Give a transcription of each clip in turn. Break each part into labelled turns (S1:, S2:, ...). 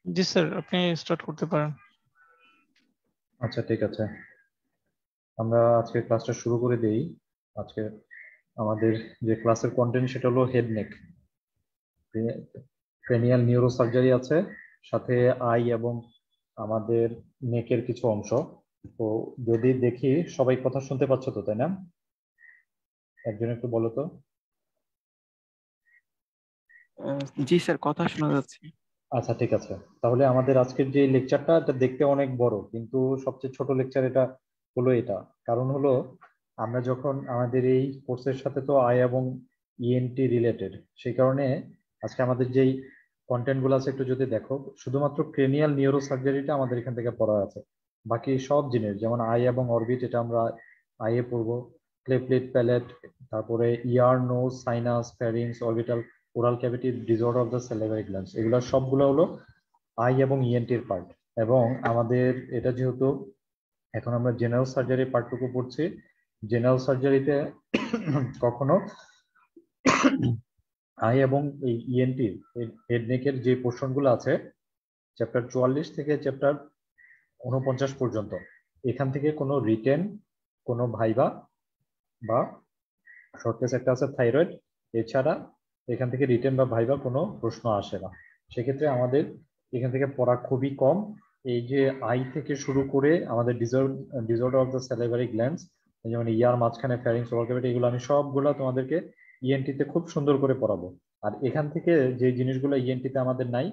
S1: জি sir, আপনি start করতে পারেন।
S2: আচ্ছা, ঠিক আছে। আমরা আজকে ক্লাসটা শুরু করে দেই। আজকে আমাদের যে ক্লাসের কন্টেন্ট সেটা হলো head neck, cranial neuro surgery আছে, সাথে আই এবং আমাদের নেকের কিছু অংশ। তো যদি দেখি সবাই কথা শুনতে পাচ্ছ তো, তাই না? একজন একটু বলো তো।
S3: জি স্যার, কথা শোনা যাচ্ছে।
S2: আচ্ছা, ঠিক আছে। তাহলে আমাদের আজকের যে লেকচারটা, এটা দেখতে অনেক বড়, কিন্তু সবচেয়ে ছোট লেকচার এটা হলো। এটা কারণ হলো, আমরা যখন আমাদের এই কোর্সের সাথে তো আই এবং ইএনটি রিলেটেড, সেই কারণে আজকে আমাদের যেই কন্টেন্ট গুলো আছে একটু যদি দেখো, শুধুমাত্র ক্রেনিয়াল নিউরো সার্জারিটা আমাদের এখান থেকে পড়া আছে। বাকি সব জিনিস যেমন আই এবং অরবিট, এটা আমরা আইয়ে পড়বো। ক্লেপলেট প্যালেট, তারপরে ear, nose, sinus, pharynx, orbital, oral cavity, disorder of the salivary glands, এগুলো সবগুলো হলো আই এবং ইএনটির পার্ট। এবং আমাদের এটা যেহেতু এখন আমরা জেনারেল সার্জারি পার্টটুকু পড়ছি, জেনারেল সার্জারিতে কখনো আই এবং এই ইএনটি হেড নেকের যে পোর্শন গুলো আছে, চ্যাপ্টার 44 থেকে চ্যাপ্টার 49 পর্যন্ত, এখান থেকে কোনো রিটেন, কোনো ভাইবা বা শর্ট কেস একটা আছে থাইরয়েড, এছাড়া এখান থেকে রিটেন বা ভাইবা কোনো প্রশ্ন আসে না। সেক্ষেত্রে আমাদের এখান থেকে পড়া খুবই কম। এই যে আই থেকে শুরু করে আমাদের disorder of the salivary glands, যেমন ইয়ার মাঝখানে ফ্যারিংস, ওরাল ক্যাভিটি, এগুলো আমি সবগুলো তোমাদেরকে ইএনটিতে খুব সুন্দর করে পড়াবো। আর এখান থেকে যে জিনিসগুলো ইএনটিতে আমাদের নাই,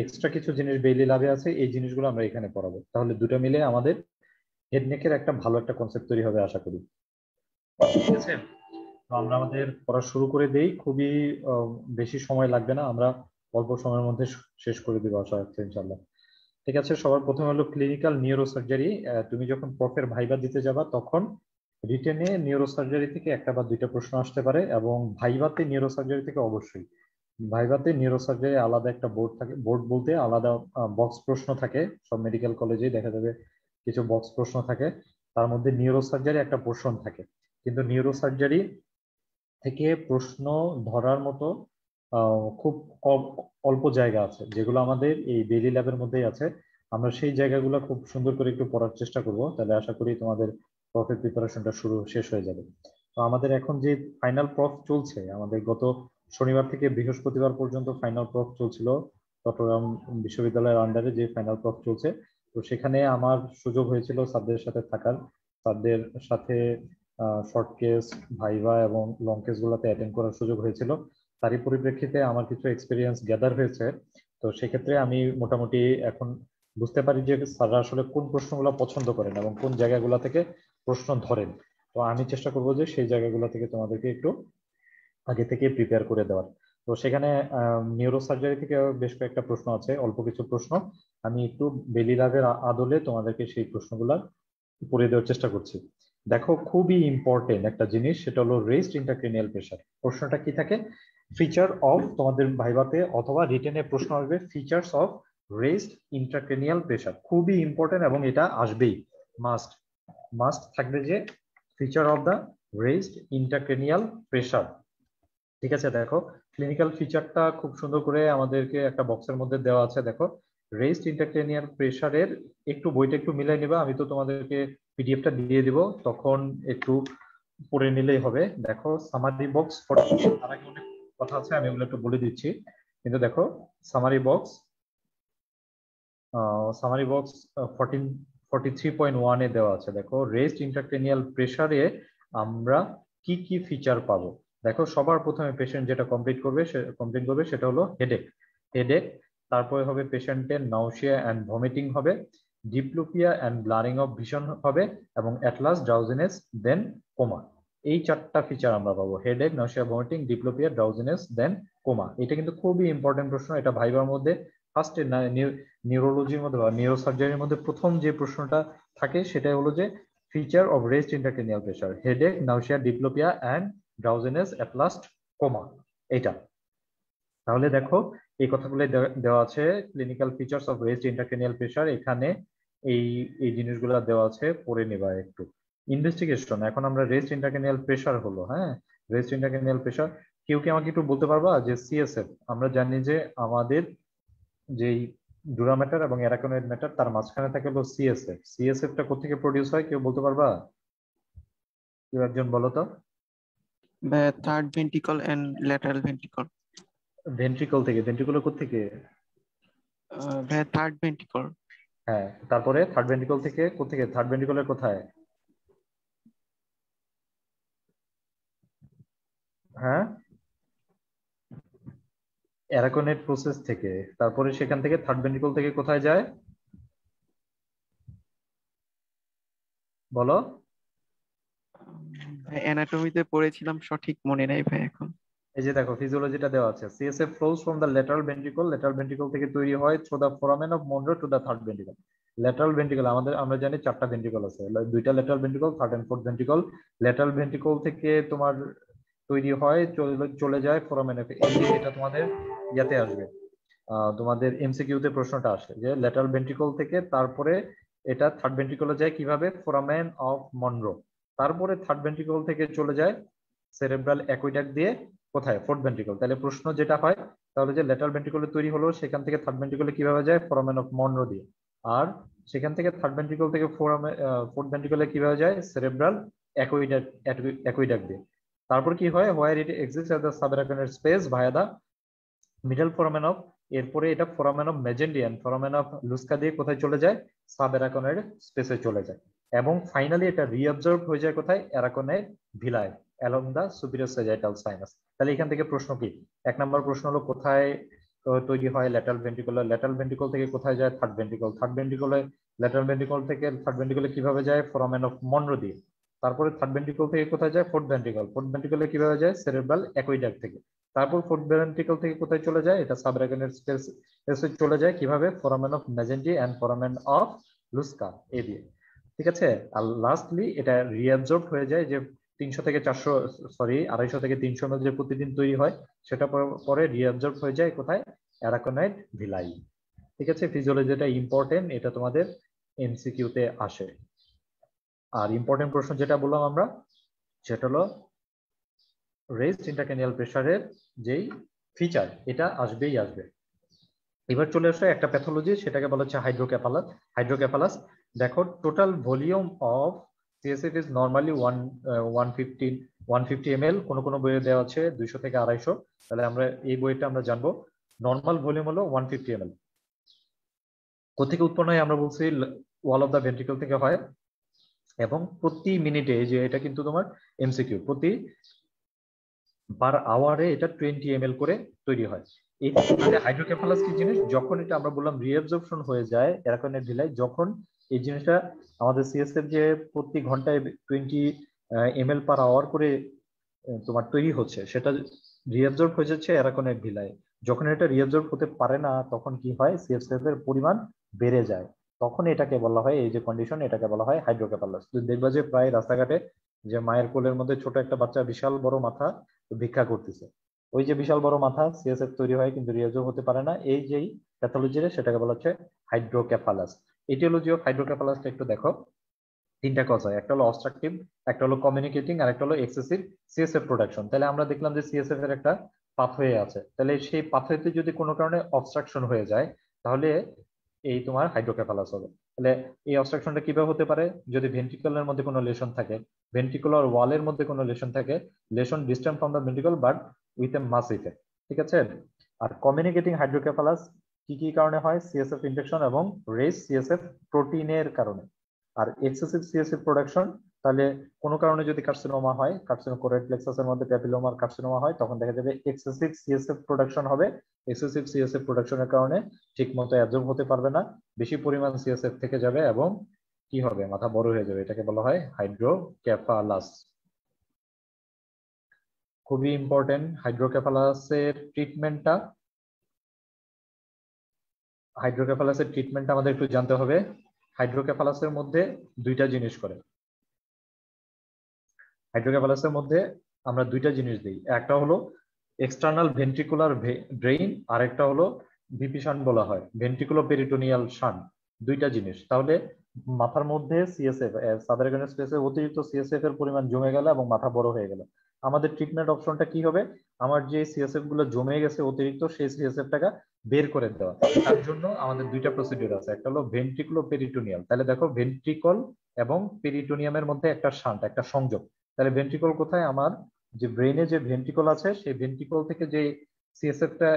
S2: এক্সট্রা কিছু জিনিস বেইলি লাভে আছে, এই জিনিসগুলো আমরা এখানে পড়াবো। তাহলে দুটো মিলে আমাদের হেড নেকের একটা ভালো একটা কনসেপ্ট তৈরি হবে আশা করি। ঠিক আছে, তো আমরা আমাদের পড়া শুরু করে দেই। খুবই বেশি সময় লাগবে না, আমরা অল্প সময়ের মধ্যে শেষ করে দিব আশা রাখছি ইনশাল্লাহ। ঠিক আছে, সবার প্রথমে হলো ক্লিনিক্যাল নিউরো সার্জারি। তুমি যখন প্রফের ভাইবা দিতে যাবা, তখন রিটেনে নিউরো সার্জারি থেকে একটা বা দুইটা প্রশ্ন আসতে পারে, এবং ভাইভাতে নিউরো সার্জারি থেকে অবশ্যই। ভাইভাতে নিউরো সার্জারি আলাদা একটা বোর্ড থাকে, বোর্ড বলতে আলাদা বক্স প্রশ্ন থাকে। সব মেডিকেল কলেজেই দেখা যাবে কিছু বক্স প্রশ্ন থাকে, তার মধ্যে নিউরো সার্জারি একটা পোর্শন থাকে। কিন্তু নিউরো সার্জারি থেকে প্রশ্ন ধরার মতো খুব অল্প জায়গা আছে, যেগুলো আমাদের এই ডেইলি ল্যাবের মধ্যেই আছে। আমরা সেই জায়গাগুলো খুব সুন্দর করে একটু পড়ার চেষ্টা করব, তাহলে আশা করি তোমাদের প্রফের প্রিপারেশনটা শুরু শেষ হয়ে যাবে। তো আমাদের এখন যে ফাইনাল প্রফ চলছে, আমাদের গত শনিবার থেকে বৃহস্পতিবার পর্যন্ত ফাইনাল প্রফ চলছিল চট্টগ্রাম বিশ্ববিদ্যালয়ের আন্ডারে, যে ফাইনাল প্রফ চলছে। তো সেখানে আমার সুযোগ হয়েছিল স্যারদের সাথে থাকার, স্যারদের সাথে শর্ট কেস, ভাইভা এবং লং কেস গুলোতে অ্যাটেন্ড করার সুযোগ হয়েছিল। তারই পরিপ্রেক্ষিতে আমার কিছু এক্সপিরিয়েন্স গ্যাদার হয়েছে। তো সেক্ষেত্রে আমি মোটামুটি এখন বুঝতে পারি যে স্যাররা আসলে কোন প্রশ্নগুলো পছন্দ করেন এবং কোন জায়গাগুলো থেকে প্রশ্ন ধরেন। তো আমি চেষ্টা করবো যে সেই জায়গাগুলো থেকে তোমাদেরকে একটু আগে থেকে প্রিপেয়ার করে দেওয়ার। তো সেখানে নিউরো সার্জারি থেকে বেশ কয়েকটা প্রশ্ন আছে, অল্প কিছু প্রশ্ন আমি একটু বেলি লাভের আদলে তোমাদেরকে সেই প্রশ্নগুলা পড়ে দেওয়ার চেষ্টা করছি। দেখো, খুবই ইম্পর্টেন্ট একটা জিনিস, সেটা হলো রেস্ট ইন্ট্রাক্রেনিয়াল প্রেশার। প্রশ্নটা কি থাকে? ফিচার অফ, তোমাদের ভাইভাতে অথবা রিটেনে প্রশ্ন আসবে features of raised intracranial pressure. খুবই ইম্পর্টেন্ট এবং এটা আসবেই, মাস্ট মাস্ট থাকবে যে feature of the rest intracranial pressure. ঠিক আছে, দেখো ক্লিনিক্যাল ফিচারটা খুব সুন্দর করে আমাদেরকে একটা বক্সের মধ্যে দেওয়া আছে। দেখো, রেস্ট ইন্টারক্রেনিয়াল প্রেসারের একটু বইটা একটু মিলাই নিবা, আমি তো তোমাদেরকে পিডিএফটা দিয়ে দিব, তখন একটু পড়ে নিলেই হবে। দেখো সামারি বক্স 40, তার আগে অনেক কথা আছে, আমি ওগুলো একটু বলে দিচ্ছি। কিন্তু দেখো, সামারি বক্স সামারি বক্স 43.1 এ দেওয়া আছে। দেখো, রেস্ট ইন্টারক্রেনিয়াল প্রেসারে আমরা কি কি ফিচার পাবো। দেখো, সবার প্রথমে পেশেন্ট যেটা কমপ্লেন করবে সেটা হলো হেডেক। হেডেক, তারপরে হবে পেশেন্টের নাউসিয়া অ্যান্ড ভমিটিং হবে, diplopia and blurring of vision হবে, এবং at last drowsiness, then coma. এই চারটা ফিচার আমরা পাবো: headache, nausea, vomiting, diplopia, drowsiness, then coma. এটা কিন্তু খুবই ইম্পর্টেন্ট প্রশ্ন, এটা ভাইবার মধ্যে ফার্স্টে নিউরোলজির মধ্যে বা নিউরো সার্জারির মধ্যে প্রথম যে প্রশ্নটা থাকে সেটাই হলো যে feature of raised intracranial pressure, headache, nausea, diplopia and drowsiness, at last coma. এইটা, তাহলে দেখো এই কথাগুলো দেওয়া আছে, clinical features of raised intracranial pressure. এখানে এই এই জিনিসগুলো দেওয়া আছে, পড়ে নেবা একটু। ইনভেস্টিগেশন, এখন আমরা রেস্ট ইন্ট্রাক্রেনিয়াল প্রেসার হলো, হ্যাঁ, রেস্ট ইন্ট্রাক্রেনিয়াল প্রেসার। কেউ কি আমাকে একটু বলতে পারবা যে সিএসএফ, আমরা জানি যে আমাদের যেই ডুরা ম্যাটার এবং অ্যারাকোনয়েড ম্যাটার, তার মাঝখানে থাকে হলো সিএসএফ। সিএসএফটা কোথেকে প্রডিউস হয় কেউ বলতে পারবা? কেউ একজন বলো তো।
S3: Third ventricle and lateral ventricle.
S2: Ventricle থেকে। ভেন্ট্রিকল কোথেকে?
S3: Third ventricle.
S2: হ্যাঁ, তারপরে থার্ড ভেন্ট্রিকল থেকে কোথেকে? থার্ড ভেন্ট্রিকলের কোথায়? হ্যাঁ, অ্যারাকোনেট প্রসেস থেকে। তারপরে সেখান থেকে থার্ড ভেন্ট্রিকল থেকে কোথায় যায় বলো?
S3: অ্যানাটমিতে পড়েছিলাম, সঠিক মনে নাই ভাই এখন।
S2: এই যে দেখো ফিজিওলজিটা দেওয়া আছে। CSF flows from the lateral ventricle. Lateral ventricle থেকে তৈরি হয় through the foramen of Monro to the third ventricle. Lateral ventricle আমরা জানি চারটা ভেন্ট্রিকল আছে, দুইটা lateral ventricle, third and fourth ventricle. Lateral ventricle থেকে তোমার তৈরি হয়, চলে যায় ফোরামেন। এটা তোমাদের ইয়াতে আসবে, তোমাদের এমসিকিউ তে প্রশ্নটা আসে যে ল্যাটারাল ভেন্ট্রিকল থেকে তারপরে এটা থার্ড ভেন্ট্রিকলে যায় কিভাবে? Foramen of Munro. তারপরে থার্ড ভেন্ট্রিকল থেকে চলে যায় সেরেব্রাল অ্যাকুইডাক্ট দিয়ে কোথায়? Fourth ventricle. তাহলে প্রশ্ন যেটা হয় তাহলে যে ল্যাটারাল ভেন্ট্রিকলে তৈরি হলো সেখান থেকে থার্ড ভেন্ট্রিকলে কিভাবে যায়? ফোরামেন অফ মনরো দিয়ে। আর সেখান থেকে থার্ড ভেন্ট্রিকল থেকে ফোর্থ ভেন্ট্রিকলে কিভাবে যায়? সেরেব্রাল অ্যাকুইডাক্ট দিয়ে। তারপর কি হয়? Where it exists as the subarachnoid space via the middle foramen of. এরপরে এটা foramen of Magendie foramen of Luschka দিয়ে কোথায় চলে যায়? সাবআরাকনোইড স্পেসে চলে যায়। এবং ফাইনালি এটা রিঅবজর্ভ হয়ে যায় কোথায়? অ্যারাকনোইড ভিলায় অ্যালং দা সুপিরিয়র স্যাজিটাল সাইনাস। তাহলে এখান থেকে প্রশ্ন কি? এক নম্বর প্রশ্ন হলো কোথায় তৈরি হয়? Lateral ventricle. ল্যাটারাল ভেন্ট্রিকল থেকে কোথায় যায়? Third ventricle. থার্ড ভেন্ট্রিকলে ল্যাটারাল ভেন্ট্রিকল থেকে থার্ড ভেন্ট্রিকলে কিভাবে যায়? ফোরামেন অফ মনরো দিয়ে। তারপরে থার্ড ভেন্ট্রিকল থেকে কোথায় যায়? Fourth ventricle. ফোর্থ ভেন্ট্রিকলে কিভাবে যায়? সেরেব্রাল অ্যাকুইডাক্ট থেকে। তারপর ফোর্থ ভেন্ট্রিকল থেকে কোথায় চলে যায়? এটা সাবআরাকনোইড স্পেসে চলে যায় কিভাবে? Foramen of Magendie and foramen of Luschka এ দিয়ে। ঠিক আছে। আর লাস্টলি এটা রিঅ্যাবজর্ব হয়ে যায় যে 300 থেকে 400 সরি 250 থেকে 300 ml যে প্রতিদিন তৈরি হয় সেটা পরে রিঅ্যাবজর্ব হয়ে যায় কোথায়? অ্যারাকনোইড ভিলাই। ঠিক আছে। ফিজিওলজিটা ইম্পর্টেন্ট, এটা তোমাদের এমসিকিউ তে আসে। আর ইম্পর্টেন্ট প্রশ্ন যেটা বললাম আমরা সেটা হলো রেজড ইন্ট্রাক্রেনিয়াল প্রেসারের যেই ফিচার, এটা আসবেই আসবে। এবার চলে আসে একটা প্যাথোলজি, সেটাকে বলা হচ্ছে হাইড্রোকেফালাস। হাইড্রোকেফালাস দেখো total volume of CSF is normally 150 ml, কোনো বইয়ে দেওয়া আছে 200 থেকে 250। তাহলে আমরা এই বইটা আমরা জানবো নরমাল ভলিউম হলো 150 ml। কোথেকে উৎপন্ন হয়? আমরা বলছি ওয়াল অফ দ্য ভেন্ট্রিকল থেকে হয়। এবং প্রতি মিনিটে, যে এটা কিন্তু তোমার এমসিকিউ, প্রতি পার আওয়ারে এটা 20 ml করে তৈরি হয়। এই হাইড্রোকেফালাস কি জিনিস? যখন এটা আমরা বললাম রিঅ্যাবজর্পশন হয়ে যায় অ্যারাকনোইড ভিলাই, যখন এই জিনিসটা আমাদের সিএসএফ যে প্রতি ঘন্টায় 20 ml পার আওয়ার করে তোমার তৈরি হচ্ছে, সেটা রিঅ্যাবজর্ব হয়ে যাচ্ছে অ্যারাকনোইড ভিলাই। যখন এটা রিঅ্যাবজর্ব হতে পারে না তখন কি হয়? সিএসএফ এর পরিমাণ বেড়ে যায়। তখন এটাকে বলা হয়, এই যে কন্ডিশন, এটাকে বলা হয় হাইড্রোকেফালাস। দেখবা যে প্রায় রাস্তাঘাটে যে মায়ের কোলের মধ্যে ছোট একটা বাচ্চা বিশাল বড় মাথা ভিক্ষা করতেছে, ওই যে বিশাল বড় মাথা সিএসএফ তৈরি হয় কিন্তু রিঅ্যাবজর্ব হতে পারে না, এই যেই প্যাথোলজি সেটাকে বলা হচ্ছে হাইড্রোকেফালাস। এটিওলজি অফ হাইড্রোকেফালাসটা একটু দেখো। তিনটা কজ হয়, একটা হলো অবস্ট্রাকটিভ, একটা হলো কমিউনিকেটিং, আর একটা হলো এক্সেসিভ সিএসএফ প্রোডাকশন। তাহলে আমরা দেখলাম যে সিএসএফ এর একটা পাথওয়ে আছে, তাহলে সেই পাথওয়েতে যদি কোনো কারণে অবস্ট্রাকশন হয়ে যায় তাহলে এই তোমার হাইড্রোকেফালাস হবে। তাহলে এই অবস্ট্রাকশনটা কিভাবে হতে পারে? যদি ভেন্ট্রিকলের মধ্যে কোনো লেশন থাকে, ভেন্ট্রিকুলার ওয়ালের মধ্যে কোনো লেশন থাকে, lesion distant from the ventricle but with a mass effect. ঠিক আছে। আর কমিউনিকেটিং হাইড্রোকেফালাস কি কি কারণে হয়? সিএসএফ ইনফেকশন এবং রেস সিএসএফ প্রোটিনের কারণে। আর এক্সেসিভ সিএসএফ প্রোডাকশন, তাহলে কোনো কারণে যদি কার্সিনোমা হয়, কার্সিনোকোরেড প্লেক্সাসের মধ্যে প্যাপিলোমার কার্সিনোমা হয়, তখন দেখা যাবে এক্সেসিভ সিএসএফ প্রোডাকশন হবে। এক্সেসিভ সিএসএফ প্রোডাকশনের কারণে ঠিকমতো অ্যাবজর্ব হতে পারবে না, বেশি পরিমাণ সিএসএফ থেকে যাবে এবং কি হবে? মাথা বড় হয়ে যাবে। এটাকে বলা হয় হাইড্রোকেফালাস। খুবই ইম্পর্টেন্ট হাইড্রোকেফালাসের ট্রিটমেন্টটা। হাইড্রোকেফালাসের ট্রিটমেন্টটা আমাদের একটু জানতে হবে। হাইড্রোকেফালাসের মধ্যে দুইটা জিনিস করে। হাইড্রোকেফালাসের মধ্যে আমরা দুইটা জিনিস দিই, একটা হলো এক্সটার্নাল ভেন্ট্রিকুলার ড্রেইন, আর একটা হলো ভিপি শান্ট বলা হয়, ভেন্ট্রিকুলো পেরিটোনিয়াল শান্ট। দুইটা জিনিস। তাহলে মাথার মধ্যে সিএসএফ সাবেরাগনের স্পেসে অতিরিক্ত সিএসএফ এর পরিমাণ জমে গেল এবং মাথা বড় হয়ে গেল, আমাদের ট্রিটমেন্ট অপশনটা কি হবে? আমার যে সিএসএফ গুলো জমে গেছে অতিরিক্ত, সেই সিএসএফ টাকা বের করে দেওয়া। তার জন্য আমাদের দুইটা প্রসিডিউর আছে, একটা হলো ভেন্ট্রিকুলো পেরিটোনিয়াল। তাহলে দেখো ভেন্ট্রিকল এবং পেরিটোনিয়ামের মধ্যে একটা শান্ট, একটা সংযোগ। তাহলে ভেন্ট্রিকল কোথায়? আমার যে ব্রেনে যে ভেন্ট্রিকল আছে, সেই ভেন্ট্রিকল থেকে যে সিএসএফ টা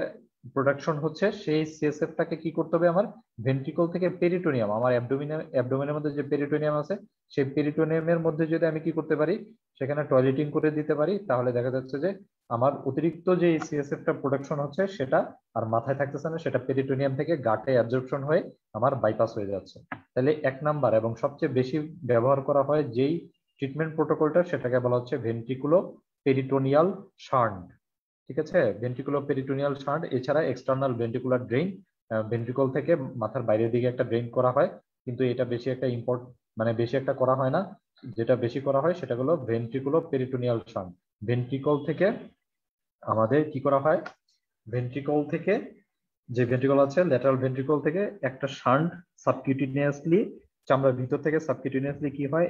S2: প্রোডাকশন হচ্ছে, সেই সিএসএফ টাকে কি করতে হবে? আমার ভেন্ট্রিকল থেকে পেরিটোনিয়াম, আমার অ্যাবডোমেনের মধ্যে যে পেরিটোনিয়াম আছে, সেই পেরিটোনিয়ামের মধ্যে যদি আমি কি করতে পারি, সেখানে টয়লেটিং করে দিতে পারি, তাহলে দেখা যাচ্ছে যে আমার অতিরিক্ত যে সিএসএফ টা প্রোডাকশন হচ্ছে সেটা আর মাথায় থাকতেছে না, সেটা পেরিটোনিয়াম থেকে গাটে অ্যাবজর্পশন হয়ে আমার বাইপাস হয়ে যাচ্ছে। তাহলে 1 নাম্বার এবং সবচেয়ে বেশি ব্যবহার করা হয় যেই ট্রিটমেন্ট প্রোটোকলটা, সেটাকে বলা হচ্ছে ভেন্ট্রিকুলো পেরিটোনিয়াল শান্ট। ঠিক আছে, ভেন্ট্রিকুলো পেরিটোনিয়াল শান্ট। এছাড়া এক্সটার্নাল ভেন্ট্রিকুলার ড্রেন, ভেন্ট্রিকল থেকে মাথার বাইরের দিকে একটা ড্রেন করা হয়, কিন্তু এটা বেশি একটা মানে বেশি একটা করা হয় না। যেটা বেশি করা হয় সেটা হলো ভেন্ট্রিকুলো পেরিটোনিয়াল শান্ট। ভেন্ট্রিকল থেকে আমাদের কি করা হয়? ভেন্ট্রিকল থেকে যে ভেন্ট্রিকল আছে, ল্যাটারাল ভেন্ট্রিকল থেকে একটা শান্ট সাবকিউটিনিয়াসলি, চামড়ার ভিতর থেকে সাবকিউটিনিয়াসলি কি হয়,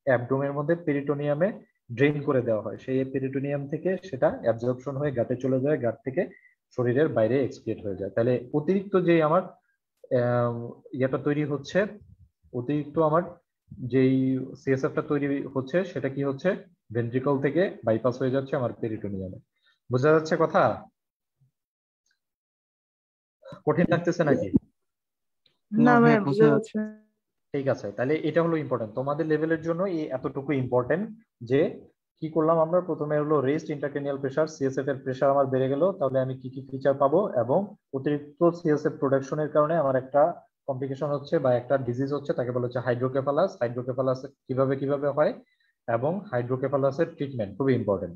S2: অ্যাবডোমেনের মধ্যে পেরিটোনিয়ামে ড্রেন করে দেওয়া হয়। সেই পেরিটোনিয়াম থেকে সেটা অ্যাবজর্পশন হয়ে গাটে চলে যায়, গাট থেকে শরীরের বাইরে এক্সক্রিয়েট হয়ে যায়। তাহলে অতিরিক্ত যে আমার ইয়েটা তৈরি হচ্ছে, অতিরিক্ত আমার যেই সিএসএফটা তৈরি হচ্ছে, সেটা কি হচ্ছে? ভেন্ট্রিকল থেকে বাইপাস হয়ে যাচ্ছে আমার পেরিটোনিয়ামে। বোঝা যাচ্ছে কথা? কঠিন লাগতেছে নাকি?
S3: না
S1: না
S3: ভাই,
S1: ভাইয়া
S3: বোঝা
S1: বোঝা
S3: যাচ্ছে।
S1: যাচ্ছে।
S2: ঠিক আছে, তাহলে এটা হলো ইম্পর্টেন্ট তোমাদের লেভেলের জন্য, এই এতটুকু ইম্পর্টেন্ট যে কি করলাম আমরা। প্রথমে হলো রেস্ট ইন্ট্রাক্রেনিয়াল প্রেসার, সিএসএফ এর প্রেসার আমার বেড়ে গেল, তাহলে আমি কি কি ফিচার পাবো, এবং অতিরিক্ত সিএসএফ প্রোডাকশনের কারণে আমার একটা কমপ্লিকেশন হচ্ছে বা একটা ডিজিজ হচ্ছে, তাকে বলা হচ্ছে হাইড্রোকেফালাস। হাইড্রোকেফালাস কিভাবে কিভাবে হয় এবং হাইড্রোকেফালাসের ট্রিটমেন্ট খুবই ইম্পর্টেন্ট।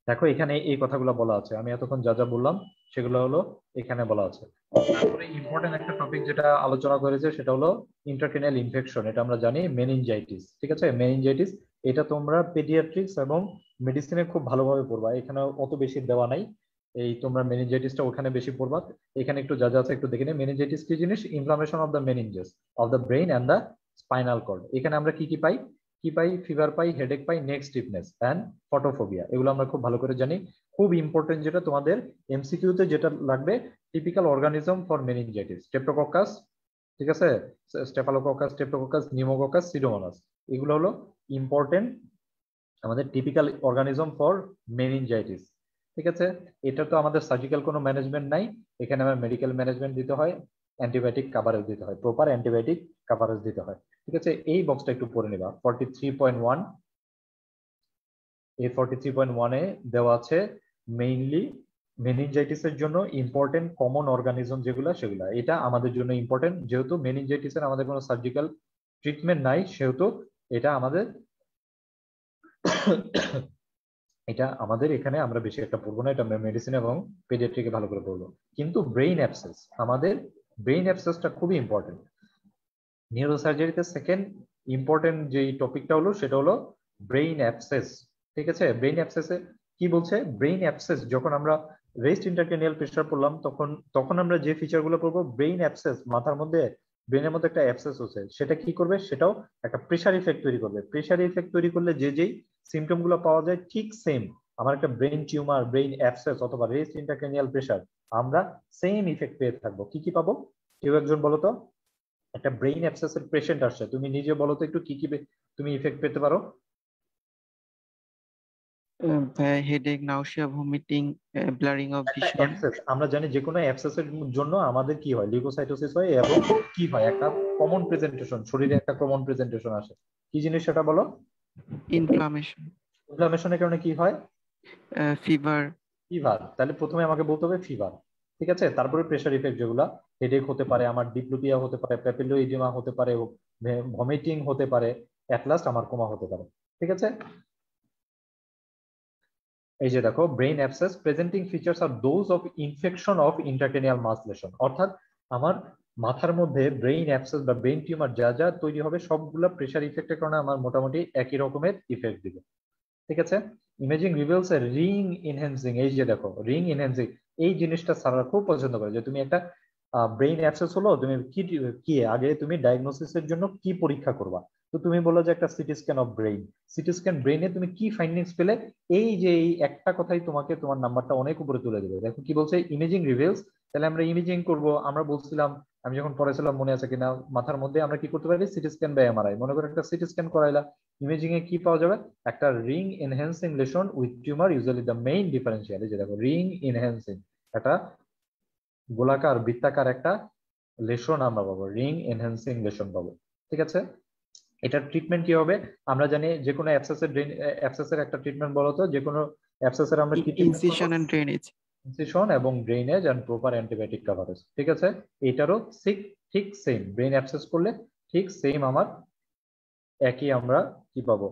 S2: দেখো এখানে এই কথাগুলো বলা আছে, আমি এতক্ষণ যা যা বললাম সেগুলো হলো এখানে বলা আছে। তারপরে ইম্পর্টেন্ট একটা টপিক যেটা আলোচনা করেছে সেটা হলো ইন্ট্রাক্রেনিয়াল ইনফেকশন। এটা আমরা জানি মেনিনজাইটিস। ঠিক আছে, মেনিনজাইটিস এটা তোমরা পেডিয়াট্রিক্স এবং মেডিসিনে খুব ভালোভাবে পড়বা, এখানে অত বেশি দেওয়া নাই। এই তোমরা মেনিনজাইটিসটা ওখানে বেশি পড়বা, এখানে একটু যা যা আছে একটু দেখে নিই। মেনিনজাইটিস কি জিনিস? Inflammation of the meninges of the brain and the spinal cord. এখানে আমরা কি কি পাই? কি পাই? ফিভার পাই, হেডেক পাই, নেক স্টিফনেস অ্যান্ড ফটোফোবিয়া। এগুলো আমরা খুব ভালো করে জানি। খুব ইম্পর্টেন্ট যেটা তোমাদের এমসিকিউ তে যেটা লাগবে, typical organism for meningitis, streptococcus, ঠিক আছে, স্টেফালোকক্কাস, স্ট্রেপ্টোকক্কাস, নিউমোকক্কাস, সিডোমোনাস। এগুলো হলো ইম্পর্টেন্ট আমাদের টিপিক্যাল অর্গানিজম ফর মেনিনজাইটিস। ঠিক আছে, এটা তো আমাদের সার্জিক্যাল কোনো ম্যানেজমেন্ট নাই, এখানে আমার মেডিকেল ম্যানেজমেন্ট দিতে হয়, অ্যান্টিবায়োটিক কাভারেজ দিতে হয়, প্রপার অ্যান্টিবায়োটিক কাভারেজ দিতে হয়। ঠিক আছে, এই বক্সটা একটু পড়ে নিবা। 43.1, এই 43.1 এ দেওয়া আছে মেইনলি মেনিনজাইটিসের জন্য ইম্পর্টেন্ট কমন অর্গানিজম যেগুলো, সেগুলো এটা আমাদের জন্য ইম্পর্টেন্ট। যেহেতু মেনিনজাইটিসের আমাদের কোনো সার্জিক্যাল ট্রিটমেন্ট নাই, সেহেতু এটা আমাদের এটা আমাদের এখানে আমরা বেশি একটা পড়বো না, এটা মেডিসিন এবং পেডিয়াট্রিকে ভালো করে পড়বো। কিন্তু ব্রেইন অ্যাবসেস, আমাদের ব্রেইন অ্যাবসেসটা খুবই ইম্পর্টেন্ট। নিউরোসার্জারিতে সেকেন্ড ইম্পর্টেন্ট যে টপিকটা হলো সেটা হলো ব্রেইন অ্যাবসেস। ঠিক আছে, ব্রেইন অ্যাবসেসে কি বলছে? ব্রেইন অ্যাবসেস যখন আমরা রেস্ট ইন্ট্রাক্রেনিয়াল প্রেসার পড়লাম, তখন তখন আমরা যে ফিচারগুলো পড়বো, ব্রেইন অ্যাবসেস, মাথার মধ্যে ব্রেনের মধ্যে একটা অ্যাবসেস হচ্ছে, সেটা কি করবে? সেটাও একটা প্রেসার ইফেক্ট তৈরি করবে। প্রেসার ইফেক্ট তৈরি করলে যে যেই সিমটম গুলো পাওয়া যায়, ঠিক সেম আমার একটা ব্রেইন টিউমার, ব্রেইন অ্যাবসেস অথবা রেস্ট ইন্ট্রাক্রেনিয়াল প্রেসার, আমরা সেম ইফেক্ট পেয়ে থাকবো। কি কি পাবো? কেউ একজন বলো তো। একটা ব্রেইন অ্যাবসেসের পেশেন্ট আসছে, তুমি নিজে বলো তো একটু কি কি তুমি ইফেক্ট পেতে পারো?
S3: Headache, nausea, vomiting, blurring of
S2: একটা
S3: ভিশন।
S2: অ্যাবসেস, আমরা জানি যে কোনো অ্যাবসেসের জন্য আমাদের কি হয়? লিউকোসাইটোসিস হয় এবং কি হয়? একটা কমন প্রেজেন্টেশন, শরীরে একটা কমন প্রেজেন্টেশন আসে। কি জিনিস সেটা বলো?
S3: ইনফ্লামেশন,
S2: ইনফ্লামেশনের কারণে কি হয়?
S3: ফিভার।
S2: ফিভার। তাহলে প্রথমে আমাকে বলতে হবে ফিভার। ঠিক আছে, তারপরে প্রেশার ইফেক্ট যেগুলা, হেডেক হতে পারে, আমার ডিপ্লুপিয়া হতে পারে, প্যাপিলোইডিমা হতে পারে, ভমিটিং হতে পারে, এট লাস্ট আমার কোমা হতে পারে। ঠিক আছে, এই যে দেখো, brain abscess presenting features are those of infection of intracranial mass lesion. অর্থাৎ আমার মাথার মধ্যে ব্রেইন অ্যাবসেস বা ব্রেইন টিউমার যা যা তৈরি হবে, সবগুলা প্রেশার ইফেক্টের কারণে আমার মোটামুটি একই রকমের ইফেক্ট দিবে। ঠিক আছে, ইমেজিং রিভিলস এ রিং এনহ্যান্সিং। এই যে দেখো, রিং এনহ্যান্সিং এই জিনিসটা স্যাররা খুব পছন্দ করে, যে তুমি একটা ব্রেইন অ্যাবসেস হলো, তুমি কি কি আগে তুমি ডায়াগনোসিসের জন্য কি পরীক্ষা করবা? তো তুমি বললো যে একটা CT scan of brain. CT scan ব্রেইনে তুমি কি ফাইন্ডিংস পেলে? এই যে এই একটা কথাই তোমাকে তোমার নাম্বারটা অনেক উপরে তুলে দেবে। দেখো কি বলছে, ইমেজিং রিভিলস। তাহলে আমরা ইমেজিং করব। আমরা বলছিলাম, আমি যখন পড়েছিলাম মনে আছে কিনা মাথার মধ্যে, আমরা কি করতে পারি, সিটি স্ক্যান বা এমআরআই। মনে করো একটা সিটি স্ক্যান করাইলা, ইমেজিং এ কি পাওয়া যাবে? একটা ring enhancing lesion with tumour, usually the main differential. এই যে দেখো, রিং এনহ্যান্সিং, একটা গোলাকার বৃত্তাকার একটা লেশন আমরা পাবো, রিং এনহ্যান্সিং লেশন পাবো। ঠিক আছে, এটার ট্রিটমেন্ট কি হবে? আমরা জানি যে কোনো অ্যাবসেসের অ্যাবসেসের একটা ট্রিটমেন্ট বলো তো, যে কোনো অ্যাবসেসের আমরা কি ট্রিটমেন্ট করব?
S3: Incision and drainage.
S2: ইনসিশন এবং drainage and proper antibiotic coverage. ঠিক আছে, এটারও ঠিক সেম, ব্রেন অ্যাবসেস করলে ঠিক সেম আমার একই আমরা কি পাবো,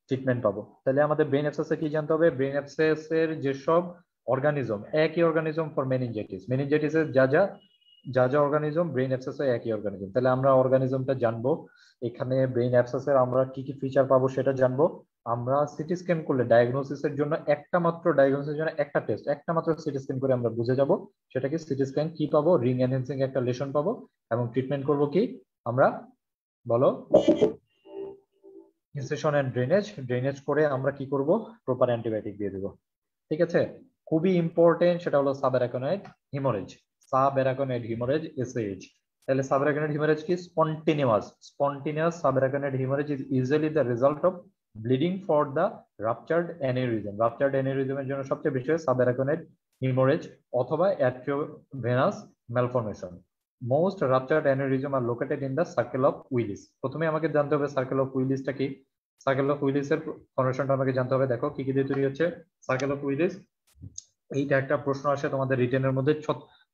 S2: ট্রিটমেন্ট পাবো। তাহলে আমাদের ব্রেন অ্যাবসেসে কি জানতে হবে? ব্রেন অ্যাবসেসের যেসব অর্গানিজম, একই অর্গানিজম ফর মেনিনজাইটিস, মেনিনজাইটিসের যা যা অর্গানিজম, ব্রেন অ্যাবসেসে একই অর্গানিজম। তাহলে আমরা অর্গানিজমটা জানবো। এখানে ব্রেন অ্যাবসেসের আমরা কি কি ফিচার পাবো সেটা জানবো। আমরা সিটি স্ক্যান করলে ডায়াগনোসিসের জন্য একটা মাত্র টেস্ট, একটা মাত্র সিটি স্ক্যান করে আমরা বুঝে যাব সেটা কি। সিটি স্ক্যান কি পাবো? রিং এনহ্যান্সিং একটা লেশন পাবো, এবং ট্রিটমেন্ট করব কি আমরা, বলো? ইনসেশন এন্ড ড্রেনেজ করে আমরা কি করব? প্রপার অ্যান্টিবায়োটিক দিয়ে দেবো। ঠিক আছে, খুবই ইম্পর্টেন্ট সেটা হলো subarachnoid haemorrhage. Subarachnoid haemorrhage, SH. তাহলে সাবঅ্যারাকনোয়েড হিমোরেজ কি? Spontaneous subarachnoid haemorrhage is usually the result of bleeding for the ruptured aneurysm. Ruptured অ্যানিউরিজমের জন্য সবচেয়ে বেশি হয় সাবঅ্যারাকনোয়েড হিমোরেজ অথবা arteriovenous malformation. Most ruptured aneurysm are located in the circle of Willis. প্রথমে আমাকে জানতে হবে সার্কেল অফ উইলিসটা কি। সার্কেল অফ উইলিসের ফরমেশনটা আমাকে জানতে হবে। দেখো কি কি দিয়ে তৈরি হচ্ছে সার্কেল অফ উইলিস। এইটা একটা প্রশ্ন আসে তোমাদের রিটেনের মধ্যে,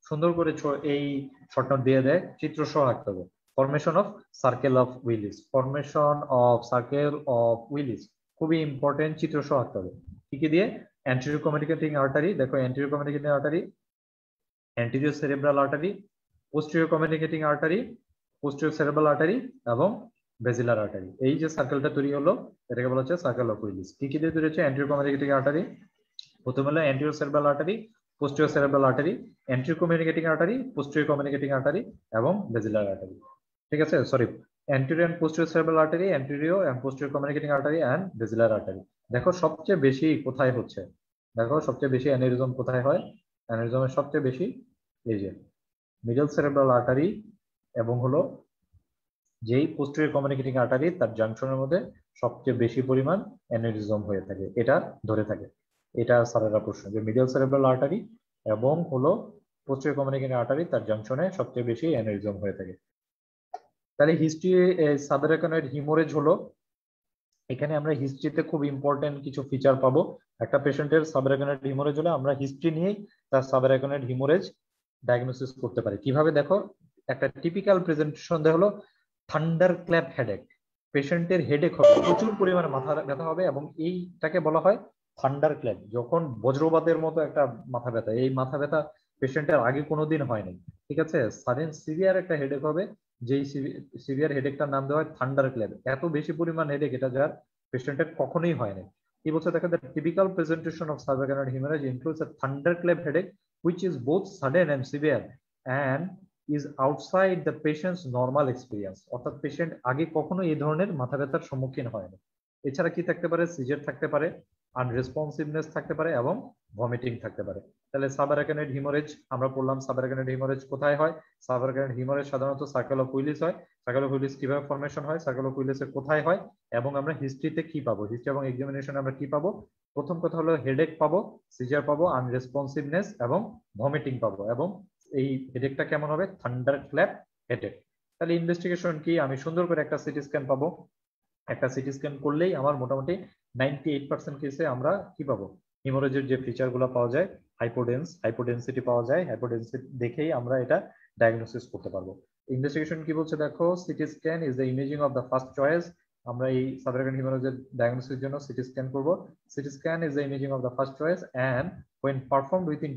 S2: সুন্দর করে এই শর্ট নোট দিয়ে দেয়, চিত্র সহ আঁকতে হবে। Formation of circle of Willis, formation of circle of Willis খুবই ইম্পর্টেন্ট, চিত্র সহ আঁকতে হবে। কি কি দিয়ে? অ্যান্টেরিয়র কমিউনিকেটিং আর্টারি, দেখো anterior communicating artery, anterior cerebral artery, posterior communicating artery, posterior cerebral artery এবং বেসিলার আর্টারি। এই যে সার্কেলটা তৈরি হলো এটাকে বলা হচ্ছে সার্কেল অফ উইলিস। কি কি দিয়ে তৈরি হচ্ছে? অ্যান্টেরিয়র কমিউনিকেটিং আর্টারি, প্রথম হলো anterior cerebral artery, posterior cerebral artery, anterior communicating artery, posterior communicating artery এবং বেসিলার আর্টারি। ঠিক আছে, sorry, anterior and posterior cerebral artery, anterior and posterior communicating artery and basilar artery. দেখো সবচেয়ে বেশি কোথায় হচ্ছে, দেখো সবচেয়ে বেশি অ্যানিউরিজম কোথায় হয়? অ্যানিউরিজমের সবচেয়ে বেশি এই যে মিডল সেরেব্রাল আর্টারি এবং হলো যেই পোস্টেরিয়র কমিউনিকেটিং আর্টারি, তার জাংশনের মধ্যে সবচেয়ে বেশি পরিমাণ অ্যানিউরিজম হয়ে থাকে, এটা ধরে থাকে। এটা স্যারেরা প্রশ্ন, যে মিডল সেরেব্রাল আর্টারি এবং হলো পোস্টেরিয়র কমিউনিকেটিং আর্টারি, তার জাংশনে সবচেয়ে বেশি অ্যানিউরিজম হয়ে থাকে। তাহলে হিস্ট্রি সাবঅ্যারাকনোয়েড হিমোরেজ হলো, এখানে আমরা হিস্ট্রিতে খুব ইম্পর্টেন্ট কিছু ফিচার পাবো। একটা পেশেন্টের সাবঅ্যারাকনোয়েড হিমোরেজ হলে আমরা হিস্ট্রি নিয়েই তার সাবঅ্যারাকনোয়েড হিমোরেজ ডায়াগনোসিস করতে পারি। কিভাবে? দেখো একটা টিপিক্যাল প্রেজেন্টেশন দেওয়া হলো থান্ডার ক্ল্যাপ হেডেক। পেশেন্টের হেডেক হবে, প্রচুর পরিমাণে মাথা ব্যথা হবে, এবং এইটাকে বলা হয় থান্ডার ক্ল্যাপ। যখন বজ্রপাতের মতো একটা মাথা ব্যথা, এই মাথা ব্যথা পেশেন্টের আগে কোনোদিন হয়নি। ঠিক আছে, সাডেন সিভিয়ার একটা হেডেক হবে, যেই সিভিয়ার হেডেকটার নাম দেওয়া হয় থান্ডার ক্ল্যাপ। এত বেশি পরিমাণ হেডেক এটা যার পেশেন্টের কখনোই হয় না। কি বলছে দেখেন, the typical presentation of subarachnoid hemorrhage includes a thunderclap headache which is both sudden and severe and is outside the patient's normal experience। অর্থাৎ পেশেন্ট আগে কখনো এই ধরনের মাথা ব্যথার সম্মুখীন হয়নি। এছাড়া কি থাকতে পারে? সিজার থাকতে পারে, আনরেসপন্সিভনেস থাকতে পারে এবং ভমিটিং থাকতে পারে। তাহলে সাবঅ্যারাকনোয়েড হিমোরেজ আমরা পড়লাম, সাবঅ্যারাকনোয়েড হিমোরেজ কোথায় হয়? সাবঅ্যারাকনোয়েড হিমোরেজ সাধারণত সার্কেল অফ উইলিস হয়। সার্কেল অফ উইলিস কিভাবে ফরমেশন হয়, সার্কেল অফ উইলিসের কোথায় হয়, এবং আমরা হিস্ট্রিতে কি পাবো, হিস্ট্রি এবং এক্সামিনেশনে আমরা কি পাবো? প্রথম কথা হলো হেডেক পাবো, সিজার পাবো, আনরেসপন্সিভনেস এবং ভমিটিং পাবো। এবং এই হেডেকটা কেমন হবে? Thunder clap headache. তাহলে ইনভেস্টিগেশন কি? আমি সুন্দর করে একটা সিটি স্ক্যান পাবো। একটা সিটি স্ক্যান করলেই আমার মোটামুটি 98% কেসে আমরা কি পাবো? হিমোরেজের যে ফিচার গুলো পাওয়া যায়, হাইপোডেন্সিটি পাওয়া যায়, হাইপোডেন্সিটি দেখেই আমরা এটা ডায়াগনোসিস করতে পারবো। ইনভেস্টিগেশন কি বলছে দেখো, CT scan is the imaging of the first choice. আমরা এই সাবঅ্যারাকনোয়েড হিমোরেজের ডায়াগনোসিসের জন্য সিটি স্ক্যান করব। CT scan is the imaging of the first choice and when performed within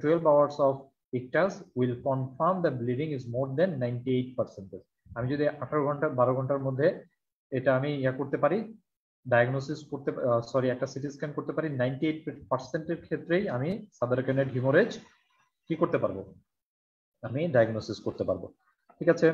S2: 12 hours of ictus will confirm the bleeding is more than 98%। আমি যদি 18 ঘন্টা 12 ঘন্টার মধ্যে এটা আমি করতে পারি, ডায়াগনোসিস করতে, সরি একটা সিটি স্ক্যান করতে পারি, 98% এর ক্ষেত্রেই আমি সাবঅ্যারাকনোয়েড হিমোরেজ কি করতে পারবো? আমি ডায়াগনোসিস করতে পারবো। ঠিক আছে,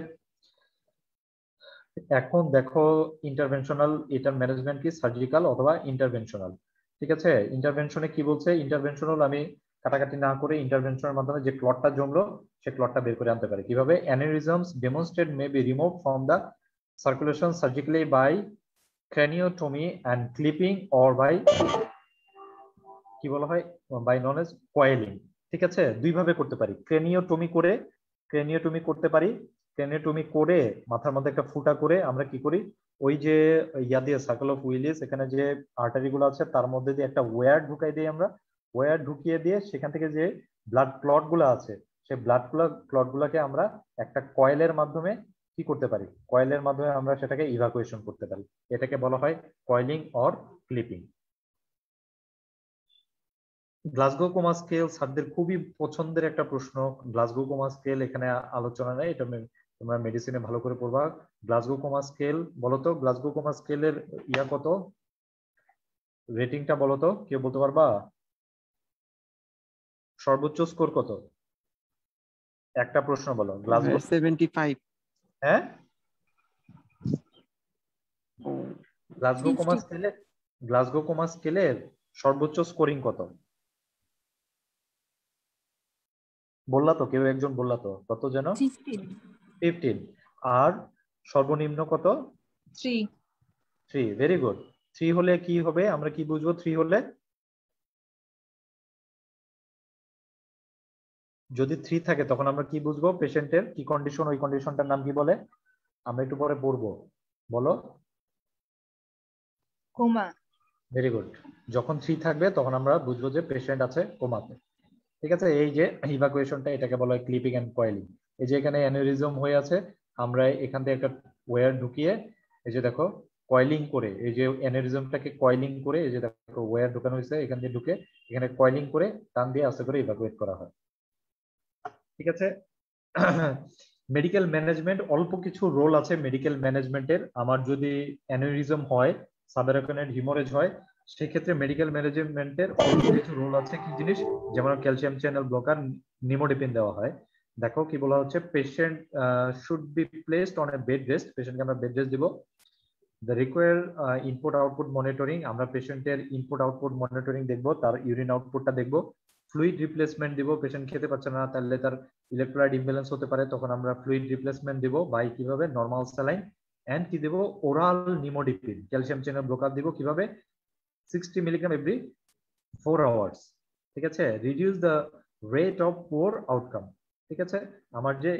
S2: এখন দেখো ইন্টারভেনশনাল, এটার ম্যানেজমেন্ট কি সার্জিক্যাল অথবা ইন্টারভেনশনাল। ঠিক আছে, ইন্টারভেনশনে কি বলছে, ইন্টারভেনশনাল আমি কাটাকাটি না করে ইন্টারভেনশনের মাধ্যমে যে ক্লটটা জমলো সে ক্লটটা বের করে আনতে পারি কিভাবে, aneurysms demonstrate may be remove from the circulation surgically by craniotomy and clipping or by কি বলা হয়, বাই নন এজ কয়েলিং। ঠিক আছে, দুই ভাবে করতে পারি, ক্রেনিওটমি করতে পারি। ক্রেনিওটমি করে মাথার মধ্যে একটা ফুটা করে আমরা কি করি, ওই যে ইয়া দিয়ে সার্কেল অফ উইলিস এখানে যে আর্টারি গুলো আছে তার মধ্যে দিয়ে একটা ওয়্যার ঢুকাই দিই আমরা, ওয়্যার ঢুকিয়ে দিয়ে সেখান থেকে যে ব্লাড ক্লট গুলো আছে সেই ব্লাড ক্লট গুলাকে আমরা একটা কয়েলের মাধ্যমে কি করতে পারি, কয়েলের মাধ্যমে আমরা সেটাকে ইভাকুয়েশন করতে পারি। এটাকে বলা হয় coiling or clipping. Glasgow coma scale স্যারদের খুবই পছন্দের একটা প্রশ্ন। গ্লাসগো কোমা স্কেল এখানে আলোচনা নেই, এটা তোমরা মেডিসিনে ভালো করে পড়বা। গ্লাসগো কোমা স্কেল বলো তো, গ্লাসগো কোমা স্কেলের ইয়া কত, রেটিংটা বলো তো, কেউ বলতে পারবা? সর্বোচ্চ স্কোর কত? একটা প্রশ্ন বলো। গ্লাসগো
S3: 75।
S2: হ্যাঁ,
S3: ও
S2: গ্লাসগো কোমা স্কেলের সর্বোচ্চ স্কোরিং কত? বললা তো, কেউ একজন বললা তো, কত যেন? 15। আর সর্বনিম্ন কত? 3। Very good. 3 হলে কি হবে, আমরা কি বুঝবো 3 হলে? যদি 3 থাকে তখন আমরা কি বুঝবো, পেশেন্টের কি কন্ডিশন, ওই কন্ডিশনটার নাম কি বলে, আমরা একটু পরে পড়বো, বলো।
S4: কোমা।
S2: Very good. যখন 3 থাকবে তখন আমরা বুঝবো যে পেশেন্ট আছে কোমাতে। ঠিক আছে, এই যে ইভাকুয়েশনটা এটাকে বলা হয় ক্লিপিং এন্ড কয়েলিং। এই যে এখানে অ্যানিউরিজম হয়ে আছে, আমরা এখান থেকে একটা ওয়্যার ঢুকিয়ে এই যে দেখো কয়েলিং করে, এই যে অ্যানিউরিজমটাকে কয়েলিং করে, এই যে দেখো ওয়্যার ঢুকানো হয়েছে, এখান দিয়ে ঢুকে এখানে কয়েলিং করে টান দিয়ে আস্তে করে ইভাকুয়েট করা হয়। ঠিক আছে, মেডিকেল ম্যানেজমেন্ট অল্প কিছু রোল আছে মেডিকেল ম্যানেজমেন্টের। আমার যদি অ্যানিউরিজম হয়, সাবঅ্যারাকিনোয়েড হিমোরেজ হয়, সেক্ষেত্রে মেডিকেল ম্যানেজমেন্টের অল্প কিছু রোল আছে। কি জিনিস, যেমন ক্যালসিয়াম চ্যানেল ব্লকার, নিমোডিপিন দেওয়া হয়। দেখো কি বলা হচ্ছে, patient should be placed on a bed rest, পেশেন্টকে আমরা বেড রেস্ট দিব। The require input output monitoring, আমরা পেশেন্টের ইনপুট আউটপুট মনিটরিং দেখবো, তার ইউরিন আউটপুটটা দেখবো। ফ্লুইড রিপ্লেসমেন্ট দিব, পেশেন্ট খেতে পারছে না তাহলে তার ইলেকট্রোলাইট ইমব্যালেন্স হতে পারে, তখন আমরা ফ্লুইড রিপ্লেসমেন্ট দিব বাই কিভাবে, নরমাল স্যালাইন। এন্ড কি দেব, ওরাল নিমোডিপিন, ক্যালসিয়াম চ্যানেল ব্লকার দিব কিভাবে, 60 মিলিগ্রাম এভরি 4 আওয়ার্স। ঠিক আছে, reduce the rate of poor outcome. ঠিক আছে, আমার যে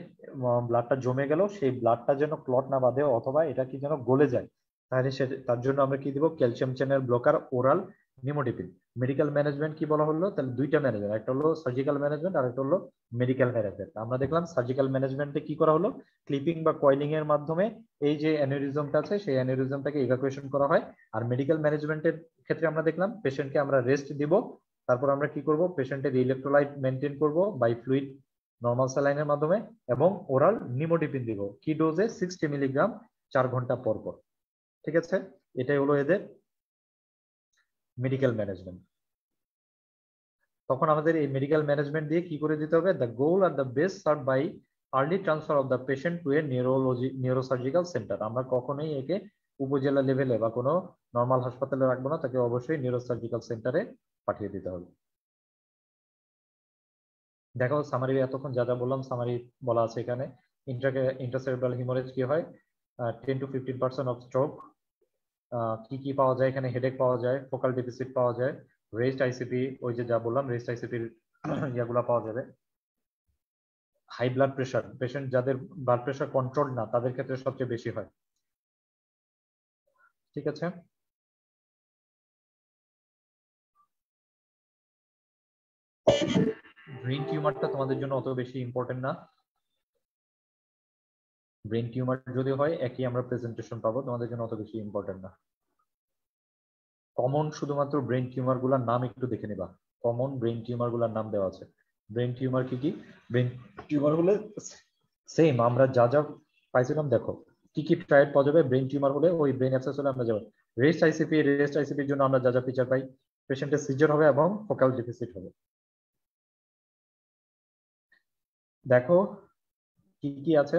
S2: ব্লাডটা জমে গেল সেই ব্লাডটা যেন ক্লট না বাঁধে অথবা এটা কি যেন গলে যায়, তাহলে তার জন্য আমরা কি দিব, calcium channel blocker, oral nimodipine. Medical management কি বলা হলো, তাহলে দুইটা ম্যানেজমেন্ট, একটা হলো সার্জিক্যাল ম্যানেজমেন্ট আর একটা হলো মেডিকেল ম্যানেজমেন্ট। আমরা দেখলাম সার্জিক্যাল ম্যানেজমেন্টে কি করা হলো, ক্লিপিং বা কয়েলিং এর মাধ্যমে এই যে অ্যানিউরিজমটা আছে সেই অ্যানিউরিজমটাকে ইভাকুয়েশন করা হয়। আর মেডিকেল ম্যানেজমেন্টের ক্ষেত্রে আমরা দেখলাম পেশেন্টকে আমরা রেস্ট দিব, তারপর আমরা কি করব, পেশেন্টের ইলেকট্রোলাইট মেনটেন করব বাই ফ্লুইড নরমাল স্যালাইনের মাধ্যমে, এবং ওরাল নিমোডিপিন দিব কি ডোজে, 60 মিলিগ্রাম 4 ঘন্টা পর পর। ঠিক আছে, এটাই হলো এদের মেডিকেল ম্যানেজমেন্ট। তখন আমাদের এই মেডিকেল ম্যানেজমেন্ট দিয়ে কি করে দিতে হবে, the goal are the best serve by early transfer of the patient to a neurosurgical centre. আমরা কখনোই একে উপজেলা লেভেলে বা কোনো নর্মাল হাসপাতালে রাখবো না, তাকে অবশ্যই নিউরোসার্জিক্যাল সেন্টারে পাঠিয়ে দিতে হবে। দেখো সামারি এতক্ষণ যা যা বললাম সামারি বলা আছে এখানে। ইন্ট্রাসেরেব্রাল হিমোরেজ কি হয়, 10 to 15% অফ স্ট্রোক। কি কি পাওয়া যায় এখানে, হেডেক পাওয়া যায়, ফোকাল ডেফিসিট পাওয়া যায়, রেস্ট আইসিপি, ওই যে যা বললাম রেস্ট আইসিপির ইয়াগুলা পাওয়া যাবে। হাই ব্লাড প্রেশার, পেশেন্ট যাদের ব্লাড প্রেশার কন্ট্রোল না তাদের ক্ষেত্রে সবচেয়ে বেশি হয়। ঠিক আছে, ব্রেন টিউমারটা তোমাদের জন্য অত বেশি ইম্পর্টেন্ট না। ব্রেন টিউমার যদি হয় একই আমরা প্রেজেন্টেশন পাবো, তোমাদের জন্য অত বেশি ইম্পর্টেন্ট না। কমন শুধুমাত্র ব্রেন টিউমার গুলার নাম একটু দেখে নিবা, কমন ব্রেন টিউমার গুলার নাম দেওয়া আছে। ব্রেন টিউমার কি কি, ব্রেন টিউমার হলে সেম আমরা যা যা পাইছিলাম, দেখো কি কি ট্রায়াড পাওয়া যাবে ব্রেন টিউমার হলে, ওই ব্রেন অ্যাবসেস হলে আমরা যাবো। রেস্ট আইসিপির জন্য আমরা যা যা ফিচার পাই, পেশেন্টের সিজার হবে এবং ফোকাল ডেফিসিট হবে। দেখো কি কি আছে।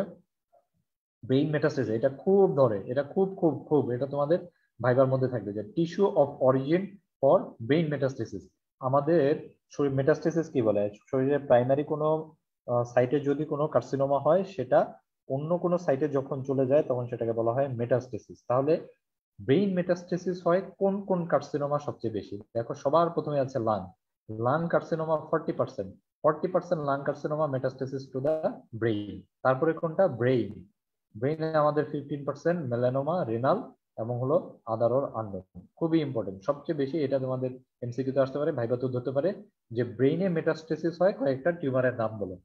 S2: ব্রেইন মেটাস্টেসিস, এটা খুব ধরে, এটা খুব খুব খুব এটা তোমাদের ভাইবার মধ্যে থাকবে যে tissue of origin for brain metastasis. আমাদের শরীর মেটাস্টেসিস কি বলে, শরীরের প্রাইমারি কোনো সাইটে যদি কোনো কার্সিনোমা হয় সেটা অন্য কোনো সাইটে যখন চলে যায় তখন সেটাকে বলা হয় মেটাস্টেসিস। তাহলে ব্রেইন মেটাস্টেসিস হয় কোন কোন কার্সিনোমা সবচেয়ে বেশি? দেখো সবার প্রথমে আছে lung. Lung carcinoma 40%, 40% lung carcinoma metastasis to the brain. তারপরে কোনটা? ব্রেইন। ব্রেইনে আমাদের 15% মেলানোমা, রেনাল এবং হলো আদার অর আননোন। খুবই ইম্পর্টেন্ট, সবচেয়ে বেশি এটা তোমাদের এমসিকিউতে আসতে পারে, ভাইভাতেও ধরতে পারে যে ব্রেইনে মেটাস্টেসিস হয় কয়েকটা টিউমারের নাম বলো।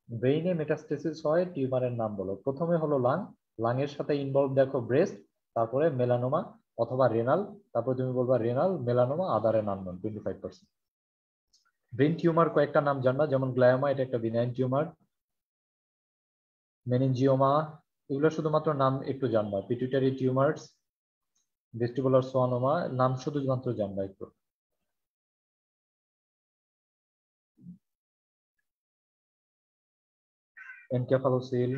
S2: ব্রেইনে মেটাস্টেসিস হয় টিউমারের নাম বলো। প্রথমে হলো লাং, লাং এর সাথে ইনভলভ দেখো ব্রেস্ট, তারপরে মেলানোমা অথবা রেনাল, তারপরে তুমি বলবা renal, melanoma, other and unknown 25%। Brain tumour কয়েকটা নাম জানবা, যেমন গ্লায়োমা, এটা একটা বিনাইন টিউমার। মেনিনজিওমা, এগুলো শুধুমাত্র নাম একটু জানবা। পিটুইটারি টিউমার্স, ভেস্টিবুলার সোয়ানোমা, নাম শুধুমাত্র জানবা একটু। এনকেফালোসিল,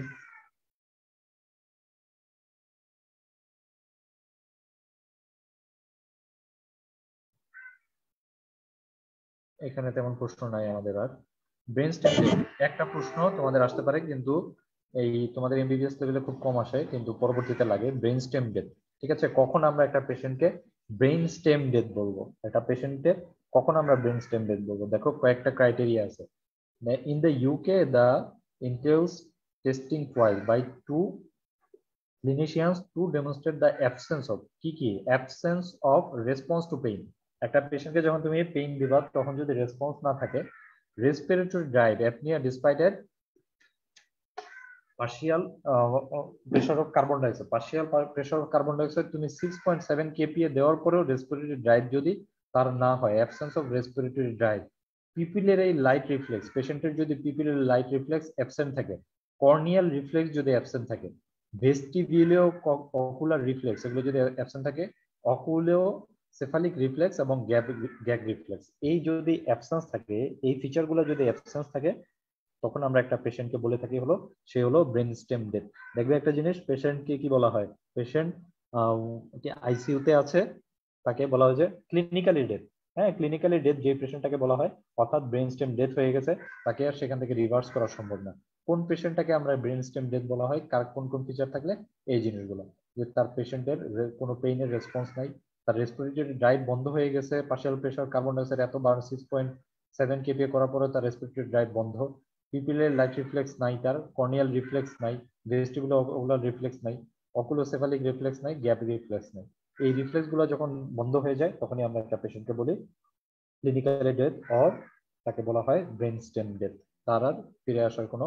S2: এখানে তেমন প্রশ্ন নাই আমাদের আর। ব্রেন স্টেম ডেথ, একটা প্রশ্ন তোমাদের আসতে পারে কিন্তু এই তোমাদের এমবিবিএস লেভেলে খুব কম আসে, কিন্তু পরবর্তীতে লাগে। ব্রেন স্টেম ডেথ, ঠিক আছে? কখন আমরা একটা পেশেন্টকে ব্রেন স্টেম ডেথ বলবো? একটা পেশেন্টের কখন আমরা ব্রেন স্টেম ডেথ বলবো? দেখো কয়েকটা ক্রাইটেরিয়া আছে। In the UK, the entails testing twice by two clinicians to demonstrate the absence of কি absence of response to pain। একটা পেশেন্টকে যখন তুমি পেইন দিবা তখন যদি রেসপন্স না থাকে, respiratory drive apnoea despite partial pressure of carbon dioxide, partial pressure of carbon dioxide তুমি 6.7 kPa দেওয়ার পরেও রেসপিরেটরি ড্রাইভ যদি তার না হয়, অ্যাবসেন্স অফ রেসপিরেটরি ড্রাইভ। পিপিলের এই লাইট রিফ্লেক্স, পেশেন্টের যদি পিপিলের লাইট রিফ্লেক্স অ্যাবসেন্ট থাকে, কর্নিয়াল রিফ্লেক্স যদি অ্যাবসেন্ট থাকে, ভেস্টিবিউলিও অকুলার রিফ্লেক্স এগুলো যদি অ্যাবসেন্ট থাকে, অকুলিও সেফালিক রিফ্লেক্স এবং গ্যাগ রিফ্লেক্স, এই যদি অ্যাবসেন্স থাকে, এই ফিচারগুলো যদি অ্যাবসেন্স থাকে, তখন আমরা একটা পেশেন্টকে বলে থাকি হলো সে হলো ব্রেন স্টেম ডেথ। দেখবে একটা জিনিস, পেশেন্টকে কি বলা হয়? পেশেন্ট আইসিইউতে আছে, তাকে বলা হয় যে ক্লিনিক্যালি ডেথ। হ্যাঁ, ক্লিনিক্যালি ডেথ যে পেশেন্টটাকে বলা হয়, অর্থাৎ ব্রেন স্টেম ডেথ হয়ে গেছে, তাকে আর সেখান থেকে রিভার্স করা সম্ভব না। কোন পেশেন্টটাকে আমরা ব্রেন স্টেম ডেথ বলা হয়? কার কোন কোন ফিচার থাকলে? এই জিনিসগুলো, যে তার পেশেন্টের কোনো পেইনের রেসপন্স নাই, তার রেসপিরেটরি ড্রাইভ বন্ধ হয়ে গেছে, পার্শিয়াল প্রেশার কার্বন ডাইঅক্সাইড এত 6.7 kPa করার পরে তার রেসপিরেটরি ড্রাইভ বন্ধ, পিপিলের লাইট রিফ্লেক্স নাই, তার কর্নিয়াল রিফ্লেক্স নাই, ভেস্টিবুলার রিফ্লেক্স নাই, অকুলোসেফালিক রিফ্লেক্স নাই, গ্যাপ রিফ্লেক্স নাই। এই রিফ্লেক্স গুলো যখন বন্ধ হয়ে যায় তখনই আমরা একটা পেশেন্টকে বলি ক্লিনিক্যালি ডেথ, অর তাকে বলা হয় ব্রেন স্টেম ডেথ। তার আর ফিরে আসার কোনো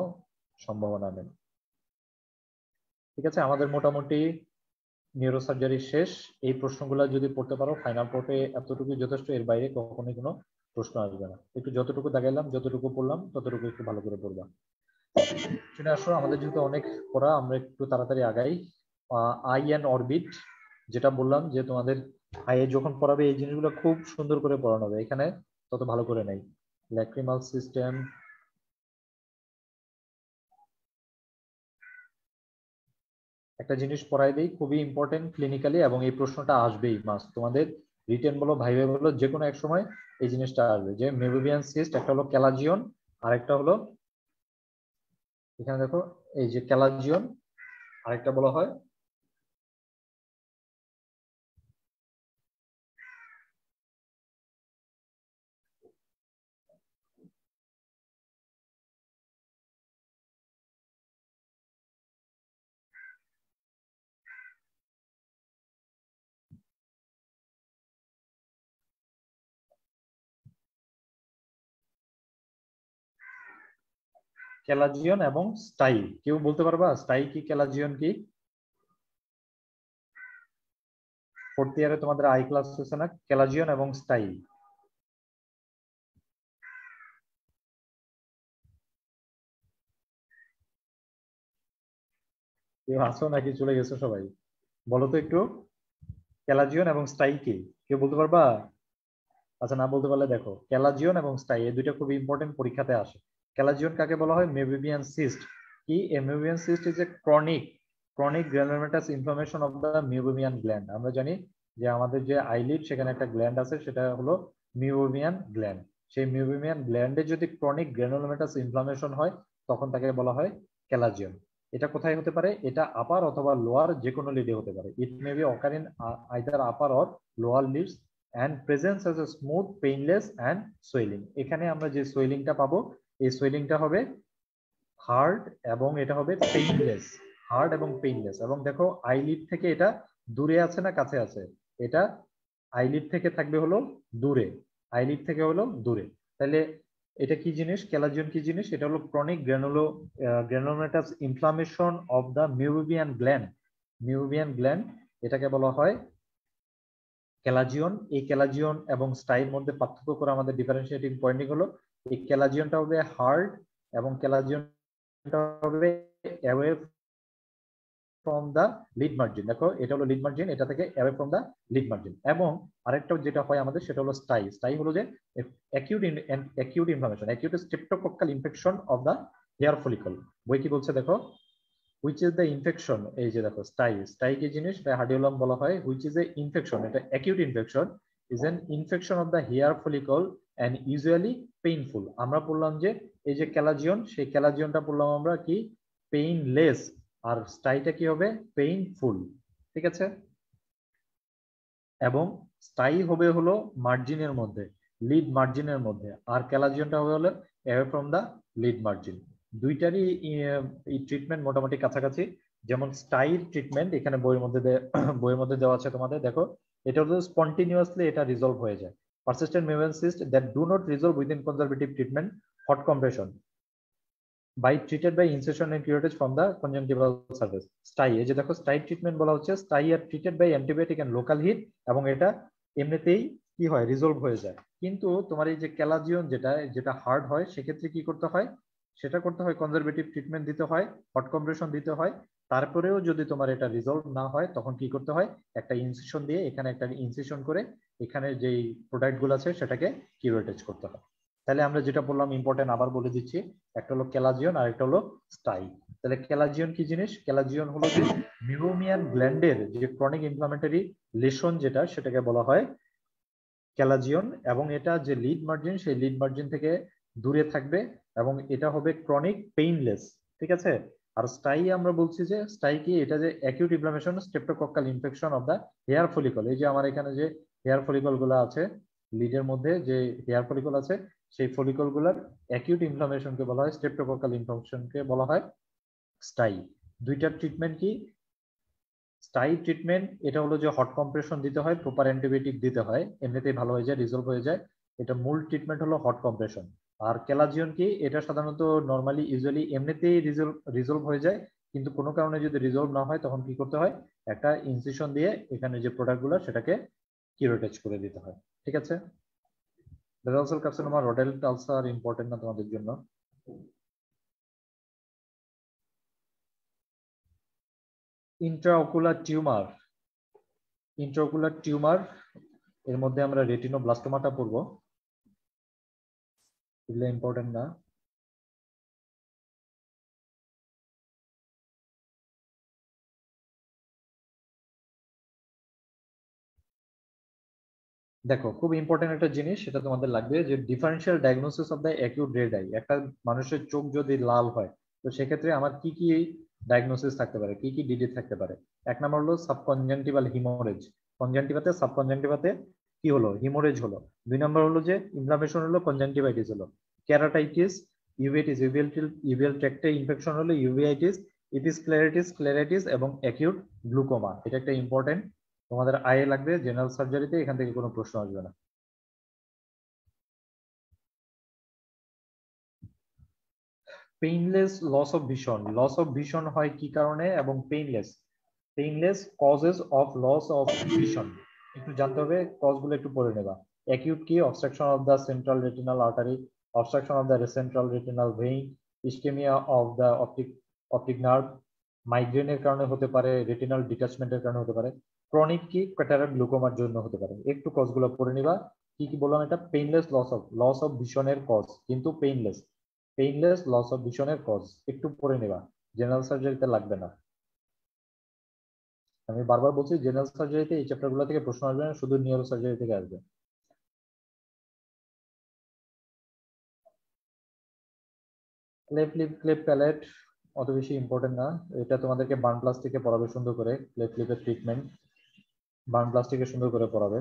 S2: সম্ভাবনা নেই। ঠিক আছে, আমাদের মোটামুটি নিউরোসার্জারি শেষ। এই প্রশ্নগুলো যদি পড়তে পারো ফাইনাল পড়তে এতটুকু যথেষ্ট, এর বাইরে কখনোই কোনো প্রশ্ন আসবে না। একটু যতটুকু দাগাইলাম, যতটুকু পড়লাম ততটুকু একটু ভালো করে পড়বা। চলে আসো, আমাদের যেহেতু অনেক পড়া, আমরা একটু তাড়াতাড়ি আগাই। আই অ্যান্ড অরবিট, যেটা বললাম যে তোমাদের আইয়ে যখন পড়াবে এই জিনিসগুলো খুব সুন্দর করে পড়ানো হবে, এখানে তত ভালো করে নাই। ল্যাক্রিমাল সিস্টেম, একটা জিনিস পড়াই দেই খুবই ইম্পর্টেন্ট ক্লিনিক্যালি, এবং এই প্রশ্নটা আসবেই মাস্ট তোমাদের, রিটেন বলো ভাইভা বলো যে কোনো এক সময় এই জিনিসটা আসবে, যে মেবোভিয়ান সিস্ট, একটা হলো ক্যালাজিয়ন, আরেকটা হলো এখানে দেখো এই যে ক্যালাজিয়ন, আরেকটা বলা হয় ক্যালাজিয়ন এবং স্টাই। কেউ বলতে পারবা স্টাই কি ক্যালাজিয়ন কি? ফোর্থ ইয়ারে তোমাদের আই ক্লাস হচ্ছে না, ক্যালাজিয়ন এবং স্টাই। কেউ আসো নাকি চলে গেছো সবাই? বলো তো একটু, ক্যালাজিয়ন এবং স্টাই কি? কেউ বলতে পারবা? আচ্ছা, না বলতে পারলে দেখো, ক্যালাজিয়ন এবং স্টাই এই দুইটা খুব ইম্পর্টেন্ট, পরীক্ষাতে আসে। ক্যালাজিয়ন কাকে বলা হয়? Meibomian cyst. কি? A meibomian cyst is a chronic granulomatous inflammation of the meibomian gland. আমরা জানি যে আমাদের যে আইলিড সেখানে একটা গ্ল্যান্ড আছে, সেটা হলো মেবিবিয়ান গ্ল্যান্ড। সেই মেবিবিয়ান গ্ল্যান্ডে যদি ক্রনিক গ্রানুলোমাটাস ইনফ্লামেশন হয় তখন তাকে বলা হয় ক্যালাজিয়ন। এটা কোথায় হতে পারে? এটা আপার অথবা লোয়ার যে কোনো লিডে হতে পারে। It may be occur in either upper or lower lids and presence as a smooth, painless and swelling. এখানে আমরা যে সোয়েলিংটা পাবো, এই সোয়েলিংটা হবে হার্ড এবং এটা হবে পেইনলেস। হার্ড এবং পেইনলেস। এবং দেখো আইলিড থেকে এটা দূরে আছে না কাছে আছে? এটা আইলিড থেকে থাকবে হলো দূরে, আইলিড থেকে হলো দূরে। তাহলে এটা কি জিনিস? ক্যালাজিয়ন কি জিনিস? এটা হলো chronic granulomatous inflammation of the meibomian gland. Meibomian gland, এটাকে বলা হয় ক্যালাজিয়ন। এই ক্যালাজিয়ন এবং স্টাইল মধ্যে পার্থক্য করে আমাদের ডিফারেন্সিয়েটিং পয়েন্টিং হলো এই ক্যালাজিয়নটা হবে হার্ড এবং ক্যালাজিয়নটা হবে away from the lid margin. দেখো এটা হলো লিড মার্জিন, এটা থেকে away from the lid margin. এবং আরেকটা যেটা হয় আমাদের সেটা হলো স্টাই। স্টাই হলো যে acute inflammation, acute streptococcal infection of the hair follicle. বই কি বলছে দেখো, which is the infection, এই যে দেখো স্টাই কি জিনিস? এটা হার্ডিওলাম বলা হয়। which is a infection, এটা acute infection, is an infection of the hair follicle and usually painful. আমরা বললাম যে এই যে ক্যালাজিয়ন, সেই ক্যালাজিয়নটা বললাম আমরা কি? পেইনলেস। আর স্টাইটা কি হবে? পেইনফুল। ঠিক আছে? এবং স্টাই হবে হলো মার্জিনের মধ্যে, লিড মার্জিনের মধ্যে, আর ক্যালাজিয়নটা হবে হলো away from the lid margin. দুইটারই ট্রিটমেন্ট মোটামুটি কাছাকাছি। যেমন স্টাইর ট্রিটমেন্ট এখানে বইয়ের মধ্যে দেওয়া আছে তোমাদের, দেখো এটা হলো স্পন্টিনিউয়াসলি এটা রিজলভ হয়ে যায়। Persistent meibomian cyst that do not resolve within conservative treatment, hot compression by treated by incision and curettage from the conjunctival surface. Stye, এই যে দেখো স্টাই ট্রিটমেন্ট বলা হচ্ছে, stye are treated by antibiotic and local heat, এবং এটা এমনিতেই কি হয়? রিজলভ হয়ে যায়। কিন্তু তোমার এই যে ক্যালাজিয়ন যেটা হার্ড হয়, সেক্ষেত্রে কি করতে হয়? সেটা করতে হয় কনজারভেটিভ ট্রিটমেন্ট দিতে হয়, হট কম্প্রেশন দিতে হয়। তারপরেও যদি তোমার এটা রিজলভ না হয় তখন কি করতে হয়? একটা ইনসিশন দিয়ে, এখানে একটা ইনসিশন করে এখানে যেই প্রোডাক্ট গুলো আছে সেটাকে কিউরেটেজ করতে হয়। তাহলে আমরা যেটা বললাম ইম্পর্টেন্ট আবার বলে দিচ্ছি, একটা হলো ক্যালাজিয়ন আর একটা হলো স্টাই। তাহলে ক্যালাজিয়ন কি জিনিস? ক্যালাজিয়ন হলো যে মেবিবিয়ান গ্ল্যান্ডের যে ক্রনিক ইনফ্লামেটরি লেশন যেটা, সেটাকে বলা হয় ক্যালাজিয়ন। এবং এটা যে লিড মার্জিন, সেই লিড মার্জিন থেকে দূরে থাকবে এবং এটা হবে ক্রনিক পেইনলেস। ঠিক আছে? আর স্টাই আমরা বলছি যে স্টাই কি? এটা যে acute inflammation streptococcal infection of the hair follicle. এই যে আমার এখানে যে হেয়ার ফলিকল গুলো আছে, লিডের মধ্যে যে হেয়ার ফলিকল আছে, সেই ফলিকল গুলার অ্যাকিউট ইনফ্লামেশনকে বলা হয় স্ট্রেপ্টোকক্কাল ইনফেকশনকে বলা হয় স্টাই। দুইটার ট্রিটমেন্ট কি? স্টাই ট্রিটমেন্ট এটা হলো যে হট কম্প্রেশন দিতে হয়, প্রপার অ্যান্টিবায়োটিক দিতে হয়, এমনিতেই ভালো হয়ে যায়, রিজলভ হয়ে যায়। এটা মূল ট্রিটমেন্ট হলো হট কম্প্রেশন। আর ক্যালাজিয়ন কি? এটা সাধারণত নর্মালি ইউজুয়ালি এমনিতেই রিজলভ হয়ে যায়, কিন্তু কোনো কারণে যদি রিজলভ না হয় তখন কি করতে হয়? একটা ইনসিশন দিয়ে এখানে যে প্রোডাক্টগুলো সেটাকে কিউরেটেজ করে দিতে হয়। ঠিক আছে? Basal cell carcinoma, rodent ulcer important না তোমাদের জন্য? ইন্ট্রাওকুলার টিউমার, এর মধ্যে আমরা রেটিনোব্লাস্টোমাটা পড়বো, এগুলো ইম্পর্টেন্ট না। দেখো খুব ইম্পর্টেন্ট একটা জিনিস, সেটা তোমাদের লাগবে, যে differential diagnosis of the acute red eye. একটা মানুষের চোখ যদি লাল হয় তো সেক্ষেত্রে আমার কি কি ডায়াগনোসিস থাকতে পারে, কি কি ডিডি থাকতে পারে? এক নম্বর হলো সাবকনজাংটিভাল হিমোরেজ, সাবকনজাংটিভাতে কি হলো? হিমোরেজ হলো। দুই নম্বর হলো যে ইনফ্লামেশন হলো, কনজাংটিভাইটিস হলো। ক্যারাটাইটিস, ইউভেটিস, ইউভিয়াল ট্র্যাক্টে ইনফেকশন হলো ইউভিআইটিস, স্ক্লেরাইটিস এবং অ্যাকিউট গ্লুকোমা। এটা একটা ইম্পর্টেন্ট তোমাদের আয়ে লাগবে জেনারেল সার্জারিতে, এখান থেকে কোনো প্রশ্ন আসবে না। পেইনলেস লস অফ ভিশন হয় কি কারণে? এবং painless causes of loss of vision একটু জানতে হবে, কজ গুলো একটু পড়ে নেবা। অ্যাকিউট কি? Obstruction of the central retinal artery, obstruction of the central retinal vein, ischaemia of the optic nerve, মাইগ্রেনের কারণে হতে পারে, রেটিনাল ডিটাচমেন্টের কারণে হতে পারে। ক্রনিক কি? ক্যাটারাক্ট গ্লুকোমার জন্য হতে পারে। একটু কজগুলো পড়ে নিবা। কি কি বললাম? এটা পেইনলেস লস অফ ভিশনের কজ, কিন্তু পেইনলেস। পেইনলেস লস অফ ভিশনের কজ, একটু পড়ে নেবা, জেনারেল সার্জারিতে লাগবে না। আমি বারবার বলছি জেনারেল সার্জারিতে এই চ্যাপ্টার গুলো থেকে প্রশ্ন আসবে না, শুধু নিউরো সার্জারি থেকে আসবে। ক্লেফট লিপ ক্লেফট প্যালেট অত বেশি ইম্পর্টেন্ট না, এটা তোমাদেরকে বার্ন প্লাস্টিকে পড়াবে সুন্দর করে, ক্লেফট লিপের ট্রিটমেন্ট বার্ন প্লাস্টিকে সুন্দর করে পড়াবে।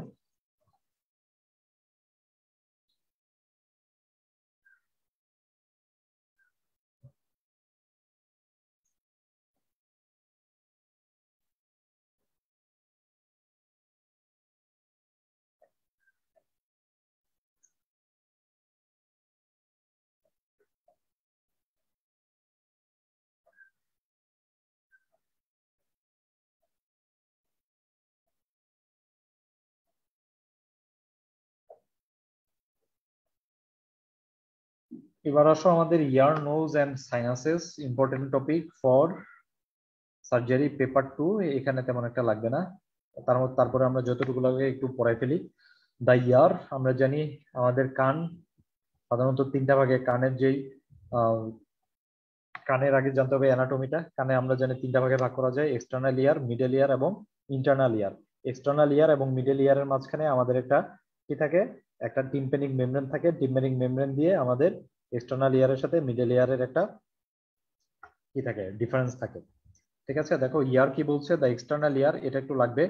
S2: এবার আসো আমাদের ear nose and sinuses, important topic for surgery paper 2, এখানে তেমন একটা লাগবে না, তারপরে আমরা যতটুকু লাগে একটু পড়াই ফেলি। দা ইয়ার, আমরা জানি আমাদের কান সাধারণত 3টা ভাগে, কানের যেই কানের আগে জানতে হবে অ্যানাটমিটা, কানে আমরা জানি 3টা ভাগে ভাগ করা যায়, এক্সটার্নাল ইয়ার, মিডল ইয়ার এবং ইন্টারনাল ইয়ার। এক্সটার্নাল ইয়ার এবং মিডল ইয়ারের মাঝখানে আমাদের একটা কি থাকে, একটা টিম্প্যানিক মেমব্রেন থাকে, টিম্প্যানিক মেমব্রেন দিয়ে আমাদের এক্সটার্নাল ইয়ারের সাথে মিডল ইয়ারের একটা কি থাকে, ডিফারেন্স থাকে। ঠিক আছে, দেখো ইয়ার কি বলছে, দ্য এক্সটার্নাল ইয়ার, এটা একটু লাগবে।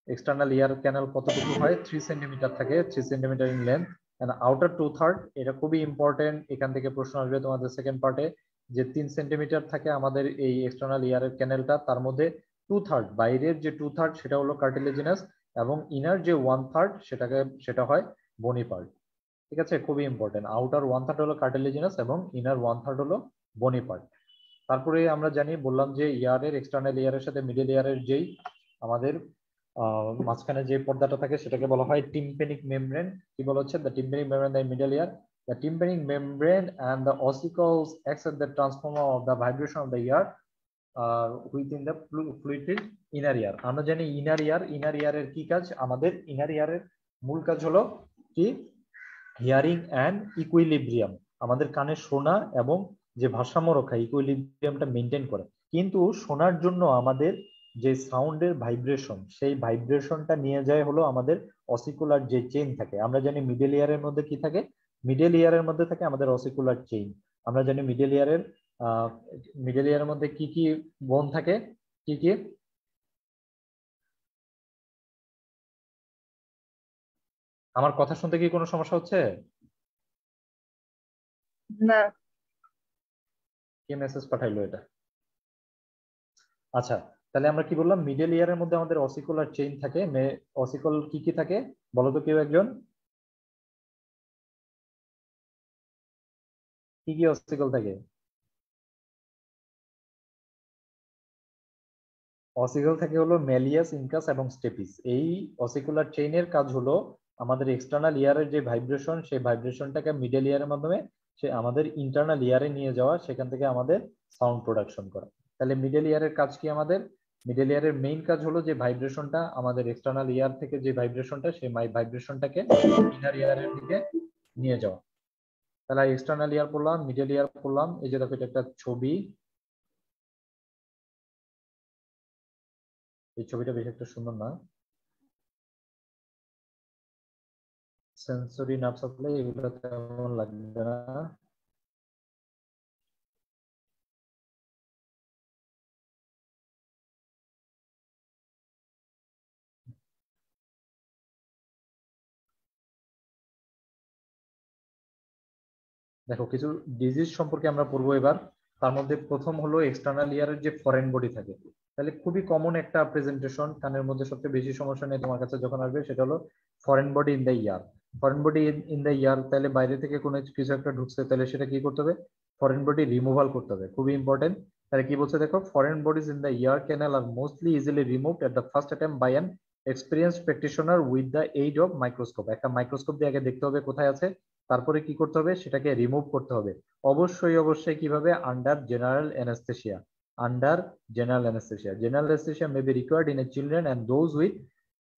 S2: এক্সটার্নাল ইয়ার ক্যানাল কতটুকু হয়, 3 সেন্টিমিটার থাকে, 3 centimetre in length, and outer 2/3, এটা খুবই ইম্পর্টেন্ট, এখান থেকে প্রশ্ন আসবে তোমাদের সেকেন্ড পার্টে, যে 3 সেন্টিমিটার থাকে আমাদের এই এক্সটার্নাল ইয়ারের ক্যানেলটা, তার মধ্যে 2/3 বাইরের যে 2/3 সেটা হলো কার্টিলেজিনাস, এবং ইনার যে 1/3 সেটা হয় বনি পার্ট। ঠিক আছে, খুবই ইম্পর্টেন্ট, আউটার 1/3 হলো কার্টিলেজিনাস এবং ইনার 1/3 হলো বনি পার্ট। তারপরে আমরা জানি, বললাম যে ইয়ারের এক্সটার্নাল ইয়ারের সাথে মিডল ইয়ারের যেই আমাদের মাঝখানে যে পর্দাটা থাকে সেটাকে বলা হয় টিম্প্যানিক মেমব্রেন। কি বলা হচ্ছে, the tympanic membrane the middle year, the tympanic membrane and the ossicles accept the transformer of the vibration of the ear within the fluid inner ear। আমরা জানি ইনার ইয়ারের কি কাজ, আমাদের ইনার ইয়ারের মূল কাজ হলো কি, হিয়ারিং অ্যান্ড ইকুইলিব্রিয়াম, আমাদের কানে শোনা এবং যে ভারসাম্য রক্ষা, ইকুইলিব্রিয়ামটা মেনটেন করে। কিন্তু শোনার জন্য আমাদের যে সাউন্ডের ভাইব্রেশন, সেই ভাইব্রেশনটা নিয়ে যায় হলো আমাদের অসিকুলার যে চেইন থাকে। আমরা জানি মিডল ইয়ারের মধ্যে কি থাকে, মিডল ইয়ারের মধ্যে থাকে আমাদের অসিকুলার চেইন। আমরা জানি মিডল ইয়ারের মধ্যে কি কি বোন থাকে, কি কি, আমার কথা শুনতে কি কোনো সমস্যা হচ্ছে?
S4: না।
S2: কে মেসেজ পাঠাইলো এটা? আচ্ছা, তাহলে আমরা কি বললাম, মিডল ইয়ারের মধ্যে আমাদের অসিকুলার চেইন থাকে। অসিকল কি কি থাকে বলো তো কেউ একজন, কি কি অসিকল থাকে? অসিকল থাকে হলো ম্যালিয়াস, ইনকাস এবং স্টেপিস। এই অসিকুলার চেইনের কাজ হলো আমাদের এক্সটার্নাল ইয়ারের যে ভাইব্রেশন, সেই ভাইব্রেশনটাকে মিডল ইয়ারের মাধ্যমে সে আমাদের ইন্টারনাল ইয়ারে নিয়ে যাওয়া, সেখান থেকে আমাদের সাউন্ড প্রোডাকশন করা। তাহলে মিডল ইয়ারের কাজ কি, আমাদের মিডল ইয়ারের মেইন কাজ হলো যে ভাইব্রেশনটা আমাদের এক্সটার্নাল ইয়ার থেকে যে ভাইব্রেশনটা, সেই ভাইব্রেশনটাকে ইনার ইয়ারের দিকে নিয়ে যাওয়া। তাহলে এক্সটার্নাল ইয়ার পড়লাম, মিডল ইয়ার পড়লাম। এই যে দেখো এটা একটা ছবি, এই ছবিটা বেশ একটা সুন্দর না, সেন্সরি নার্ভ সাপ্লাই এগুলো তেমন লাগবে না। দেখো কিছু ডিজিজ সম্পর্কে আমরা পড়বো এবার। তার মধ্যে প্রথম হলো এক্সটার্নাল ইয়ারের যে ফরেন বডি থাকে। তাহলে খুবই কমন একটা প্রেজেন্টেশন, কানের মধ্যে সবচেয়ে বেশি সমস্যা নেই তোমার কাছে যখন আসবে, সেটা হলো foreign body in the year. Foreign body in the ইয়ার, তাহলে বাইরে থেকে কোনো কিছু একটা ঢুকছে, তাহলে সেটা কি করতে হবে, ফরেন বডি রিমুভাল করতে হবে, খুবই ইম্পর্টেন্ট। তাহলে কি বলছে দেখো, foreign bodies in the ear canal are mostly easily removed at the first attempt by an experienced practitioner with the aid of microscope. একটা মাইক্রোস্কোপ দিয়ে আগে দেখতে হবে কোথায় আছে, তারপরে কি করতে হবে, সেটাকে রিমুভ করতে হবে। অবশ্যই কিভাবে, under general anaesthesia. Under general anaesthesia, general anaesthesia may be required in a children and those with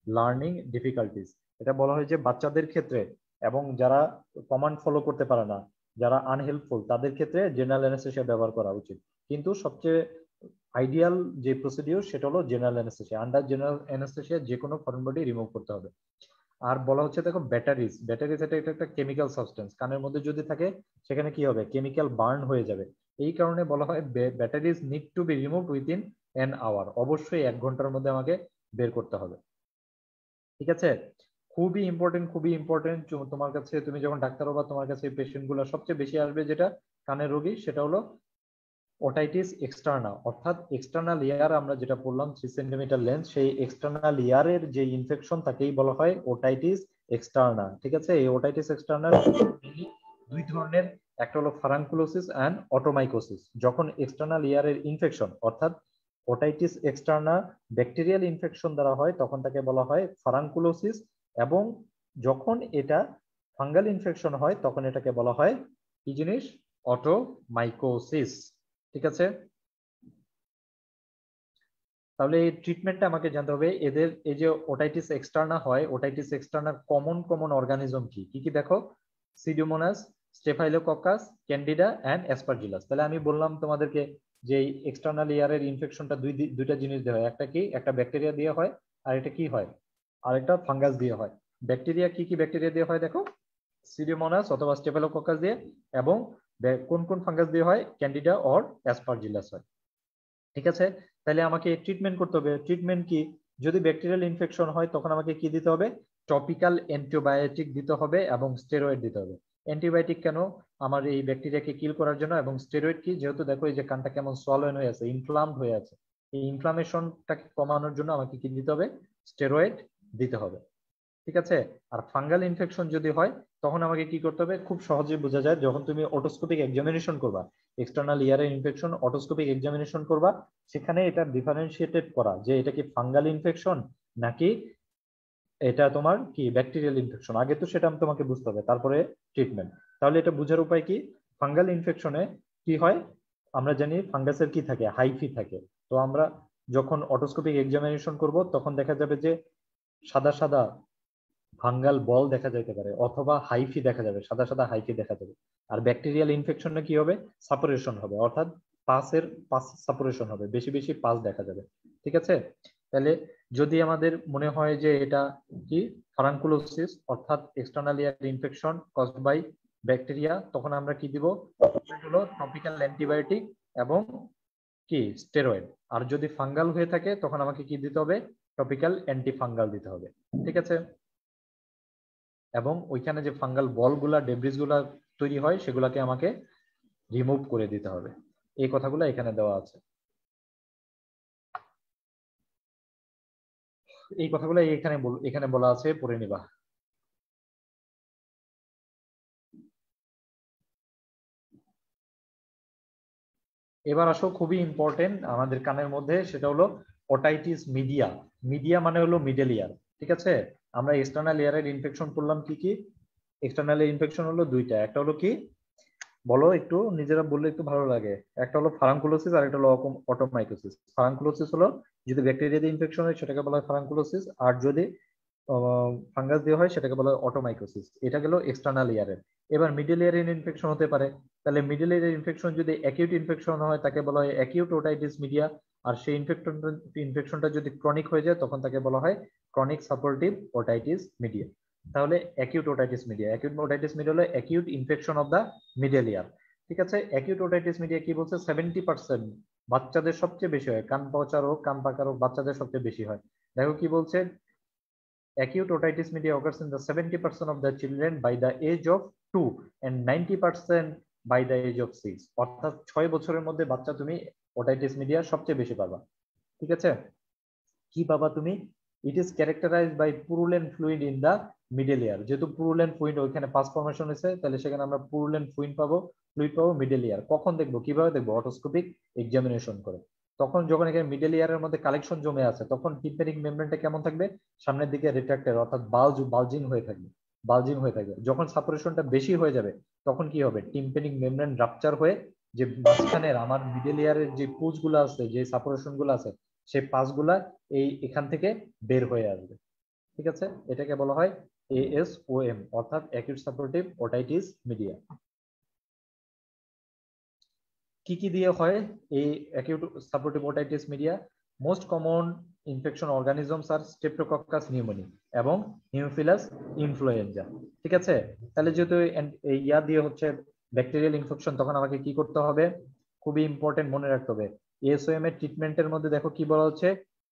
S2: learning difficulties. এটা বলা হয় যে বাচ্চাদের ক্ষেত্রে এবং যারা কমান্ড ফলো করতে পারে না, যারা আনহেল্পফুল তাদের ক্ষেত্রে জেনারেল অ্যানেস্থেসিয়া ব্যবহার করা উচিত। কিন্তু সবচেয়ে আইডিয়াল যে প্রসিডিউর সেটা হলো general anaesthesia. Under general anaesthesia যে কোনো ফরেন বডি রিমুভ করতে হবে। আর বলা হচ্ছে দেখো ব্যাটারিজ এটা একটা কেমিক্যাল সাবস্টেন্স, কানের মধ্যে যদি থাকে সেখানে কি হবে, কেমিক্যাল বার্ন হয়ে যাবে। এই কারণে বলা হয় batteries need to be removed within an hour, অবশ্যই 1 ঘন্টার মধ্যে আমাকে বের করতে হবে। ঠিক আছে, খুবই ইম্পর্টেন্ট, খুবই ইম্পর্টেন্ট। তোমার কাছে তুমি যখন ডাক্তার হবা তোমার কাছে পেশেন্ট গুলো সবচেয়ে বেশি আসবে যেটা কানের রোগী, সেটা হলো ওটাইটিস এক্সটার্না, অর্থাৎ এক্সটার্নাল ইয়ার আমরা যেটা বললাম 3 সেন্টিমিটার লেন্থ, সেই এক্সটার্নাল ইয়ারের যে ইনফেকশন তাকেই বলা হয় ওটাইটিস এক্সটার্না। ঠিক আছে, এই ওটাইটিস এক্সটার্নার দুই ধরনের, একটা হলো ফারাঙ্কুলোসিস এন্ড অটোমাইকোসিস। যখন এক্সটার্নাল ইয়ারের ইনফেকশন অর্থাৎ ওটাইটিস এক্সটার্না ব্যাকটেরিয়াল ইনফেকশন দ্বারা হয় তখন তাকে বলা হয় ফারাঙ্কুলোসিস, এবং যখন এটা ফাঙ্গাল ইনফেকশন হয় তখন এটাকে বলা হয় কি জিনিস, অটোমাইকোসিস। ঠিক আছে, তাহলে এই ট্রিটমেন্টটা আমাকে জানতে হবে। এদের এই যে ওটাইটিস এক্সটার্না হয়, ওটাইটিস এক্সটার্নার কমন অর্গানিজম কি কি দেখো, pseudomonas, staphylococcus, candida and aspergillus. তাহলে আমি বললাম তোমাদেরকে যে এক্সটার্নাল ইয়ারের ইনফেকশনটা দুইটা জিনিস দিয়ে হয়, একটা কি, একটা ব্যাকটেরিয়া দিয়ে হয়, আর এটা কি হয়, আর একটা ফাঙ্গাস দিয়ে হয়। ব্যাকটেরিয়া কি ব্যাকটেরিয়া দিয়ে হয় দেখো, সিডোমোনাস অথবা স্টেফাইলোকক্কাস দিয়ে, এবং কোন ফাঙ্গাস দিয়ে হয়, ক্যান্ডিডা অর অ্যাসপারজিলাস হয়। ঠিক আছে, তাহলে আমাকে ট্রিটমেন্ট করতে হবে। ট্রিটমেন্ট কি, যদি ব্যাকটেরিয়াল ইনফেকশন হয় তখন আমাকে কি দিতে হবে, টপিক্যাল অ্যান্টিবায়োটিক দিতে হবে এবং স্টেরয়েড দিতে হবে। অ্যান্টিবায়োটিক কেন, আমার এই ব্যাকটেরিয়াকে কিল করার জন্য, এবং স্টেরয়েড কি, যেহেতু দেখো এই যে কানটা কেমন সোয়ালেন হয়ে আছে, ইনফ্লামড হয়ে আছে, এই ইনফ্লামেশনটাকে কমানোর জন্য আমাকে কি দিতে হবে, স্টেরয়েড দিতে হবে। ঠিক আছে, আর ফাঙ্গাল ইনফেকশন যদি হয় তখন আমাকে কি করতে হবে, খুব সহজেই বোঝা যায়, যখন তুমি অটোস্কোপিক এক্সামিনেশন করবা, এক্সটার্নাল ইয়ারের ইনফেকশন অটোস্কোপিক এক্সামিনেশন করবা, সেখানে এটা ডিফারেন্সিয়েটেড করা যে এটা কি ফাঙ্গাল ইনফেকশন নাকি এটা তোমার কি ব্যাকটেরিয়াল ইনফেকশন, আগে তো সেটা তোমাকে বুঝতে হবে, তারপরে ট্রিটমেন্ট। তাহলে এটা বোঝার উপায় কি, ফাঙ্গাল ইনফেকশনে কি হয়, আমরা জানি ফাঙ্গাসের কি থাকে, হাইফি থাকে। তো আমরা যখন অটোস্কোপিক এক্সামিনেশন করব তখন দেখা যাবে যে সাদা সাদা ফাঙ্গাল বল দেখা যেতে পারে, অথবা হাইফি দেখা যাবে, সাদা সাদা হাইফি দেখা যাবে। আর ব্যাকটেরিয়াল ইনফেকশনে কি হবে, সাপারেশন হবে, অর্থাৎ পাস সাপারেশন হবে, বেশি বেশি পাস দেখা যাবে। ঠিক আছে, তাহলে যদি আমাদের মনে হয় যে এটা কি ফারাঙ্কুলোসিস অর্থাৎ external ear infection caused by bacteria, তখন আমরা কি দিব, হলো টপিক্যাল অ্যান্টিবায়োটিক এবং কি স্টেরয়েড। আর যদি ফাঙ্গাল হয়ে থাকে তখন আমাকে কি দিতে হবে, টপিক্যাল অ্যান্টিফাঙ্গাল দিতে হবে। ঠিক আছে, এবং ওইখানে যে ফাঙ্গাল বলগুলা ডেব্রিস গুলা তৈরি হয় সেগুলাকে আমাকে রিমুভ করে দিতে হবে। এই কথাগুলো এখানে দেওয়া আছে, এই কথাগুলো এখানে বলা আছে, পড়ে নিবা। এবার আসো খুবই ইম্পর্টেন্ট আমাদের কানের মধ্যে, সেটা হলো ওটাইটিস মিডিয়া। মিডিয়া মানে হলো মিডল ইয়ার। ঠিক আছে, আমরা এক্সটার্নাল ইয়ারের ইনফেকশন করলাম কি কি, এক্সটার্নাল ইনফেকশন হলো দুইটা, একটা হলো কি বলো একটু, নিজেরা বললে একটু ভালো লাগে। একটা হলো ফারাঙ্কুলোসিস আর একটা হলো অটোমাইকোসিস। ফারাঙ্কুলোসিস হলো যদি ব্যাকটেরিয়া দিয়ে ইনফেকশন হয় সেটাকে বলা হয় ফারাঙ্কুলোসিস, আর যদি ফাঙ্গাস দিয়ে হয় সেটাকে বলা হয় অটোমাইকোসিস। এটা গেল এক্সটার্নাল ইয়ারের। এবার মিডল ইয়ারের ইনফেকশন হতে পারে, তাহলে মিডল ইয়ারের ইনফেকশন যদি অ্যাকিউট ইনফেকশন হয় তাকে বলা হয় অ্যাকিউট ওটাইটিস মিডিয়া, আর সেই ইনফেকশনটা যদি ক্রনিক হয়ে যায় তখন তাকে বলা হয় ক্রনিক সাপোর্টিভ ওটাইটিস মিডিয়া। তাহলে acute otitis media, acute otitis media হলো acute infection of the middle ear. ঠিক আছে, অ্যাকিউট ওটাইটিস মিডিয়া কি বলছে, 70% বাচ্চাদের সবচেয়ে বেশি হয়, কান পচা রোগ কান পাকা রোগ বাচ্চাদের সবচেয়ে বেশি হয়। দেখো কি বলছে, acute otitis media occurs in the 70% of the children by the age of 2 and 90% by the age of 6, অর্থাৎ 6 বছরের মধ্যে বাচ্চা তুমি ওটাইটিস মিডিয়া সবচেয়ে বেশি পাবা। ঠিক আছে, কি পাবা তুমি, it is characterised by purulent fluid in the middle ear. যেহেতু পুরুলেন্ট ফ্লুইড ওইখানে পাস ফর্মেশন হয়েছে, তাহলে সেখানে আমরা পুরুলেন্ট ফ্লুইড পাবো মিডল ইয়ার। কখন দেখবো, কিভাবে দেখবো, অটোস্কোপিক এক্সামিনেশন করে। তখন যখন এখানে মিডল ইয়ারের মধ্যে কালেকশন জমে আছে তখন টিম্প্যানিক মেমব্রেনটা কেমন থাকবে, সামনের দিকে রিট্রাক্টেড অর্থাৎ বালজিং হয়ে থাকবে। যখন সাপারেশনটা বেশি হয়ে যাবে তখন কি হবে, টিম্প্যানিক মেমব্রেন রাপচার হয়ে যে মাঝখানের আমার মিডল ইয়ারের যে পুজ গুলো আছে, যে সাপারেশন গুলো আছে, সেই পাসগুলা এখান থেকে বের হয়ে আসবে। ঠিক আছে, এটাকে বলা হয় ASOM অর্থাৎ অ্যাকিউট সাপোর্টিভ ওটাইটিস মিডিয়া। কি দিয়ে হয় এই acute suppurative otitis media? Most common infection organisms are Streptococcus pneumoniae এবং হিমোফিলাস ইনফ্লুয়েঞ্জা। ঠিক আছে, তাহলে যেহেতু ইয়া দিয়ে হচ্ছে ব্যাকটেরিয়াল ইনফেকশন, তখন আমাকে কি করতে হবে? খুবই ইম্পর্টেন্ট, মনে রাখতে হবে। এএসওএম এর ট্রিটমেন্টের মধ্যে দেখো কি বলা হচ্ছে,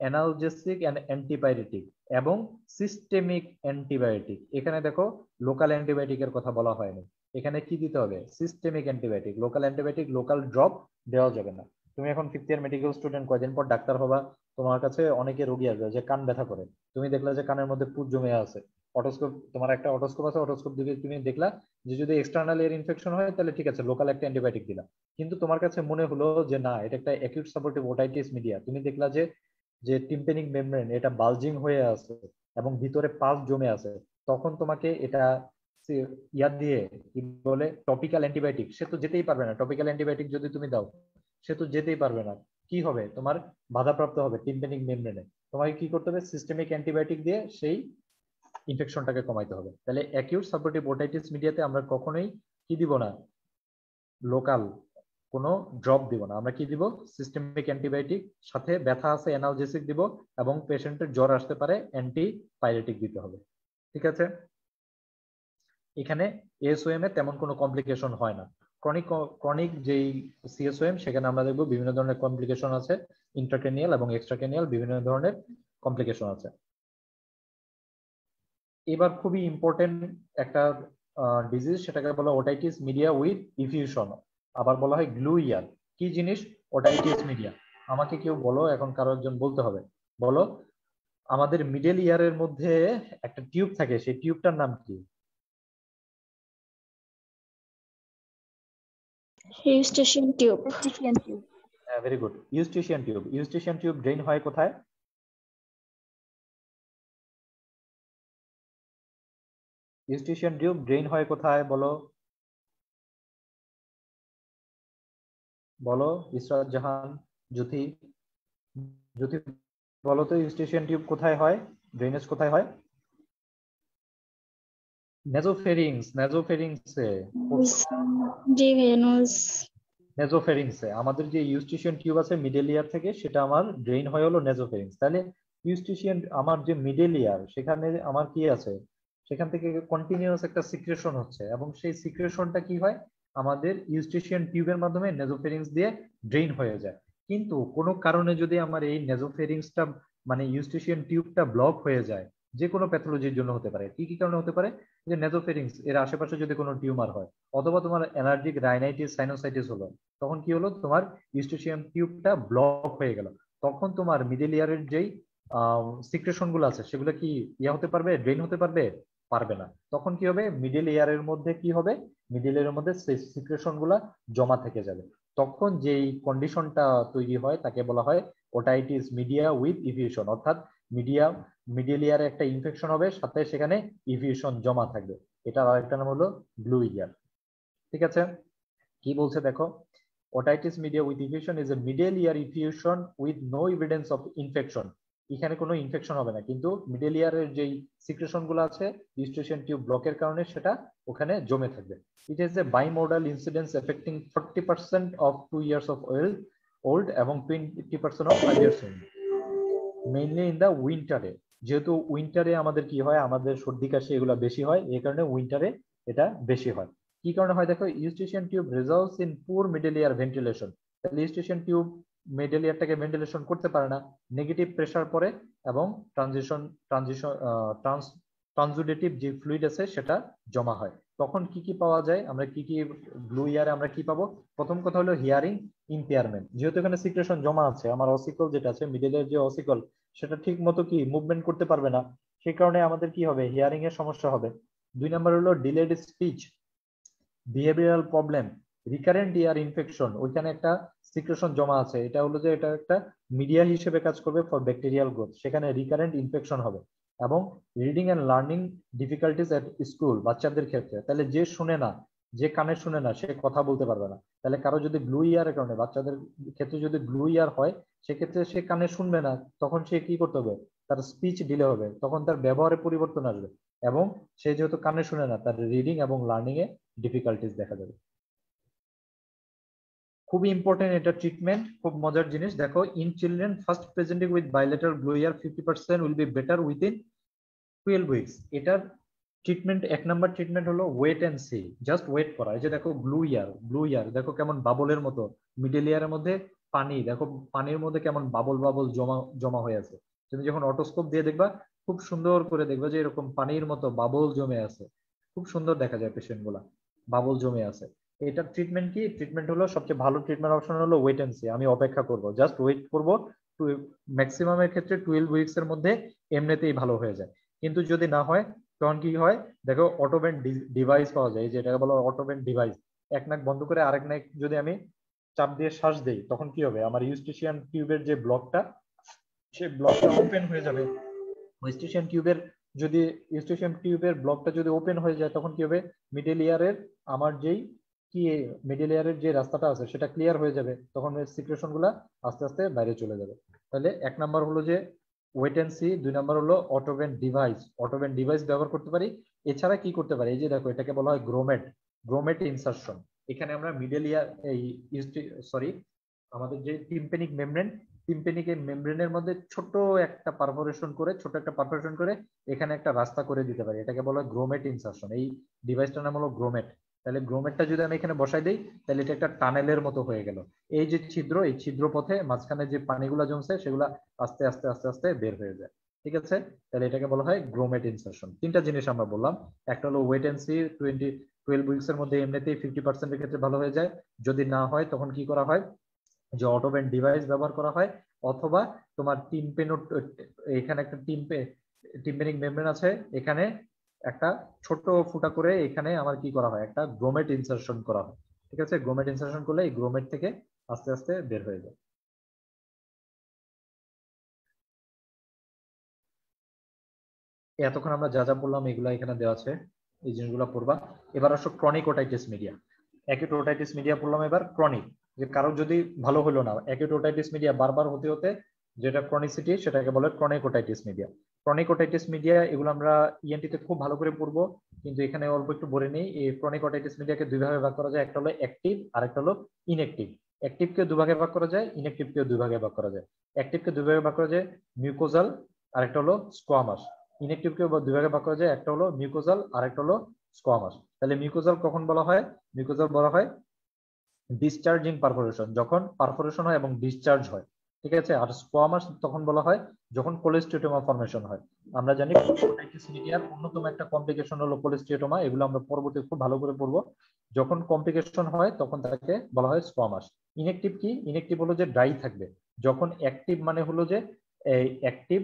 S2: অ্যানালজেসিক এন্ড অ্যান্টিবায়োটিক এবং সিস্টেমিক অ্যান্টিবায়োটিক। এখানে দেখো লোকাল অ্যান্টিবায়োটিকের কথা বলা হয়নি, এখানে কি দিতে হবে? Systemic antibiotic. Local antibiotic, local drop দেওয়া যাবে না। তুমি এখন 5th ইয়ার মেডিকেল স্টুডেন্ট, কয়দিন পর ডাক্তার হবা, তোমার কাছে অনেকে রোগী আসবে যে কান ব্যথা করে, তুমি দেখলা যে কানের মধ্যে পুজ জমে আছে, অটোস্কোপ, তোমার একটা অটোস্কোপ আছে, অটোস্কোপ দিকে তুমি দেখলা যে যদি এক্সটার্নাল এয়ার ইনফেকশন হয় তাহলে ঠিক আছে, লোকাল একটা অ্যান্টিবায়োটিক দিলা। কিন্তু তোমার কাছে মনে হলো যে না, এটা একটা অ্যাকিউট সাপোর্টিভ ওটাইটিস মিডিয়া, তুমি দেখলা যে যে টিম্পেনিক মেমব্রেন এটা বালজিং হয়ে আছে এবং ভিতরে পাস জমে আছে, তখন তোমাকে এটা ইয়া দিয়ে কি বলে টপিক্যাল অ্যান্টিবায়োটিক, সে তো যেতেই পারবে না। টপিক্যাল অ্যান্টিবায়োটিক যদি তুমি দাও, সে তো যেতেই পারবে না। কি হবে? তোমার বাধাপ্রাপ্ত হবে টিম্পেনিক মেমব্রেনে। তোমাকে কি করতে হবে? সিস্টেমিক অ্যান্টিবায়োটিক দিয়ে সেই ইনফেকশনটাকে কমাইতে হবে। তাহলে অ্যাকিউট সাপোর্টিভ ওটাইটিস মিডিয়াতে আমরা কখনোই কি দিব না? লোকাল কোনো ড্রপ দিব না, আমরা কি দিব? সিস্টেমিক অ্যান্টিবায়োটিক, সাথে ব্যথা আছে অ্যানালজেসিক দিব, এবং পেশেন্টের জ্বর আসতে পারে অ্যান্টিপাইরেটিক দিতে হবে। ঠিক আছে, এখানে এএসওএম এ তেমন কোনো কমপ্লিকেশন হয় না। ক্রনিক যেই সিএসওএম, সেখানে আমরা দেখবো বিভিন্ন ধরনের কমপ্লিকেশন আছে, ইন্ট্রাক্রেনিয়াল এবং এক্সট্রাক্রেনিয়াল বিভিন্ন ধরনের কমপ্লিকেশন আছে। এবার খুবই ইম্পর্টেন্ট একটা ডিজিজ, সেটাকে বলা ওটাইটিস মিডিয়া উইথ ইফিউশন, আবার বলা হয় গ্লু ইয়ার। কি জিনিস ওটাইটিস মিডিয়া? আমাকে কেউ বলো, এখন কারো একজন বলতে হবে, বলো আমাদের মিডল ইয়ারের মধ্যে একটা টিউব থাকে, সেই টিউবটার নাম কি?
S4: Eustachian tube.
S2: হ্যাঁ, very good, Eustachian tube. Eustachian tube drain হয় কোথায়? ইউস্টেশিয়ান টিউব ড্রেন হয় কোথায় বলো? বলো ইসরাত জাহান, জ্যোতি, জ্যোতি বলো তো ইউস্টেশিয়ান টিউব কোথায় হয়, ড্রেনেজ কোথায় হয়? নেজোফেরিংস, নেজোফেরিংসে।
S4: জি ভাইয়া, নোজ।
S2: নেজোফেরিংসে আমাদের যে ইউস্টেশিয়ান টিউব আছে মিডল ইয়ার থেকে, সেটা আমার ড্রেন হয় হলো নেজোফেরিংস। তাহলে ইউস্টেশিয়ান আমার যে মিডল ইয়ার, সেখানে আমার কি আছে? সেখান থেকে কন্টিনিউয়াস একটা সিক্রেশন হচ্ছে, এবং সেই সিক্রেশনটা কি হয়? আমাদের ইউস্টেশিয়ান টিউবের মাধ্যমে নেজোফেরিংস দিয়ে ড্রেন হয়ে যায়। কিন্তু কোনো কারণে যদি আমার এই নেজোফেরিংসটা মানে ইউস্টেশিয়ান টিউবটা ব্লক হয়ে যায়, যে কোনো প্যাথোলজির জন্য হতে পারে। কি কি কারণে হতে পারে? যে নেজোফেরিংস এর আশেপাশে যদি কোনো টিউমার হয়, অথবা তোমার অ্যালার্জিক রাইনাইটিস সাইনোসাইটিস হলো, তখন কি হলো? তোমার ইউস্টেশিয়ান টিউবটা ব্লক হয়ে গেল। তখন তোমার মিডল ইয়ারের যেই সিক্রেশন গুলো আছে, সেগুলো কি ইয়া হতে পারবে? ড্রেন হতে পারবে? পারবে না। তখন কি হবে? মিডল ইয়ারের মধ্যে কি হবে? মিডল ইয়ারের মধ্যে সেই সিক্রেশন গুলা জমা থেকে যাবে। তখন যেই কন্ডিশনটা তৈরি হয় তাকে বলা হয় ওটাইটিস মিডিয়া উইথ ইফিউশন, অর্থাৎ মিডল ইয়ারে একটা ইনফেকশন হবে, সাথে সেখানে ইফিউশন জমা থাকবে। এটার আরেকটা নাম হলো ব্লু ইয়ার। ঠিক আছে, কি বলছে দেখো, otitis media with effusion is a middle ear effusion with no evidence of infection. এখানে কোনো ইনফেকশন হবে না, কিন্তু মিডল ইয়ারের যেই সিক্রেশন গুলো আছে ইউস্টেশিয়ান টিউব ব্লকের কারণে সেটা ওখানে জমে থাকবে। It is a bimodal incidence affecting 40% of 2 years of old এবং 20% of 5 years old, mainly in the উইন্টারে। যেহেতু উইন্টারে আমাদের কি হয়? আমাদের সর্দি কাশি এগুলো বেশি হয়, এই কারণে উইন্টারে এটা বেশি হয়। কি কারণে হয় দেখো, ইউস্টেশিয়ান টিউব রিজাল্টস ইন পুর মিডল ইয়ার ভেন্টিলেশন। তাহলে ইউস্টেশিয়ান টিউব মিডল ইয়ারটাকে ভেন্টিলেশন করতে পারে না, নেগেটিভ প্রেসার পড়ে, এবং ট্রান্সুডেটিভ যে ফ্লুইড আছে সেটা জমা হয়। তখন কি কি পাওয়া যায়? আমরা কি কি ব্লু ইয়ারে আমরা কি পাবো? প্রথম কথা হলো হিয়ারিং ইম্পেয়ারমেন্ট, যেহেতু এখানে সিক্রেশন জমা আছে, আমার অসিকল যেটা আছে মিডলের যে অসিকল, সেটা ঠিক মতো কি মুভমেন্ট করতে পারবে না, সেই কারণে আমাদের কি হবে? হিয়ারিং এর সমস্যা হবে। 2 নাম্বার হলো delayed speech, behavioural problem, recurrent ইয়ার ইনফেকশন, ওইখানে একটা সিক্রেশন জমা আছে, এটা হলো যে এটা একটা মিডিয়া হিসেবে কাজ করবে ফর ব্যাকটেরিয়াল গ্রোথ, সেখানে রিকারেন্ট ইনফেকশন হবে। এবং reading and learning difficulties at school, বাচ্চাদের ক্ষেত্রে। তাহলে যে শুনে না, যে কানে শুনে না, সে কথা বলতে পারবে না। তাহলে কারো যদি ব্লু ইয়ারের কারণে, বাচ্চাদের ক্ষেত্রে যদি ব্লু ইয়ার হয়, সেক্ষেত্রে সে কানে শুনবে না, তখন সে কি করতে হবে? তার স্পিচ ডিলে হবে, তখন তার ব্যবহারে পরিবর্তন আসবে, এবং সে যেহেতু কানে শুনে না, তার রিডিং এবং লার্নিং এ ডিফিকাল্টিস দেখা যাবে। খুবই ইম্পর্টেন্ট এটা ট্রিটমেন্ট, খুব মজার জিনিস। দেখো, in children first presenting with bilateral glue ear 50% will be better within 12 weeks. এটার ট্রিটমেন্ট, 1 নাম্বার ট্রিটমেন্ট হলো wait and see, just wait করা। এই যে দেখো ব্লু ইয়ার দেখো কেমন বাবলের মতো, মিডল ইয়ারের মধ্যে পানি, দেখো পানির মধ্যে কেমন বাবল বাবল জমা জমা হয়ে আছে। তুমি যখন অটোস্কোপ দিয়ে দেখবা খুব সুন্দর করে দেখবা যে এরকম পানির মতো বাবল জমে আছে, খুব সুন্দর দেখা যায় পেশেন্ট গুলা, বাবল জমে আছে। এটার ট্রিটমেন্ট কি? ট্রিটমেন্ট হলো সবচেয়ে ভালো ট্রিটমেন্ট অপশন হলো ওয়েট এন্ড সি। আমি অপেক্ষা করব, জাস্ট ওয়েট করব। ম্যাক্সিমামের ক্ষেত্রে 12 উইকস এর মধ্যে এমনিতেই ভালো হয়ে যায়। কিন্তু যদি না হয় তখন কি হয়? দেখো অটোবেন্ট ডিভাইস পাওয়া যায়, যেটা বলো অটোবেন্ট ডিভাইস। এক নাক বন্ধ করে আরেক নাক যদি আমি চাপ দিয়ে শ্বাস দেই, তখন কি হবে? আমার ইউস্টেশিয়ান টিউবের যে ব্লকটা, সেই ব্লকটা ওপেন হয়ে যাবে। ইউস্টেশিয়ান টিউবের যদি ইউস্টেশিয়ান টিউবের ব্লকটা যদি ওপেন হয়ে যায়, তখন কি হবে? মিডল ইয়ারের আমার যেই কি মিডল ইয়ারের যে রাস্তাটা আছে সেটা ক্লিয়ার হয়ে যাবে, তখন সিক্রেশন গুলা আস্তে আস্তে বাইরে চলে যাবে। তাহলে 1 নাম্বার হলো যে ওয়েট এন্ড সি, 2 নাম্বার হলো অটোবেন্ট ডিভাইস। অটোবেন্ট ডিভাইস ব্যবহার করতে পারি। এছাড়া কি করতে পারি? এই যে দেখো, এটাকে বলা হয় গ্রোমেট ইনসারশন। এখানে আমরা মিডল ইয়ার আমাদের যে টিম্পেনিক মেমব্রেনের মধ্যে ছোট একটা পারফোরেশন করে এখানে একটা রাস্তা করে দিতে পারি। এটাকে বলা হয় গ্রোমেট ইনসারশন। এই ডিভাইসটার নাম হলো গ্রোমেট। তাহলে গ্রোমেটটা যদি আমি এখানে বসাই দিই, তাহলে এটা একটা টানেলের মতো হয়ে গেল। এই যে ছিদ্র, এই ছিদ্র পথে মাঝখানে যে পানিগুলা জমছে সেগুলা আস্তে আস্তে আস্তে আস্তে বের হয়ে যায়। ঠিক আছে? তাহলে এটাকে বলা হয় গ্রোমেট ইনসারশন। 3টা জিনিস আমরা বললাম। একটা হলো ওয়েট এন্ড সি, 12 উইকস এর মধ্যে এমনিতেই 50% এর ক্ষেত্রে ভালো হয়ে যায়। যদি না হয় তখন কি করা হয়? যে অটোবেন্ট ডিভাইস ব্যবহার করা হয়, অথবা তোমার এখানে একটা টিম্পেনিক মেমব্রেন আছে, এখানে একটা ছোট ফুটা করে এখানে আমার কি করা হয়? একটা গ্রোমেট ইনসারশন করা হয়। ঠিক আছে? গ্রোমেট ইনসারশন করলে এই গ্রোমেট থেকে আস্তে আস্তে বের হয়ে যায়। এতক্ষণ আমরা যা যা বললাম এগুলা এখানে দেওয়া আছে, এই জিনিসগুলো পড়বা। এবার আসো chronic otitis media. Acute otitis media পড়লাম, এবার ক্রনিক। যে কারো যদি ভালো হলো না, অ্যাকিউট ওটাইটিস মিডিয়া বারবার হতে হতে যেটা ক্রনিসিটি, সেটাকে বলে chronic otitis media. Chronic otitis media এগুলো আমরা ইএনটি তে খুব ভালো করে পড়বো, কিন্তু এখানে অল্প একটু বলে নেই। এই ক্রনিক ওটাইটিস মিডিয়াকে 2 ভাগে ভাগ করা যায়। একটা হলো অ্যাক্টিভ আর একটা হলো ইনঅ্যাক্টিভ। অ্যাক্টিভকে 2 ভাগে ভাগ করা যায়, ইনঅ্যাক্টিভকে 2 ভাগে ভাগ করা যায়। অ্যাক্টিভকে 2 ভাগে ভাগ করা যায় মিউকোজাল আর একটা হলো স্কোয়ামাস। ইনঅ্যাক্টিভকে 2 ভাগে ভাগ করা যায়, একটা হলো মিউকোজাল আর একটা হলো স্কোয়ামাস। তাহলে মিউকোজাল কখন বলা হয়? মিউকোজাল বলা হয় ডিসচার্জিং পারফোরেশন, যখন পারফোরেশন হয় এবং ডিসচার্জ হয়। ঠিক আছে? আর স্কোয়ামাস তখন বলা হয় যখন কোলেস্টিওটোমা ফর্মেশন হয়। আমরা জানি ওটাইটিস মিডিয়ার অন্যতম একটা কমপ্লিকেশন হলো কোলেস্টিওটোমা। এগুলো আমরা পরবর্তী খুব ভালো করে পড়বো। যখন কমপ্লিকেশন হয় তখন তাকে বলা হয় স্কোয়ামাস। ইনঅ্যাক্টিভ কি? ইনঅ্যাক্টিভ হলো যে ড্রাই থাকবে। যখন অ্যাক্টিভ মানে হলো যে এই অ্যাক্টিভ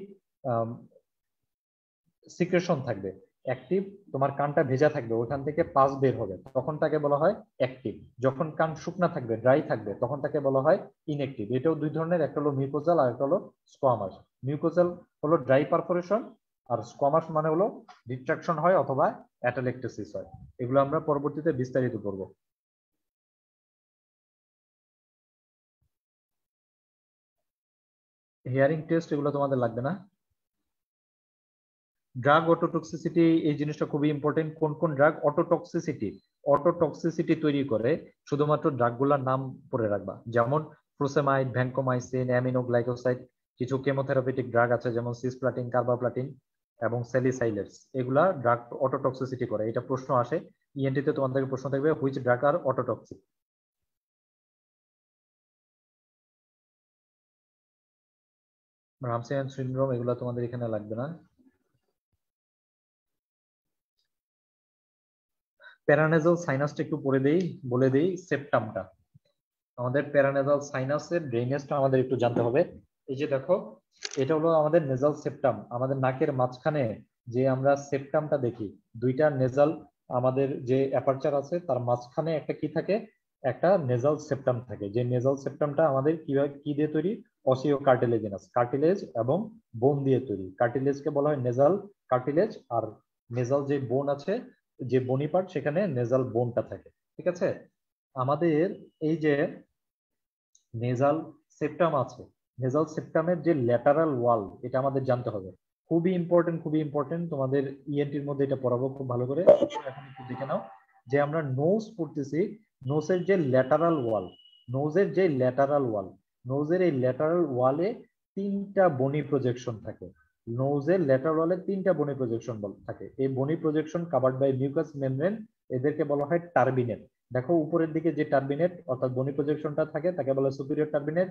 S2: সিক্রেশন থাকবে, অ্যাক্টিভ তোমার কানটা ভেজা থাকবে, ওখান থেকে পাস বের হবে, তখন তাকে বলা হয় অ্যাক্টিভ। যখন কান শুকনা থাকবে, ড্রাই থাকবে, তখন তাকে বলা হয় ইনঅ্যাক্টিভ। এটাও 2 ধরনের, একটা হলো মিউকোজাল আর একটা হলো স্কোয়ামাস। মিউকোজাল হলো ড্রাই পারফোরেশন, আর স্কোয়ামাস মানে হলো ডিস্ট্রাকশন হয় অথবা অ্যাটালেক্টেসিস হয়। এগুলো আমরা পরবর্তীতে বিস্তারিত পড়বো। হিয়ারিং টেস্ট এগুলো তোমাদের লাগবে না। ড্রাগ অটোটক্সিসিটি, এই জিনিসটা খুবই ইম্পর্টেন্ট। কোন কোন ড্রাগ অটোটক্সিসিটি তৈরি করে, শুধুমাত্র ড্রাগগুলোর নাম পড়ে রাখবা। যেমন ফ্রুসেমাইড, ভ্যানকোমাইসিন, অ্যামিনোগ্লাইকোসাইড। কিছু কেমোথেরাপিউটিক ড্রাগ আছে যেমন সিসপ্লাটিন, কার্বাপ্লাটিন এবং স্যালিসাইলেটস। এগুলা ড্রাগ অটোটক্সিসিটি করে। এটা প্রশ্ন আসে ইএনটি তে, তোমাদের প্রশ্ন থাকবে which drug are ototoxic. Ramsay syndrome এগুলো তোমাদের এখানে লাগবে না। প্যারানেজাল সাইনাসটা একটু বলে দেই সেপ্টামটা। আমাদের প্যারানেজাল সাইনাসের ড্রেনেজটা আমাদের একটু জানতে হবে। এই যে দেখো, এটা হলো আমাদের নেজাল সেপ্টাম। আমাদের নাকের মাঝখানে যে আমরা সেপ্টামটা দেখি, 2টা নেজাল আমাদের যে অ্যাপারচার আছে তার মাঝখানে একটা কি থাকে? একটা নেজাল সেপ্টাম থাকে। যে নেজাল সেপ্টামটা আমাদের কি দিয়ে তৈরি? অসিও কার্টিলেজ এবং বোন দিয়ে তৈরি। কার্টিলেজকে বলা হয় নেজাল কার্টিলেজ, আর নেজাল যে বোন আছে, যে বনি পার্ট, সেখানে নেজাল বোনটা থাকে। ঠিক আছে? আমাদের এই যে নেজাল সেপ্টাম আছে, নেজাল সেপ্টামের যে ল্যাটারাল ওয়াল, এটা আমাদের জানতে হবে। খুবই ইম্পর্টেন্ট। তোমাদের ইএনটির মধ্যে এটা পড়াবো খুব ভালো করে। এখন একটু দেখে নাও যে আমরা নোজ পড়তেছি, নোজের যে ল্যাটারাল ওয়াল, নোজের যে ল্যাটারাল ওয়াল, নোজের এই ল্যাটারাল ওয়ালে 3টা বনি প্রজেকশন থাকে। নোজের ল্যাটারাল ওয়ালে 3টা বনি প্রজেকশন থাকে। এই bony projection covered by mucous membrane, এদেরকে বলা হয় টার্বিনেট। দেখো উপরের দিকে যে টার্বিনেট অর্থাৎ বনি প্রজেকশনটা থাকে তাকে বলা হয় সুপিরিয়র টার্বিনেট।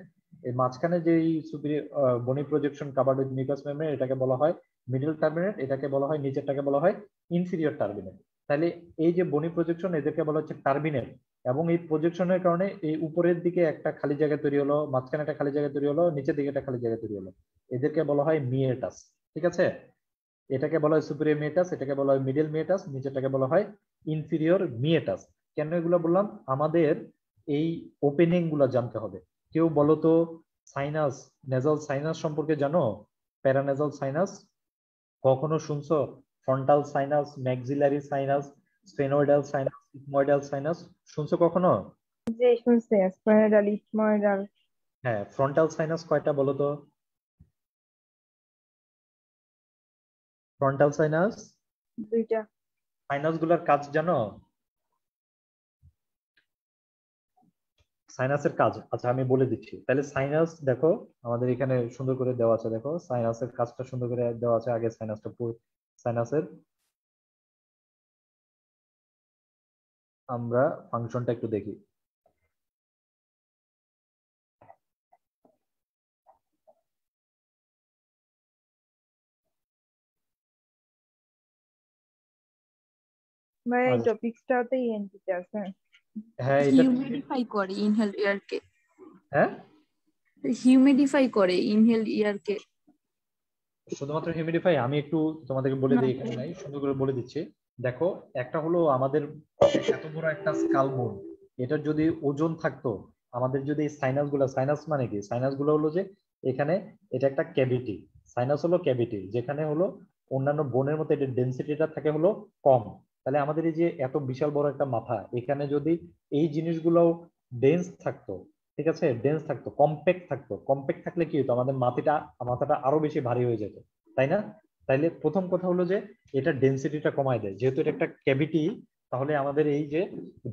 S2: এই মাঝখানে যে সুপিরিয়র বনি projection covered with mucus membrane এটাকে বলা হয় মিডল টার্বিনেট, এটাকে বলা হয় নিচেরটাকে বলা হয় ইনফিরিয়র টার্বিনেট। তাহলে এই যে বনি প্রজেকশন এদেরকে বলা হচ্ছে টার্বিনেট, এবং এই প্রজেকশনের কারণে এই উপরের দিকে একটা খালি জায়গা তৈরি হলো, মাঝখানে একটা খালি জায়গা তৈরি হলো, নিচের দিকে একটা খালি জায়গা তৈরি হলো, এদেরকে বলা হয় মিয়েটাস। ঠিক আছে, এটাকে বলা হয় সুপিরিয়র মিয়েটাস, এটাকে বলা হয় মিডল মিয়েটাস, নিচেরটাকে বলা হয় ইনফিরিয়র মিয়েটাস। কেন এগুলো বললাম? আমাদের এই ওপেনিং গুলো জানতে হবে। কেউ বলো তো সাইনাস, নেজাল সাইনাস সম্পর্কে জানো? প্যারানেজাল সাইনাস কখনো শুনছো? Frontal sinus, maxillary sinus, sphenoidal sinus, ethmoidal sinus শুনছো কখনো?
S5: যে শুনছে স্পাইরাল ইথময়েডাল।
S2: হ্যাঁ, ফ্রন্টাল সাইনাস কয়টা বলো তো? ফ্রন্টাল সাইনাস
S5: 2টা।
S2: সাইনাস গুলার কাজ জানো? সাইনাসের কাজ আচ্ছা আমি বলে দিচ্ছি। তাহলে সাইনাস দেখো আমাদের এখানে সুন্দর করে দেওয়া আছে, দেখো সাইনাসের কাজটা সুন্দর করে দেওয়া আছে। আগে সাইনাসটা সাইনাসের আমরা ফাংশনটা একটু দেখি।
S5: ভাই এই টপিকসটাতে ইএনটিতে আছে।
S2: হ্যাঁ এটা
S6: হিউমিডিফাই করে ইনহেলড এয়ারকে।
S2: হ্যাঁ
S6: হিউমিডিফাই করে ইনহেলড এয়ারকে।
S2: শুধুমাত্র হিউমিডিফাই? আমি একটু তোমাদেরকে বলে দিই, এখানে নাই সুন্দর করে বলে দিচ্ছি। দেখো একটা হলো আমাদের এত বড় একটা স্কাল বোন, এটার যদি ওজন থাকতো, আমাদের যদি সাইনাস গুলো, সাইনাস মানে কি? সাইনাস গুলো হলো যে এখানে এটা একটা ক্যাভিটি, সাইনাস হলো ক্যাভিটি যেখানে হলো অন্যান্য বোনের মতো এটার ডেনসিটিটা থাকে হলো কম। তাহলে আমাদের এই যে এত বিশাল বড় একটা মাথা, এখানে যদি এই জিনিসগুলো ডেন্স থাকতো, ঠিক আছে, ডেন্স থাকতো, কম্প্যাক্ট থাকতো, কম্প্যাক্ট থাকলে কি হতো? আমাদের মাথাটা আরো বেশি ভারী হয়ে যেত, তাই না? তাইলে প্রথম কথা হলো যে এটা ডেনসিটিটা কমায় দেয়, যেহেতু এটা একটা ক্যাভিটি তাহলে আমাদের এই যে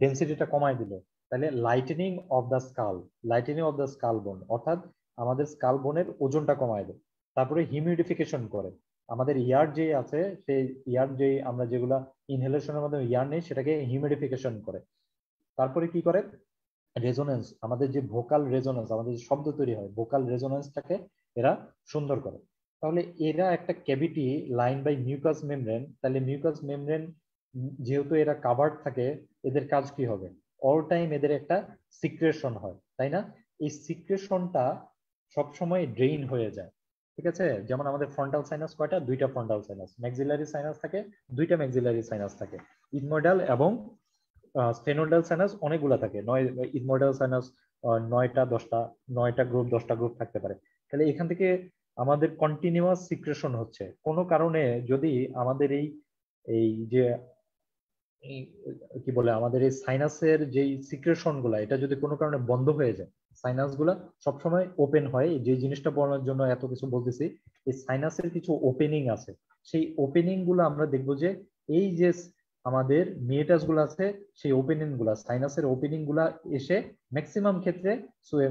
S2: ডেনসিটিটা কমায় দিল, তাহলে lightning of the skull, lightning of the skull বোন অর্থাৎ আমাদের স্কাল বোনের ওজনটা কমায় দেয়। তারপরে হিউমিডিফিকেশন করে, আমাদের ইয়ার যে আছে সেই ইয়ার যে আমরা যেগুলা ইনহেলেশনের মাধ্যমে ইয়ার নেই সেটাকে হিউমিডিফিকেশন করে। তারপরে কি করে? রেজোনেন্স, আমাদের যে ভোকাল রেজোনেন্স, আমাদের যে শব্দ তৈরি হয় ভোকাল রেজোনেন্সটাকে এরা সুন্দর করে। তাহলে এরা একটা cavity line by mucous membrane, তাহলে মিউকাস মেমব্রেন যেহেতু এরা কাভার্ড থাকে, এদের কাজ কি হবে? অল টাইম এদের একটা সিক্রেশন হয়, তাই না? এই সিক্রেশনটা সবসময় ড্রেইন হয়ে যায়, ঠিক আছে? যেমন আমাদের ফ্রন্টাল সাইনাস কয়টা? 2টা ফ্রন্টাল সাইনাস। ম্যাক্সিলারি সাইনাস থাকে 2টা ম্যাক্সিলারি সাইনাস থাকে। ইথময়েডাল এবং স্ফেনোইডাল সাইনাস অনেকগুলা থাকে, 9 ইথময়েডাল সাইনাস 9টা 10টা, 9টা গ্রুপ 10টা গ্রুপ থাকতে পারে। তাহলে এখান থেকে আমাদের কন্টিনিউয়াস সিক্রেশন হচ্ছে। কোনো কারণে যদি আমাদের এই এই যে কি বলে আমাদের এই সাইনাসের যে সিক্রেশন গুলা এটা যদি কোনো কারণে বন্ধ হয়ে যায়, সাইনাস গুলা সবসময় ওপেন হয়, যে জিনিসটা বলার জন্য এত কিছু বলতেছি, এই সাইনাসের কিছু ওপেনিং আছে, সেই ওপেনিং গুলো আমরা দেখবো যে এই যে আমাদের মিয়েটাস গুলো আছে সেই ওপেনিং গুলা, সাইনাসের ওপেনিং গুলা এসে ম্যাক্সিমাম ক্ষেত্রে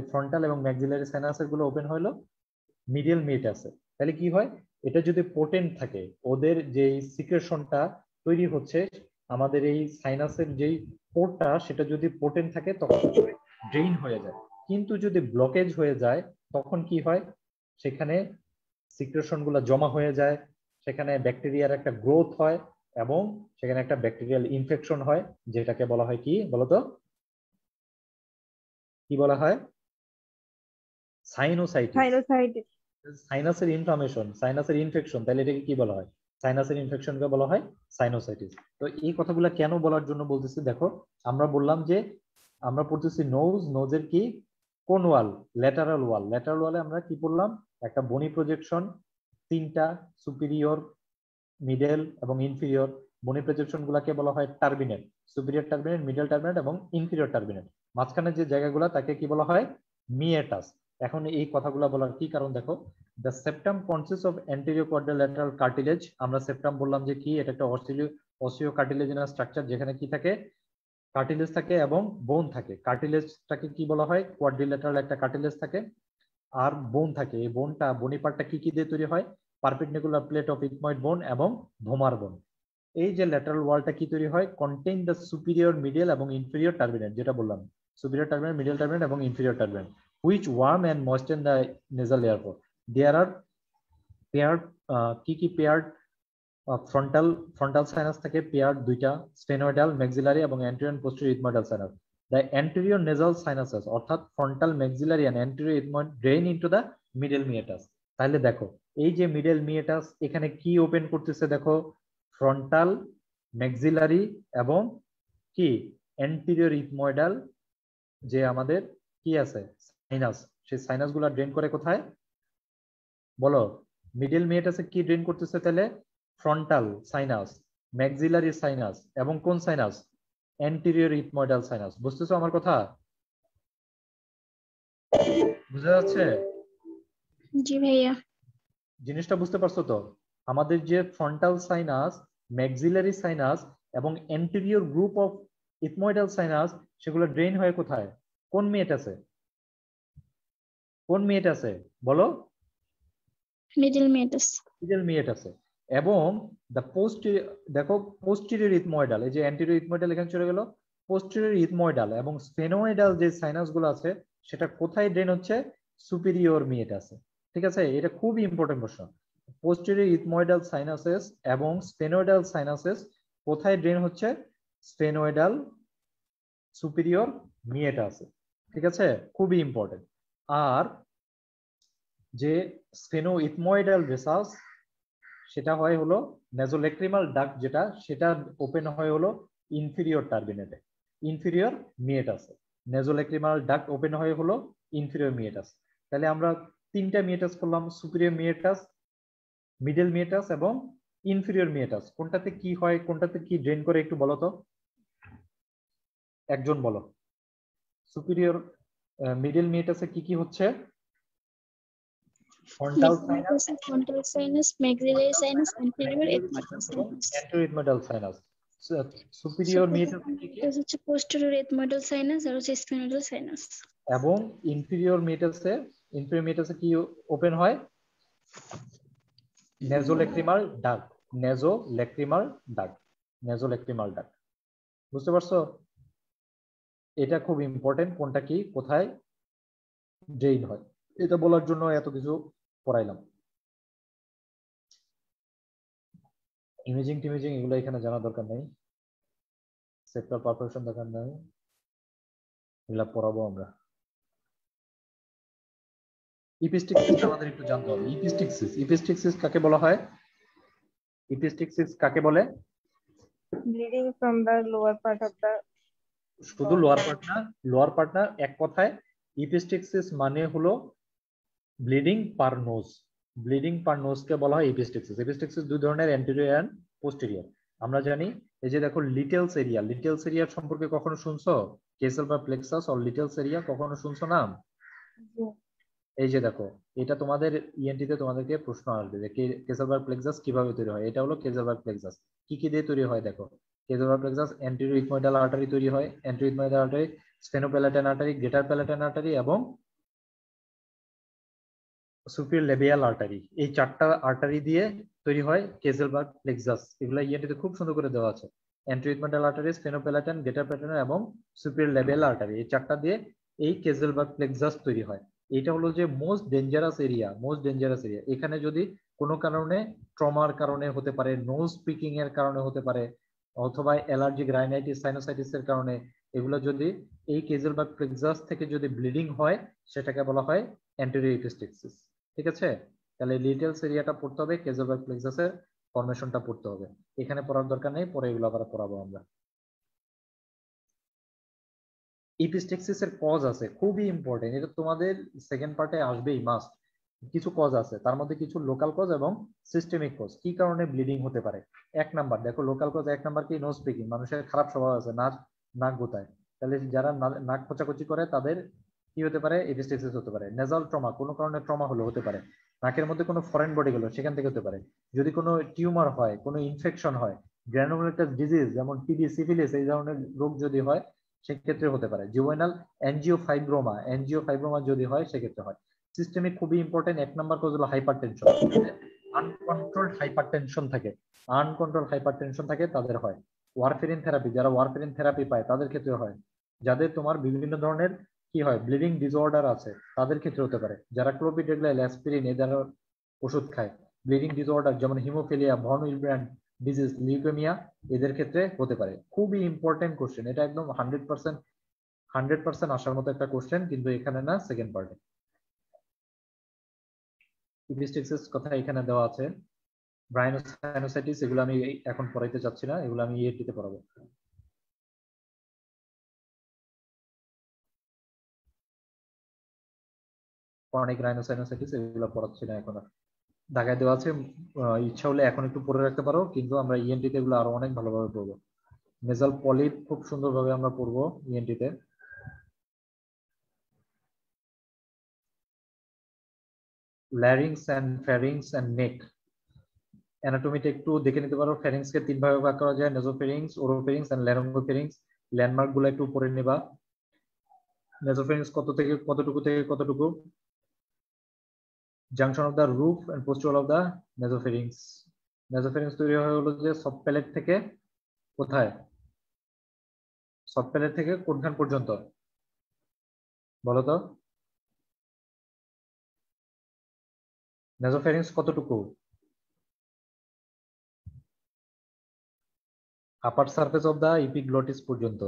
S2: ফ্রন্টাল এবং ম্যাক্সিলারি সাইনাসের গুলো ওপেন হলো মিডিয়াল মিয়েটাসে। তাহলে কি হয়? এটা যদি পোটেন্ট থাকে, ওদের যে সিক্রেশনটা তৈরি হচ্ছে আমাদের এই সাইনাসের যেই পোর্টটা সেটা যদি পোটেন্ট থাকে তখন ড্রেইন হয়ে যায়। কিন্তু যদি ব্লকেজ হয়ে যায় তখন কি হয়? সেখানে সিক্রেশন গুলো জমা হয়ে যায়, সেখানে ব্যাকটেরিয়ার একটা গ্রোথ হয় এবং সেখানে একটা ব্যাকটেরিয়াল ইনফেকশন হয়, যেটাকে বলা হয় কি বলতো? কি বলা হয়? সাইনোসাইটিস।
S5: সাইনোসাইটিস।
S2: সাইনাসের ইনফ্লামেশন, সাইনাসের ইনফেকশন, তাহলে এটাকে কি বলা হয়? সাইনাসের ইনফেকশনকে বলা হয় সাইনোসাইটিস। তো এই কথাগুলো কেন বলার জন্য বলতেছি, দেখো আমরা বললাম যে আমরা পড়তেছি নোজ, নোজের কি কোন ওয়াল? ল্যাটারাল ওয়াল। ল্যাটারাল ওয়ালে আমরা কি পড়লাম? একটা বনি প্রজেকশন, 3টা সুপিরিয়র, মিডল এবং ইনফিরিয়র। বনি প্রজেকশন গুলাকে বলা হয় turbinate, superior turbinate, middle turbinate এবং ইনফিরিয়র টার্বিনেট। মাঝখানে যে জায়গাগুলো তাকে কি বলা হয়? মিয়েটাস। এখন এই কথাগুলো বলার কি কারণ দেখো, the septum consist of anterior quadrilateral cartilage. আমরা সেপ্টাম বললাম যে কি, এটা একটা অসিও কার্টিলেজিনাস স্ট্রাকচার যেখানে কি থাকে? কার্টিলেজ থাকে এবং বোন থাকে। কার্টিলেজটাকে কি বলা হয়? কোয়াড্রিল্যাটারাল একটা কার্টিলেজ থাকে আর বোন থাকে। এই বোনটা, বনি পার্টটা কি কি দিয়ে তৈরি হয়? পারপেন্ডিকুলার প্লেট অফ ইথময়েড বোন এবং ভোমার বোন। এই যে ল্যাটারাল ওয়ালটা কি তৈরি হয়? কন্টেইন দ্য সুপিরিয়র, মিডল এবং ইনফেরিয়র টার্বিনেট, যেটা বললাম সুপিরিয়র টার্বিনেট, মিডল টার্বিনেট এবং inferior turbinate, which warm and moisten the nasal air flow. There are paired, কি কি পেয়ার্ড? ফ্রন্টাল সাইনাস থাকে পেয়ার্ড দুইটা, স্টেনয়েডাল, ম্যাক্সিলারি এবং anterior and posterior ethmoidal sinus. The anterior nasal sinuses অর্থাৎ frontal, maxillary and anterior ethmoid drain into the middle meatus. তাহলে দেখো এই যে মিডল মিয়েটাস এখানে কি ওপেন করতেছে? দেখো ফ্রন্টাল, ম্যাক্সিলারি এবং কি অ্যান্টেরিয়র ইথময়েডাল যে আমাদের কি আছে সাইনাস, সেই সাইনাস গুলা ড্রেন করে কোথায় বলো? মিডল মিয়েটাসে কি ড্রেন করতেছে তাহলে? ফ্রন্টাল সাইনাস, ম্যাক্সিলারি সাইনাস এবং কোন সাইনাস? Anterior ethmoidal sinus. বুঝতেছো আমার কথা? বুঝা যাচ্ছে?
S4: জি ভাইয়া।
S2: জিনিসটা বুঝতে পারছো তো? আমাদের যে ফ্রন্টাল সাইনাস, ম্যাক্সিলারি সাইনাস এবং anterior group of ethmoidal sinus, সেগুলো ড্রেন হয় কোথায়? কোন মিয়েটাসে? কোন মিয়েটাসে বলো?
S4: মিডল মিয়েটাস।
S2: মিডল মিয়েটাসে। এবং দ্য পোস্টেরিয়র, দেখো পোস্টেরিয়র ইথময়েডাল, এই যে অ্যান্টেরিয়র ইথময়েডাল এখানে চলে গেল, পোস্টেরিয়র ইথময়েডাল এবং স্ফেনোয়েডাল যে সাইনাস গুলো আছে সেটা কোথায় ড্রেন হচ্ছে? সুপিরিয়র মিয়েটাসে। ঠিক আছে, এটা খুবই ইম্পর্টেন্ট প্রশ্ন। পোস্টেরিয়র ইথময়েডাল সাইনাসেস এবং স্ফেনোয়েডাল সাইনাসেস কোথায় ড্রেন হচ্ছে? স্ফেনোয়েডাল সুপিরিয়র মিয়েটাসে। ঠিক আছে, খুবই ইম্পর্টেন্ট। আর যে স্ফেনো ইথময়েডাল ভেসাস সেটা হয় হলো নেজোল্যাক্রিমাল ডাক্ট, যেটা সেটা ওপেন হয় হলো ইনফেরিয়র টার্বিনেটে, ইনফেরিয়র মিয়েটাসে। নেজোল্যাক্রিমাল ডাক্ট ওপেন হয় হলো ইনফেরিয়র মিয়েটাস। তাহলে আমরা তিনটা মিয়েটাস করলাম, সুপিরিয়র মিয়েটাস, মিডল মিয়েটাস এবং ইনফেরিয়র মিয়েটাস। কোনটাতে কি হয়, কোনটাতে কি ড্রেন করে একটু বলো তো, একজন বলো। সুপিরিয়র মিডল মিয়েটাসে কি কি হচ্ছে? Frontal sinus,
S4: frontal sinus, maxillary sinus, anterior ethmoidal sinus.
S2: Anterior ethmoidal sinus. Superior মিয়েটাসে কি কি?
S4: হচ্ছে পোস্টেরিয়র ইথময়েডাল সাইনাস আর হচ্ছে স্ফেনোইডাল সাইনাস।
S2: এবং ইনফেরিয়র মিয়েটাসে কি ওপেন হয়? নেজোল্যাক্রিমাল ডাক্ট, নেজোল্যাক্রিমাল ডাক্ট, নেজোল্যাক্রিমাল ডাক্ট। বুঝতে পারছো? এটা খুব ইম্পর্টেন্ট, কোনটা কি কোথায় ড্রেইন হয়, এটা বলার জন্য এত কিছু পড়াইলাম। ইমেজিং টিমেজিং এগুলো এখানে জানা দরকার নেই, সেক্টর পারফেকশন দরকার নেই, এগুলা পড়াবো আমরা। ইপিস্টিক্সিস আমাদের একটু জানতে হবে। ইপিস্টিক্সিস কাকে বলা হয়? ইপিস্টিক্সিস কাকে বলে?
S5: Bleeding from the lower part of the
S2: শুধু লোয়ার পার্ট না, লোয়ার পার্ট না, এক কথায় ইপিস্টিক্সিস মানে হলো ব্লিডিং পার নোজ। ব্লিডিং পার নোজ কে বলা হয় ইপিস্টিক্সিস। ইপিস্টিক্সিস দুই ধরনের, অ্যান্টেরিয়র এন্ড পোস্টেরিয়র। আমরা জানি এই যে দেখো লিটেলস এরিয়া, লিটেলস এরিয়া সম্পর্কে কখনো শুনছো? কেসেল বা প্লেক্সাস অর লিটেলস এরিয়া কখনো শুনছো নাম? এই যে দেখো, এটা তোমাদের ইএনটিতে তোমাদেরকে প্রশ্ন আসবে যে কেসেলবার্গ প্লেক্সাস কিভাবে তৈরি হয়। এটা হলো কেসেলবার্গ প্লেক্সাস। কি কি দিয়ে তৈরি হয় দেখো। Kiesselbach plexus anterior ethmoidal artery তৈরি হয়, anterior ethmoidal artery, sphenopalatine artery, greater palatine artery এবং সুপিরিয়র লেবিয়াল আর্টারি। এই চারটা আর্টারি দিয়ে তৈরি হয় কেসেলবার্গ প্লেক্সাস। এগুলা ইএনটিতে খুব সুন্দর করে দেওয়া আছে। Anterior ethmoidal artery, sphenopalatine, greater palatine এবং সুপিরিয়র লেবিয়াল আর্টারি, এই চারটা দিয়ে এই কেসেলবার্গ প্লেক্সাস তৈরি হয়। এটা হলো যে most dangerous area, most dangerous area. এখানে যদি কোনো কারণে ট্রমার কারণে হতে পারে, নোজ পিকিং এর কারণে হতে পারে, অথবা অ্যালার্জিক রাইনাইটিস, সাইনোসাইটিস এর কারণে, এগুলো যদি এই কেসেলবার্গ প্লেক্সাস থেকে যদি ব্লিডিং হয়, সেটাকে বলা হয় অ্যান্টেরিয়র ইপিস্টিক্সিস। ঠিক আছে, তাহলে লিটেলস এরিয়াটা পড়তে হবে, কেসেলবার্গ প্লেক্সাসের ফরমেশনটা পড়তে হবে। এখানে পড়ার দরকার নেই, পরে এগুলো আবার পড়াবো আমরা। ইপিস্টিক্সিস এর কজ আছে, খুবই ইম্পর্টেন্ট, এটা তোমাদের সেকেন্ড পার্টে আসবেই মাস্ট। কিছু কজ আছে, তার মধ্যে কিছু লোকাল কজ এবং সিস্টেমিক কজ। কি কারণে ব্লিডিং হতে পারে? এক নাম্বার দেখো, লোকাল কজ এক নাম্বার কি? Nose picking. মানুষের খারাপ স্বভাব আছে, নাক গোতায়, তাহলে যারা নাক খোঁচাখুচি করে তাদের কি হতে পারে? ইপিস্টিক্সিস হতে পারে। নেজাল ট্রমা, কোনো কারণে ট্রমা হলে হতে পারে। নাকের মধ্যে কোনো ফরেন বডি গেল, সেখান থেকে হতে পারে। যদি কোনো টিউমার হয়, কোনো ইনফেকশন হয়, গ্রানুলোমাটাস ডিজিজ যেমন টিবি, সিফিলিস এই ধরনের রোগ যদি হয় সেক্ষেত্রে হতে পারে। জুভেনাল এনজিওফাইব্রোমা যদি হয় সেক্ষেত্রে হয়। সিস্টেমিক খুবই ইম্পর্টেন্ট। 1 নাম্বার কজ হলো হাইপারটেনশন। আনকন্ট্রোলড হাইপারটেনশন থাকে তাদের হয়। ওয়ারফেরিন থেরাপি, যারা ওয়ারফেরিন থেরাপি পায় তাদের ক্ষেত্রে হয়। যাদের তোমার বিভিন্ন ধরনের কি হয় ব্লিডিং ডিসঅর্ডার আছে তাদের ক্ষেত্রে হতে পারে। যারা ক্লোপিডোগ্রাইল, অ্যাসপিরিন এই ধরনের ওষুধ খায়, ব্লিডিং ডিসঅর্ডার যেমন হিমোফিলিয়া, ভন উইলব্র্যান্ড ডিজিজ, লিউকেমিয়া এদের ক্ষেত্রে হতে পারে। খুবই ইম্পর্টেন্ট কোশ্চেন এটা, একদম 100% আসার মতো একটা কোশ্চেন, কিন্তু এখানে না, সেকেন্ড পার্টে। ইপিস্টিক্সিস কথা এখানে দেওয়া আছে। ব্রায়োনোসাইনোসাইটিস এগুলো আমি এখন পড়াইতে চাচ্ছি না, এগুলো আমি ইএটিতে পড়াবো। ক্রনিক রাইনোসাইনোসাইটিস এগুলো পড়াচ্ছি না এখন। ঢাকায় দেওয়া আছে, ইচ্ছা হলে এখন একটু পড়ে রাখতে পারো, কিন্তু আমরা ইএনটিতে এগুলো আরো অনেক ভালোভাবে পড়বো। নেজাল পলিপ খুব সুন্দরভাবে আমরা পড়বো ইএনটিতে। Larynx and pharynx and neck অ্যানাটমিতে একটু দেখে নিতে পারো। ফ্যারিংস কে 3 ভাগে ভাগ করা যায়, nasopharynx, oropharynx and laryngopharynx. Landmark গুলো একটু পড়ে নিবা। নেজোফেরিংস কত থেকে কতটুকু, junction of the roof and postural of the nasopharynx. Nasopharynx তৈরি হয় হলো যে সফট প্যালেট থেকে কোথায়, সফট প্যালেট থেকে কোনখান পর্যন্ত বলো তো? নেজোফেরিংস কতটুকু? আপার সারফেস অফ দা ইপিগ্লটিস পর্যন্ত।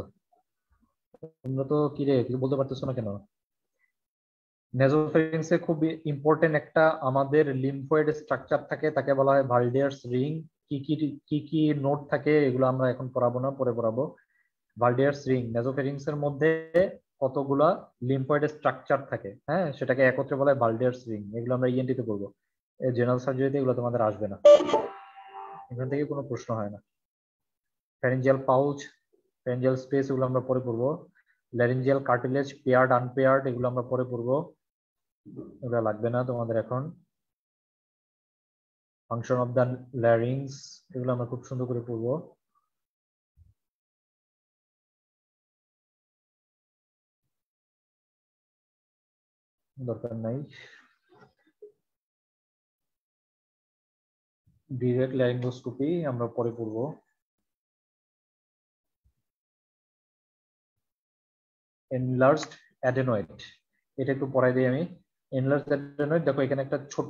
S2: তোমরা তো কি রে কিছু বলতে পারতেছো না কেন? নেজোফেরিংসে খুব ইম্পর্টেন্ট একটা আমাদের লিম্ফয়েড স্ট্রাকচার থাকে, তাকে বলা হয় ভালডিয়ার্স রিং। কি কি নোট থাকে এগুলো আমরা এখন পড়াবো না, পরে পড়াবো। ভালডিয়ার্স রিং, নেজোফেরিংস এর মধ্যে কতগুলা লিম্ফয়েড স্ট্রাকচার থাকে, হ্যাঁ, সেটাকে একত্রে বলা হয় ভালডিয়ার্স রিং। এগুলো আমরা ইএনটিতে পড়বো, জেনারেল সার্জারিতে এগুলো তোমাদের আসবে না, এখান থেকে কোনো প্রশ্ন হয় না। ফ্যারিঞ্জিয়াল পাউচ, ফ্যারিঞ্জিয়াল স্পেস এগুলো আমরা পরে পড়বো। ল্যারিঞ্জিয়াল কার্টিলেজ, পেয়ার্ড আনপেয়ার্ড এগুলো আমরা পরে পড়বো, এগুলো লাগবে না তোমাদের এখন। ফাংশন অফ দ্য ল্যারিংস এগুলো আমরা খুব সুন্দর করে পড়বো। দরকার নাই। ডিরেক্ট ল্যারিঙ্গোস্কোপি আমরা পরে পড়বো। এনলার্জড অ্যাডেনয়েড, এটা একটু পড়াই দিই আমি। এনলার্জড অ্যাডেনয়েড দেখো এখানে একটা ছোট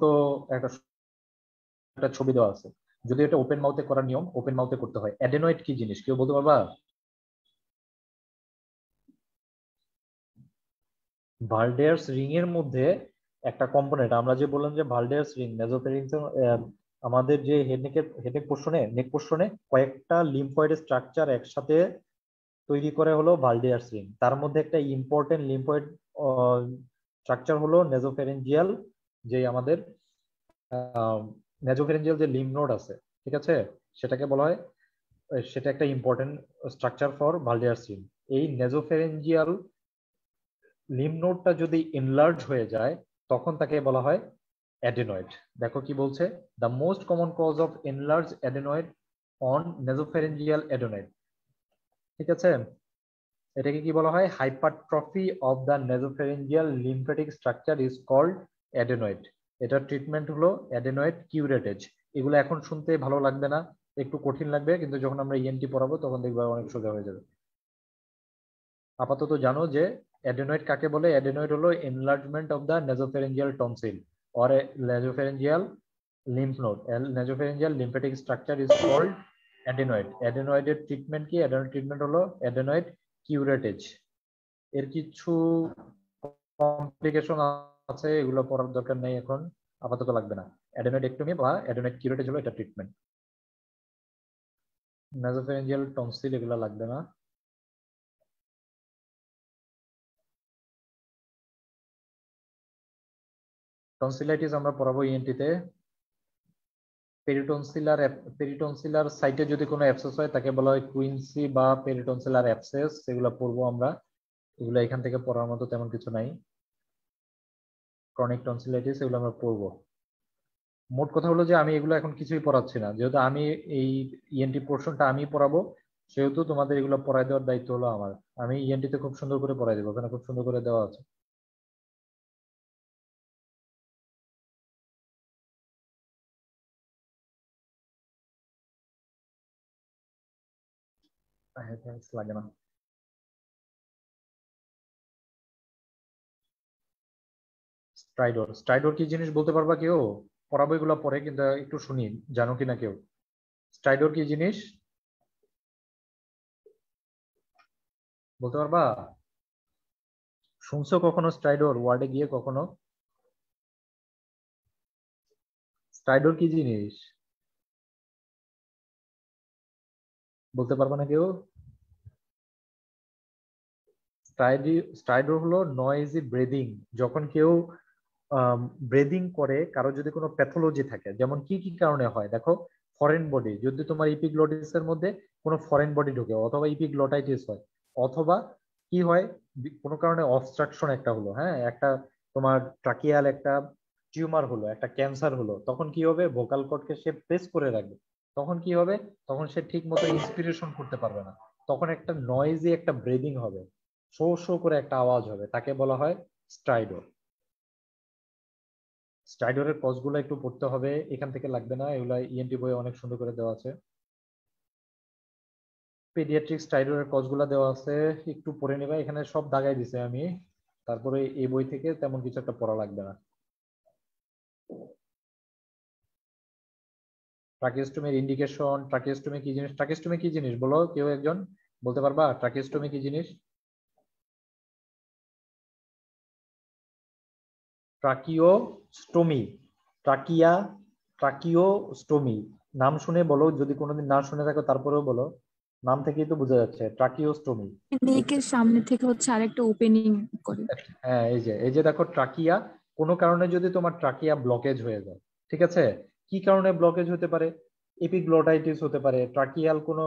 S2: একটা ছবি দেওয়া আছে, যদি এটা ওপেন মাউথে করার নিয়ম, ওপেন মাউথে করতে হয়। অ্যাডেনয়েড কি জিনিস কেউ বলতে পারবা? ভালডেয়ার্স রিং এর মধ্যে একটা কম্পোনেন্ট, আমরা যে বললাম যে ভালডেয়ার্স রিং নেজোফেরিংস আমাদের যে হেডনেক পোর্শনে কয়েকটা লিম্ফয়েড স্ট্রাকচার একসাথে তৈরি করে হলো ভালডেয়ার্স রিং। তার মধ্যে একটা ইম্পর্টেন্ট লিম্ফয়েড স্ট্রাকচার হলো নেজোফেরেঞ্জিয়াল, যে আমাদের নেজোফেরেঞ্জিয়াল যে লিম্ফ নোড আছে, ঠিক আছে, সেটাকে বলা হয়, সেটা একটা ইম্পর্টেন্ট স্ট্রাকচার ফর ভালডেয়ার্স রিং। এই নেজোফেরেঞ্জিয়াল লিম্ফ নোডটা যদি এনলার্জ হয়ে যায় তখন তাকে বলা হয় অ্যাডেনয়েড। দেখো কি বলছে, the most common cause of enlarge adenoid on nasopharyngeal adenoid, ঠিক আছে, এটাকে কি বলা হয়? Hypertrophy of the nasopharyngeal lymphatic structure is called adenoid. এটার ট্রিটমেন্ট হলো অ্যাডেনয়েড কিউরেটেজ। এগুলো এখন শুনতে ভালো লাগবে না, একটু কঠিন লাগবে, কিন্তু যখন আমরা ইএনটি পড়াবো তখন দেখবে অনেক সোজা হয়ে যাবে। আপাতত জানো যে অ্যাডেনয়েড কাকে বলে। অ্যাডেনয়েড হলো enlargement of the nasopharyngeal tonsil or nasopharyngeal lymph node. Nasopharyngeal lymphatic structure is called adenoid. অ্যাডেনয়েডের ট্রিটমেন্ট কি? অ্যাডেনয়েড ট্রিটমেন্ট হলো অ্যাডেনয়েড কিউরেটেজ। এর কিছু কমপ্লিকেশন আছে, এগুলো পড়ার দরকার নেই এখন, আপাতত লাগবে না। অ্যাডেনয়েডেক্টমি বা অ্যাডেনয়েড কিউরেটেজ হলো এটা ট্রিটমেন্ট। নেজোফেরেঞ্জিয়াল টনসিল এগুলো লাগবে না। টনসিলাইটিস আমরা পড়াবো ইএনটিতে। পেরিটনসিলার সাইটে যদি কোনো অ্যাবসেস হয় তাকে বলা হয় কুইন্সি বা পেরিটনসিলার অ্যাবসেস, সেগুলো পড়বো আমরা। এগুলো এখান থেকে পড়ার মতো তেমন কিছু নাই। ক্রনিক টনসিলাইটিস এগুলো আমরা পড়বো। মোট কথা হলো যে আমি এগুলো এখন কিছুই পড়াচ্ছি না, যেহেতু আমি এই ইএনটি পোর্শনটা আমি পড়াবো, সেহেতু তোমাদের এগুলো পড়াই দেওয়ার দায়িত্ব হলো আমার। আমি ইএনটি তে খুব সুন্দর করে পড়াই দেবো, ওখানে খুব সুন্দর করে দেওয়া আছে। লাগে না। স্ট্রাইডর, স্ট্রাইডর কি জিনিস বলতে পারবা কেউ? পড়াবো এগুলো পরে, কিন্তু একটু শুনি, জানো কিনা কেউ স্ট্রাইডর কি জিনিস বলতে পারবা? শুনছো কখনো স্ট্রাইডর ওয়ার্ডে গিয়ে কখনো? স্ট্রাইডর কি জিনিস বলতে পারবা না কেউ? স্ট্রাইডর হলো নয়েজি ব্রেদিং। যখন কেউ ব্রেদিং করে, কারো যদি কোনো প্যাথোলজি থাকে, যেমন কি কি কারণে হয় দেখো, ফরেন বডি, যদি তোমার ইপিগ্লোটিসের মধ্যে কোনো ফরেন বডি ঢোকে, অথবা ইপিগ্লোটাইটিস হয়, অথবা কি হয় কোনো কারণে অবস্ট্রাকশন একটা হলো, হ্যাঁ, একটা তোমার ট্রাকিয়াল একটা টিউমার হলো, একটা ক্যান্সার হলো, তখন কি হবে, ভোকাল কর্ডকে সে প্রেস করে রাখবে, তখন কি হবে, তখন সে ঠিক মতো ইন্সপিরেশন করতে পারবে না, তখন একটা নয়েজি একটা ব্রিদিং হবে, শো শো করে একটা আওয়াজ হবে, তাকে বলা হয় স্ট্রাইডর। স্ট্রাইডরের কজগুলো একটু পড়তে হবে, এখান থেকে লাগবে না, এগুলা ইএনটি বইয়ে অনেক সুন্দর করে দেওয়া আছে। পেডিয়াট্রিক স্ট্রাইডরের কজগুলো দেওয়া আছে, একটু পড়ে নেবা, এখানে সব দাগাই দিছে আমি, তারপরে এই বই থেকে তেমন কিছু একটা পড়া লাগবে না। ট্রাকিওস্টোমির ইন্ডিকেশন, ট্রাকিওস্টোমি কি জিনিস, ট্রাকিওস্টোমি কি জিনিস বলো কেউ একজন, বলতে পারবা ট্রাকিওস্টোমি কি জিনিস? ট্রাকিওস্টোমি, ট্রাকিওস্টোমি নাম শুনে বলো, যদি কোনোদিন না শুনে থাকো তারপরেও বলো, নাম থেকেই তো বোঝা যাচ্ছে ট্রাকিওস্টোমি।
S6: নেকের সামনে থেকে হচ্ছে আরেকটা ওপেনিং করে।
S2: হ্যাঁ, এই যে দেখো ট্রাকিয়া, কোনো কারণে যদি তোমার ট্রাকিয়া ব্লকেজ হয়ে যায়, ঠিক আছে, কি কারণে ব্লকেজ হতে পারে, এপিগ্লোটাইটিস হতে পারে, ট্রাকিয়াল কোনো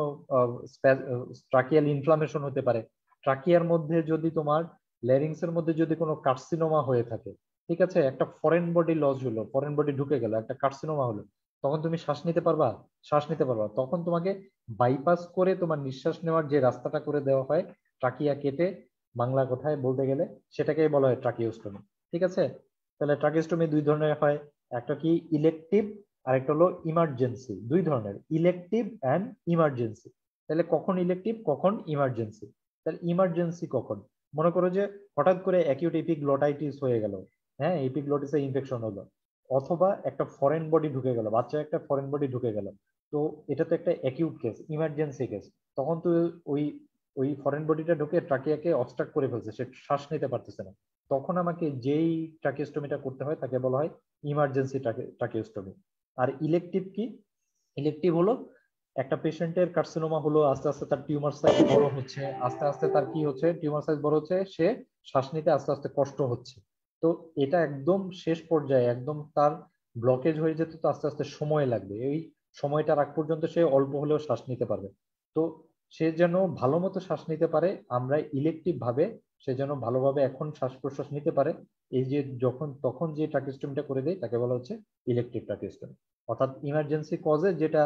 S2: ট্রাকিয়াল ইনফ্লামেশন হতে পারে, ট্রাকিয়ার মধ্যে যদি তোমার ল্যারিংস এর মধ্যে যদি কোনো কার্সিনোমা হয়ে থাকে, ঠিক আছে, একটা ফরেন বডি লস হলো, ফরেন বডি ঢুকে গেল, একটা কার্সিনোমা হলো, তখন তুমি শ্বাস নিতে পারবা? শ্বাস নিতে পারবা, তখন তোমাকে বাইপাস করে তোমার নিঃশ্বাস নেওয়ার যে রাস্তাটা করে দেওয়া হয়, ট্রাকিয়া কেটে, বাংলা কথায় বলতে গেলে সেটাকেই বলা হয় ট্রাকিওস্টোমি, ঠিক আছে। তাহলে ট্রাকিওস্টোমি দুই ধরনের হয়, একটা কি ইলেকটিভ, আর একটা হলো ইমার্জেন্সি, দুই ধরনের, ইলেকটিভ এন্ড ইমার্জেন্সি। তাহলে কখন ইলেকটিভ কখন ইমার্জেন্সি? তাহলে ইমার্জেন্সি কখন, মনে করো যে হঠাৎ করে অ্যাকিউট এপিগ্লোটাইটিস হয়ে গেল, হ্যাঁ, এপিগ্লোটিসে ইনফেকশন হলো, অথবা একটা ফরেন বডি ঢুকে গেল, বাচ্চা একটা ফরেন বডি ঢুকে গেল, তো এটা তো একটা অ্যাকিউট কেস, ইমার্জেন্সি কেস, তখন তো ওই ওই ফরেন বডিটা ঢুকে ট্রাকিয়াকে অবস্ট্রাক্ট করে ফেলছে, সে শ্বাস নিতে পারতেছে না, তখন আমাকে যেই ট্রাকিওস্টোমিটা করতে হয় তাকে বলা হয় ইমার্জেন্সি ট্রাকিওস্টোমি। আর ইলেকটিভ কি, ইলেকটিভ হলো একটা পেশেন্টের কার্সিনোমা হলো, আস্তে আস্তে তার টিউমার সাইজ বড় হচ্ছে, আস্তে আস্তে তার কি হচ্ছে, টিউমার সাইজ বড় হচ্ছে, সে শ্বাস নিতে আস্তে আস্তে কষ্ট হচ্ছে, তো এটা একদম শেষ পর্যায়ে, একদম তার ব্লকেজ হয়ে যেতে তো আস্তে আস্তে সময় লাগবে, এই সময়টা আগ পর্যন্ত সে অল্প হলেও শ্বাস নিতে পারবে, তো সে যেন ভালো মতো শ্বাস নিতে পারে, আমরা ইলেকটিভ ভাবে সে যেন ভালোভাবে এখন শ্বাস প্রশ্বাস নিতে পারে, এই যে যখন তখন যে ট্রাকিওস্টোমিটা করে দেয় তাকে বলা হচ্ছে ইলেকটিভ ট্রাকিওস্টোমি। অর্থাৎ ইমার্জেন্সি কজে যেটা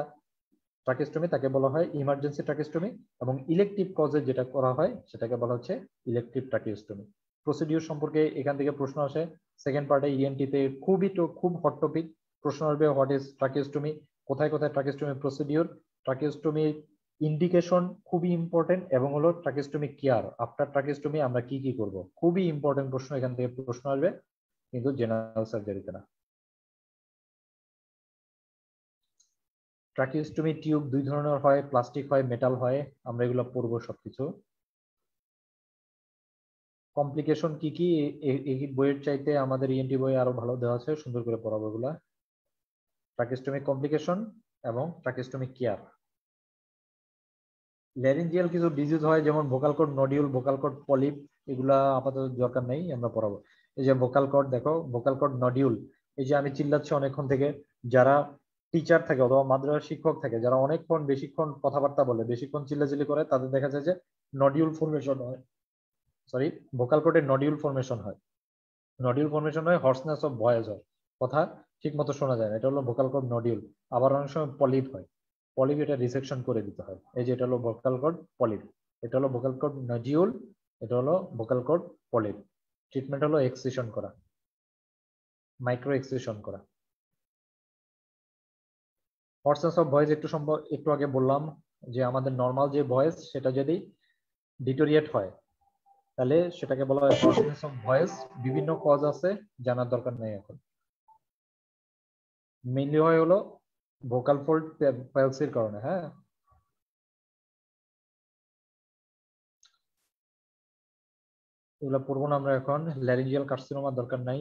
S2: ট্রাকিওস্টোমি তাকে বলা হয় ইমার্জেন্সি ট্রাকিওস্টোমি, এবং ইলেকটিভ কজে যেটা করা হয় সেটাকে বলা হচ্ছে ইলেকটিভ ট্রাকিওস্টোমি। প্রসিডিউর সম্পর্কে এখান থেকে প্রশ্ন আসে, সেকেন্ড পার্টে ইএনটি তে খুব হট টপিক প্রশ্ন আসবে, হোয়াট ইজ ট্রাকিওস্টোমি, কোথায় কোথায় ট্রাকিওস্টোমি প্রসিডিউর, ট্রাকিওস্টোমি ইন্ডিকেশন খুবই ইম্পর্টেন্ট, এবং হলো ট্রাকিওস্টোমি কেয়ার, আফটার ট্রাকিওস্টোমি আমরা কি কি করব, খুবই ইম্পর্টেন্ট প্রশ্ন এখান থেকে প্রশ্ন আসবে, কিন্তু জেনারেল সার্জারিতে না। ট্রাকিওস্টোমি টিউব দুই ধরনের হয়, প্লাস্টিক হয়, মেটাল হয়, আমরা এগুলো পড়বো সবকিছু। কমপ্লিকেশন কি কি এই বইয়ের চাইতে আমাদের ইএনটি বই আরো ভালো দেওয়া আছে, সুন্দর করে পড়াবো এগুলা। ট্রাকিওস্টোমি কমপ্লিকেশন এবং ট্রাকিওস্টোমি কেয়ার। ল্যারিঞ্জিয়াল কিছু ডিজিজ হয়, যেমন vocal cord nodule, vocal cord polyp, এগুলা আপাতত দরকার নেই, আমরা পড়াবো। এই যে ভোকাল কর্ড দেখো, ভোকাল কর্ড নডিউল, এই যে আমি চিল্লাচ্ছি অনেকক্ষণ থেকে, যারা টিচার থাকে অথবা মাদ্রাসার শিক্ষক থাকে, যারা অনেকক্ষণ বেশিক্ষণ কথাবার্তা বলে, বেশিক্ষণ চিল্লাচিল্লি করে, তাদের দেখা যায় যে নডিউল ফর্মেশন হয়, সরি, ভোকাল কর্ডে নডিউল ফর্মেশন হয়, নডিউল ফর্মেশন হয়, হর্সনেস অফ ভয়েস হয়, কথা ঠিক মতো শোনা যায় না, এটা হলো ভোকাল কর্ড নডিউল। আবার অনেক সময় পলিপ হয়, পলিপ এটা রিসেকশন করে দিতে হয়। এই যে এটা হলো ভোকাল কর্ড পলিপ, এটা হলো ভোকাল কর্ড নডিউল, এটা হলো ভোকাল কর্ড পলিপ। ট্রিটমেন্ট হলো এক্সিশন করা, মাইক্রো এক্সিশন করা। হর্সেন্স অফ ভয়েস একটু আগে বললাম যে আমাদের নর্মাল যে ভয়েস সেটা যদি ডিটোরিয়েট হয় তাহলে সেটাকে বলা হয় হর্সনেস অফ ভয়েস। বিভিন্ন কজ আছে, জানার দরকার নেই এখন। মেইনলি হয় হলো ভোকাল ফোল্ড প্যালসির কারণে। হ্যাঁ, এগুলো পড়বো না আমরা এখন। ল্যারিঞ্জিয়াল কার্সিনোমার দরকার নাই।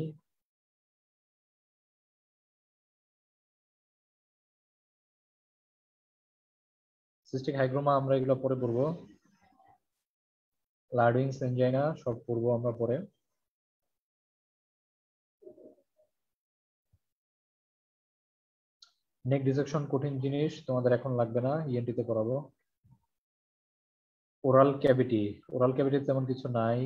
S2: সিস্টিক হাইগ্রোমা আমরা এগুলো পরে পড়বো। লার্ডুইংস এনজাইনা সব পড়বো আমরা পরে। নেক ডিসেকশন কঠিন জিনিস, তোমাদের এখন লাগবে না, ইএনটিতে পড়াবো। ওরাল ক্যাভিটি, ওরাল ক্যাভিটি তেমন কিছু নাই।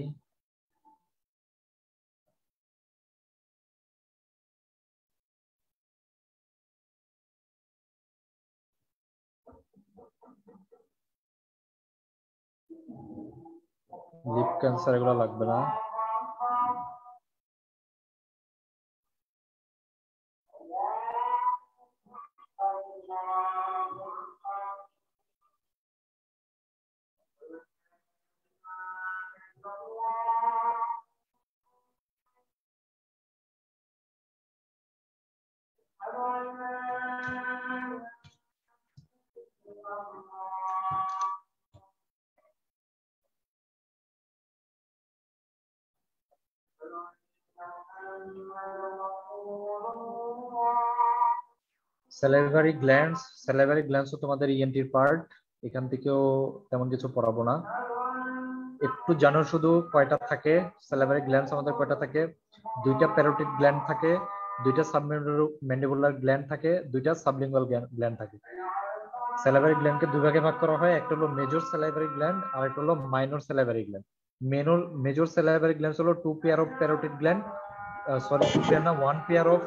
S2: লিপ ক্যান্সার এগুলো লাগবে না। স্যালাইভারি গ্ল্যান্ডস, স্যালাইভারি গ্ল্যান্ডসও তোমাদের ইএনটির পার্ট, এখান থেকেও তেমন কিছু পড়াবো না। একটু জানো শুধু কয়টা থাকে স্যালাইভারি গ্ল্যান্ডস আমাদের, কয়টা থাকে? দুইটা প্যারোটিড গ্ল্যান্ড থাকে, দুইটা সাবম্যান্ডিবুলার গ্ল্যান্ড থাকে, দুইটা সাবলিঙ্গুয়াল গ্ল্যান্ড থাকে। স্যালাইভারি গ্ল্যান্ডকে দুই ভাগে ভাগ করা হয়, একটা হলো মেজর স্যালাইভারি গ্ল্যান্ড আর একটা হলো minor salivary gland. Major salivary glands হলো 2 pair of parotid gland, sorry 2 pair না, 1 পেয়ার অফ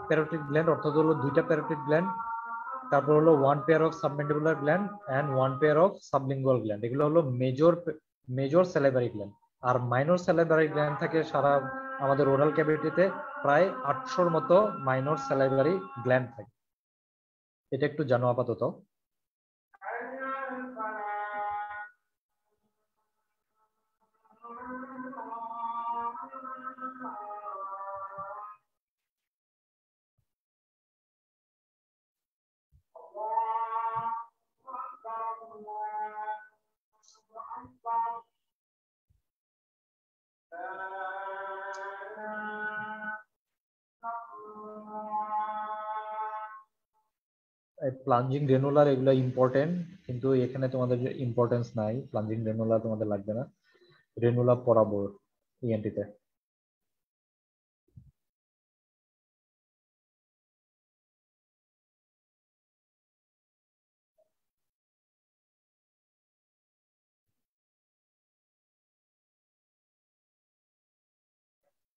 S2: প্যারোটিড গ্ল্যান্ড, অর্থাৎ হলো দুইটা প্যারোটিড গ্ল্যান্ড। তারপর হলো 1 pair of submandibular gland and 1 pair of sublingual gland. এগুলো হলো মেজর স্যালাইভারি গ্ল্যান্ড। আর মাইনর স্যালাইভারি গ্ল্যান্ড থাকে সারা আমাদের ওরাল ক্যাভিটিতে প্রায় 800-র মতো মাইনর স্যালাইভারি গ্ল্যান্ড থাকে। এটা একটু জানো আপাতত। প্লাঞ্জিং গ্রেনুলার এগুলো ইম্পর্টেন্ট, কিন্তু এখানে তোমাদের ইম্পর্টেন্স নাই, প্লাঞ্জিং গ্রেনুলার তোমাদের লাগবে না। রেনুলা পড়াবো ইএনটিতে।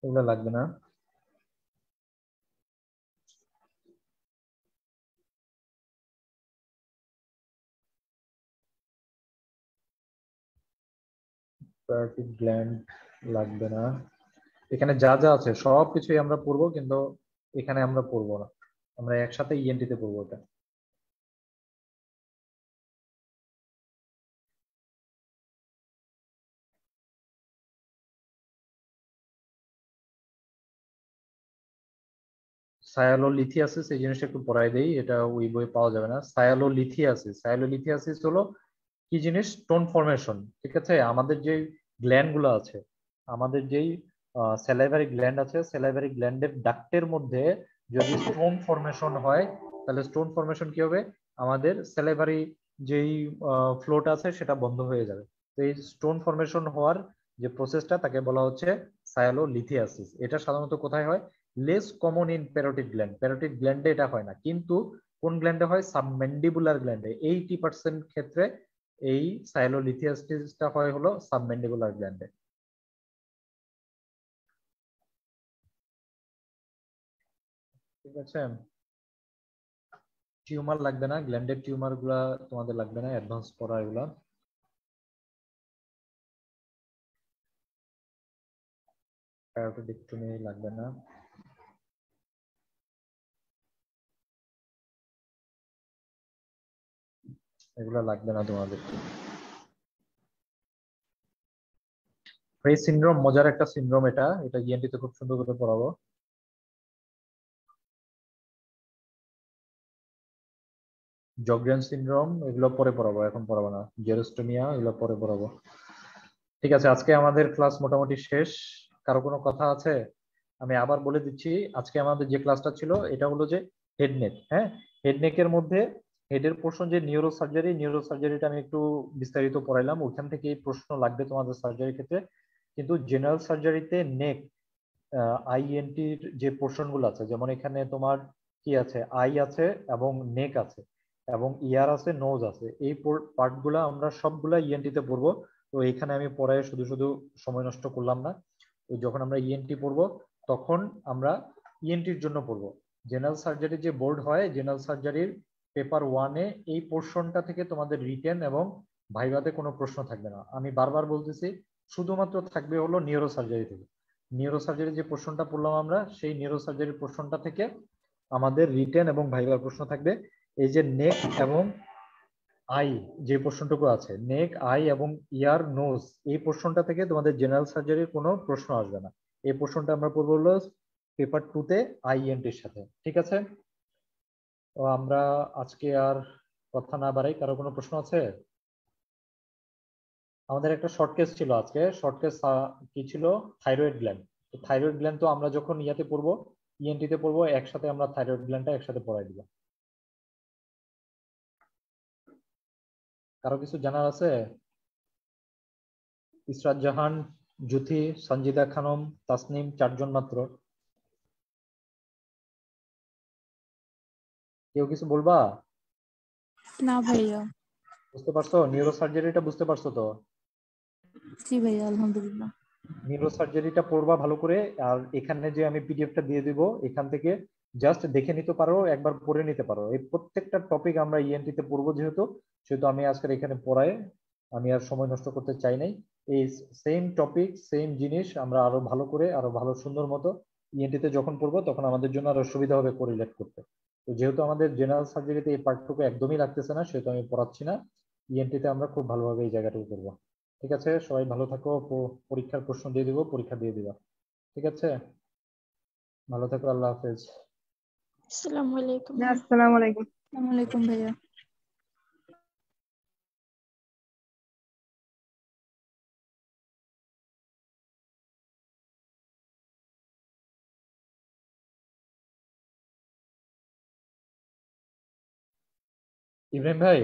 S2: এগুলো লাগবে না। প্যারাটিড গ্ল্যান্ড লাগবে না। এখানে যা যা আছে সব কিছুই আমরা পড়বো, কিন্তু এখানে আমরা পড়বো না, আমরা একসাথে ইএনটিতে পড়বো এটা। সায়ালোলিথিয়াসিস এই জিনিসটা একটু পড়াই দেই, এটা ওই বই পাওয়া যাবে না। সায়ালোলিথিয়াসিস হলো কি জিনিস? Stone formation. ঠিক আছে, আমাদের যে গ্ল্যান্ড গুলো আছে, আমাদের যেই স্যালাইভারি গ্ল্যান্ড আছে, স্যালাইভারি গ্ল্যান্ডের ডাক্টের মধ্যে যদি স্টোন ফরমেশন হয় তাহলে স্টোন ফরমেশন কি হবে? আমাদের স্যালাইভারি যেই ফ্লোটা আছে সেটা বন্ধ হয়ে যাবে। তো এই স্টোন ফরমেশন হওয়ার যে প্রসেসটা তাকে বলা হচ্ছে সায়ালোলিথিয়াসিস। এটা সাধারণত কোথায় হয়? Less common in parotid gland. Parotid গ্ল্যান্ডে এটা হয় না, কিন্তু কোন গ্ল্যান্ডে হয়? সাবম্যান্ডিবুলার গ্ল্যান্ডে। 80% ক্ষেত্রে এই সায়ালোলিথিয়াসিসটা হয় হলো সাবম্যান্ডিবুলার গ্ল্যান্ডে। ঠিক ঠিক আছে, টিউমার লাগবে না, গ্ল্যান্ডের টিউমার গুলা তোমাদের লাগবে না, অ্যাডভান্স পড়া এগুলা। প্যারোটিডেক্টমি লাগবে না। এগুলা লাগবে না তোমাদের। ফ্রে সিনড্রোম মজার একটা সিনড্রোম, এটা এটা ইএনটি তে খুব সুন্দর করে পড়াবো। জগরেন সিনড্রোম এগুলো পরে পড়াবো, এখন পড়াবো না। জেরোস্টোমিয়া এগুলো পরে পড়াবো। ঠিক আছে, আজকে আমাদের ক্লাস মোটামুটি শেষ। কারো কোনো কথা আছে? আমি আবার বলে দিচ্ছি, আজকে আমাদের যে ক্লাসটা ছিল এটা হলো যে হেড নেক। হ্যাঁ, হেড নেকের মধ্যে হেডের পোর্শন যে নিউরো সার্জারিটা আমি একটু বিস্তারিত পড়াইলাম, ওখান থেকে এই প্রশ্ন লাগবে তোমাদের সার্জারির ক্ষেত্রে। কিন্তু জেনারেল সার্জারিতে নেক, আইএনটির যে পোর্শন গুলো আছে, যেমন এখানে তোমার কি আছে, আই আছে এবং নেক আছে এবং ইয়ার আছে, নোজ আছে, এই পার্ট গুলা আমরা সবগুলা ইএনটি তে পড়বো। তো এখানে আমি পড়ায় শুধু শুধু সময় নষ্ট করলাম না। তো যখন আমরা ইএনটি পড়বো তখন আমরা ইএনটির জন্য পড়বো। জেনারেল সার্জারি যে বোর্ড হয়, জেনারেল সার্জারির পেপার 1-এ এই পোর্শনটা থেকে তোমাদের রিটেন এবং ভাইভাতে কোনো প্রশ্ন থাকবে না। আমি বারবার বলতেছি, শুধুমাত্র থাকবে হলো নিউরো সার্জারি থেকে। নিউরো সার্জারি যে পোর্শনটা পড়লাম আমরা, সেই নিউরো সার্জারির পোর্শনটা থেকে আমাদের রিটেন এবং ভাইভার প্রশ্ন থাকবে। এই যে নেক এবং আই যে পোর্শনটুকু আছে, নেক, আই এবং ইয়ার, নোজ, এই পোর্শনটা থেকে তোমাদের জেনারেল সার্জারির কোনো প্রশ্ন আসবে না। এই পোর্শনটা আমরা পড়বো হলো পেপার 2-তে আইএনটির সাথে। ঠিক আছে, তো আমরা আজকে আর কথা না বাড়াই। কারো কোনো প্রশ্ন আছে? আমাদের একটা শর্ট কেস ছিল আজকে। শর্ট কেস কি ছিল? Thyroid gland. তো থাইরয়েড গ্ল্যান্ড তো আমরা যখন ইয়াতে পড়বো, ইএনটি তে পড়বো, একসাথে আমরা থাইরয়েড গ্ল্যান্ডটা একসাথে পড়াই দিব। কারো কিছু জানার আছে? ইসরাত জাহান, জুথি, সঞ্জিদা খানম, তাসনিম, 4 জন মাত্র। কেউ কিছু বলবা?
S6: না ভাইয়া।
S2: বুঝতে পারছো? নিউরো সার্জারিটা বুঝতে পারছো তো?
S6: জি ভাইয়া, আলহামদুলিল্লাহ।
S2: নিউরো সার্জারিটা পড়বা ভালো করে। আর এখানে যে আমি পিডিএফটা দিয়ে দিব, এখান থেকে জাস্ট দেখে নিতে পারো, একবার পড়ে নিতে পারো। এই প্রত্যেকটা টপিক আমরা ইএনটি তে পড়বো, যেহেতু সেহেতু আমি আজকের এখানে পড়ায় আমি আর সময় নষ্ট করতে চাই নাই। এই সেম টপিক, সেম জিনিস আমরা আরো ভালো করে, আরো ভালো সুন্দর মতো ইএনটি তে যখন পড়বো তখন আমাদের জন্য আরো সুবিধা হবে কোরিলেট করতে। তো যেহেতু আমাদের জেনারেল সার্জারিতে এই পার্টটুকু একদমই লাগতেছে না, সেহেতু আমি পড়াচ্ছি না। ইএনটি তে আমরা খুব ভালোভাবে এই জায়গাটুকু করবো। ঠিক আছে, সবাই ভালো থাকো। পরীক্ষার প্রশ্ন দিয়ে দিব, পরীক্ষা দিয়ে দিবা। ঠিক আছে, ভালো থাকো, আল্লাহ হাফেজ।
S4: আসসালামু আলাইকুম।
S5: আসসালামু আলাইকুম।
S6: আসসালামু আলাইকুম ভাইয়া।
S2: ইব্রাহিম ভাই,